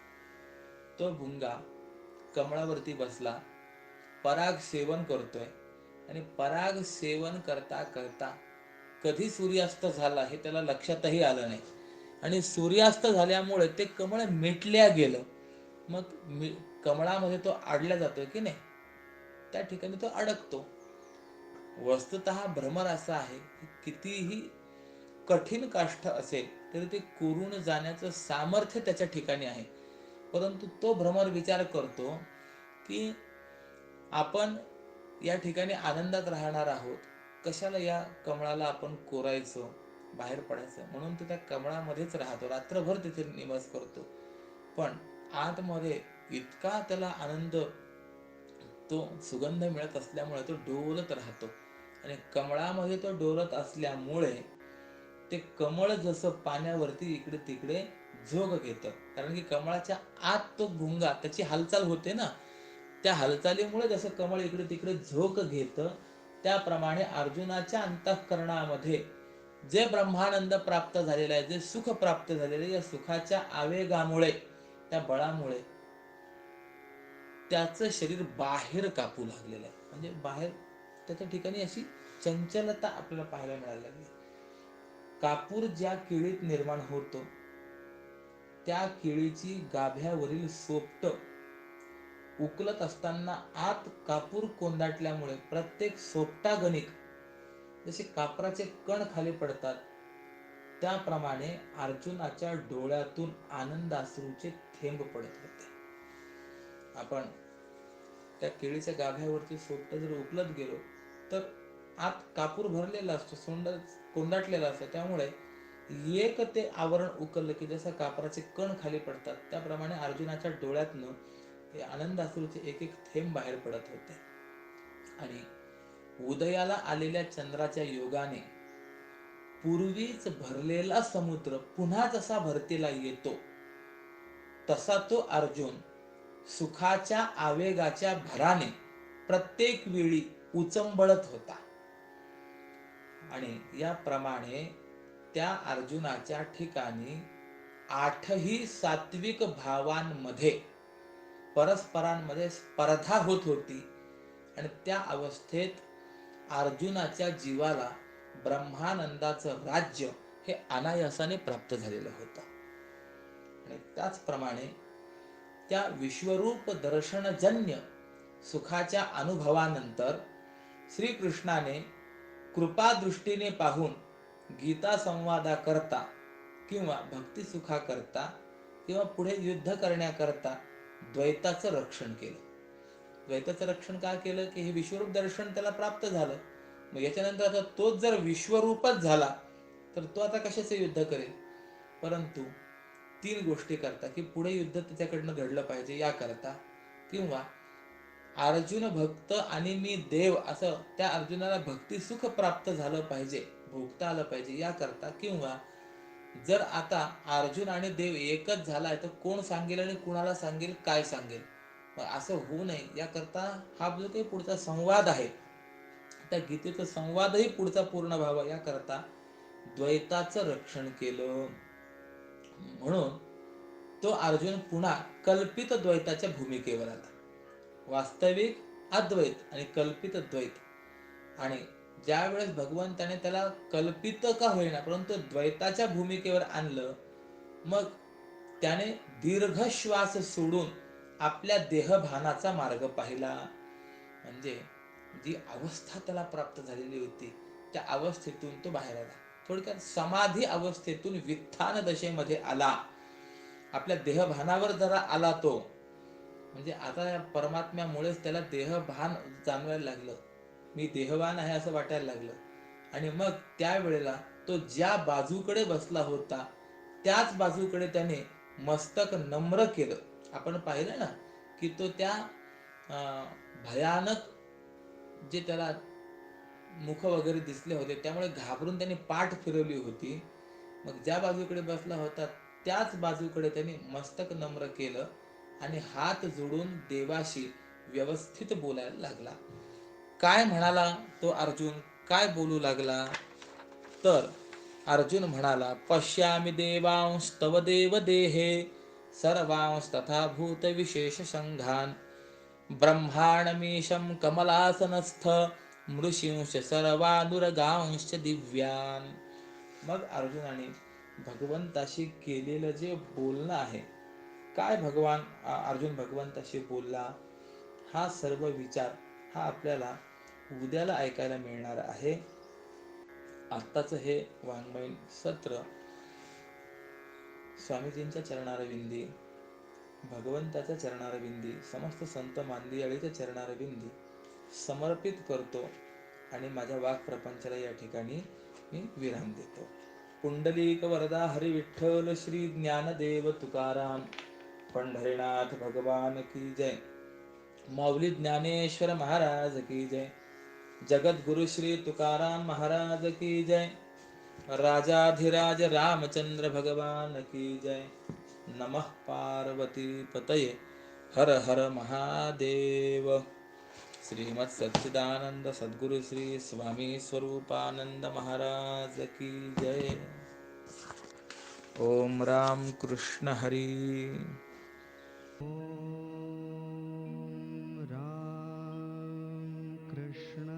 तो भुंगा कमळावरती बसला, पराग सेवन करतोय, आणि पराग सेवन करता करता कधी सूर्यास्त झाला हे त्याला लक्षातही आलं नाही, आणि सूर्यास्त झाल्यामुळे ते कमळ मिटल्या गेलं. मग कमळामध्ये तो अडला जातोय की नाही, त्या ठिकाणी तो अडकतो. वस्तुतः भ्रमर असा आहे की कितीही कठीण काष्ठ असेल तरी ते कोरून जाण्याचं सामर्थ्य त्याच्या ठिकाणी आहे. परंतु तो भ्रमर विचार करतो की आपण या ठिकाणी आनंदात राहणार आहोत, कशाला या कमळाला आपण कोरायचं, बाहेर पडायचं, म्हणून तो त्या कमळामध्येच राहतो, रात्रभर तिथे निवास करतो. पण आतमध्ये इतका त्याला आनंद, तो सुगंध मिळत असल्यामुळे तो डोलत राहतो, आणि कमळामध्ये तो डोलत असल्यामुळे ते कमळ जसं पाण्यावरती इकडे तिकडे झोक घेतं, कारण की कमळाच्या आत तो भुंगा, त्याची हालचाल होते ना, त्या हालचालीमुळे जसं कमळ इकडे तिकडे झोक घेतं, त्याप्रमाणे अर्जुनाच्या अंतःकरणामध्ये जे ब्रह्मानंद प्राप्त झालेला आहे, जे सुख प्राप्त झालेले, या सुखाच्या आवेगामुळे, त्या बळामुळे त्याचं शरीर बाहेर कापू लागलेलं आहे. म्हणजे बाहेर त्याच्या ठिकाणी अशी चंचलता आपल्याला पाहायला मिळायला लागली. कापूर ज्या केळीत निर्माण होतो, त्या केळीची गाभ्यावरील सोपट उकलत असताना आत कापूर कोंदाटल्यामुळे प्रत्येक सोपटागणिक जसे कापराचे कण खाली पडतात, त्याप्रमाणे अर्जुनाच्या डोळ्यातून आनंदाश्रूचे थेंब पडत होते. आपण त्या केळीच्या गाभ्यावरती सोपट जर उकलत गेलो तर आत कापूर भरलेला असतो, सोंड कोंदाटलेला असतो, त्यामुळे एक ते आवरण उकललं की जसं कापराचे कण खाली पडतात, त्याप्रमाणे अर्जुनाच्या डोळ्यातनं हे आनंदाश्रूचे एक एक थेंब बाहेर पडत होते. आणि उदयाला आलेल्या चंद्राच्या योगाने पूर्वीच भरलेला समुद्र पुन्हा जसा भरतीला येतो, तसा तो अर्जुन सुखाच्या आवेगाच्या भराने प्रत्येक वेळी उचंबळत होता. आणि याप्रमाणे त्या अर्जुनाच्या ठिकाणी 8ही सात्विक भावांमध्ये परस्परांमध्ये स्पर्धा होत होती, आणि त्या अवस्थेत अर्जुनाच्या जीवाला ब्रह्मानंदाचं राज्य हे अनायासाने प्राप्त झालेलं होतं. आणि त्याचप्रमाणे त्या विश्वरूप दर्शनजन्य सुखाच्या अनुभवानंतर श्रीकृष्णाने कृपादृष्टीने पाहून गीता संवादा करता किंवा भक्ती सुखा करता किंवा पुढे युद्ध करण्याकरता द्वैताचं रक्षण केलं. द्वैताचं रक्षण का केलं की हे विश्वरूप दर्शन त्याला प्राप्त झालं. मग याच्यानंतर आता तोच जर विश्वरूपच झाला तर तो आता कशाचे युद्ध करेल. परंतु 3 गोष्टी करता की पुढे युद्ध त्याच्याकडनं घडलं पाहिजे याकरता, किंवा अर्जुन भक्त आणि मी देव असं त्या अर्जुनाला भक्ती सुख प्राप्त झालं पाहिजे, भोगता आलं पाहिजे याकरता, किंवा जर आता अर्जुन आणि देव एकच झालाय तर कोण सांगेल आणि कुणाला सांगेल, काय सांगेल, मग असं होऊ नये याकरता हा जो काही पुढचा संवाद आहे, त्या गीतेचा संवादही पुढचा पूर्ण व्हावा याकरता द्वैताचं रक्षण केलं. म्हणून तो अर्जुन पुन्हा कल्पित द्वैताच्या भूमिकेवर आला. वास्तविक अद्वैत आणि कल्पित द्वैत, आणि ज्या वेळेस भगवंताने त्याला कल्पित का होईना परंतु द्वैताच्या भूमिकेवर आणलं, मग त्याने दीर्घ श्वास सोडून आपल्या देहभानाचा मार्ग पाहिला. म्हणजे जी अवस्था त्याला प्राप्त झालेली होती त्या अवस्थेतून तो बाहेर आला. थोडक्यात समाधी अवस्थेतून वित्थान दशेमध्ये आला. आपल्या देहभानावर जरा आला तो, म्हणजे आता या परमात्म्यामुळेच त्याला देहभान जाणवायला लागलं, मी देहवान आहे असं वाटायला लागलं. आणि मग त्यावेळेला तो ज्या बाजूकडे बसला होता त्याच बाजूकडे त्याने मस्तक नम्र केलं. आपण पाहिलं ना की तो त्या भयानक जे त्याला मुख वगैरे दिसले होते त्यामुळे घाबरून त्याने पाठ फिरवली होती. मग ज्या बाजूकडे बसला होता त्याच बाजूकडे त्याने मस्तक नम्र केलं आणि हात जोडून देवाशी व्यवस्थित बोलायला लागला. काय म्हणाला तो अर्जुन, काय बोलू लागला? तर अर्जुन म्हणाला, पश्यामि देवांस्तव देव देहे सर्वांस तथा भूत विशेष संघान ब्रह्माणमीशं कमलासनस्थ मृषींश सर्वानुरगांश दिव्यान. मग अर्जुनाने भगवंताशी केलेलं जे बोलणं आहे, काय अर्जुन भगवंताशी बोलला, हा सर्व विचार हा आपल्याला उद्याला ऐकायला मिळणार आहे. आत्ताच हे वाङ्मयीन सत्र स्वामीजींच्या चरणारविंदी, भगवंताच्या चरणारविंदी, समस्त संत मांदियाळीच्या चरणारविंदी समर्पित करतो आणि माझ्या वाक्प्रपंचाला या ठिकाणी मी विराम देतो. पुंडलिक वरदा हरी विठ्ठल श्री ज्ञानदेव तुकाराम पंढरीनाथ भगवान की जय. माऊली ज्ञानेश्वर महाराज की जय. जगद्गुरु श्री तुकाराम महाराज की जय. राजाधिराज रामचंद्र भगवान की जय. नमः पार्वती पतये हर हर महादेव. श्रीमत् सच्चिदानंद सद्गुरु श्री स्वामी स्वरूपानंद महाराज की जय. ओम राम कृष्ण हरी. ॐ राम कृष्ण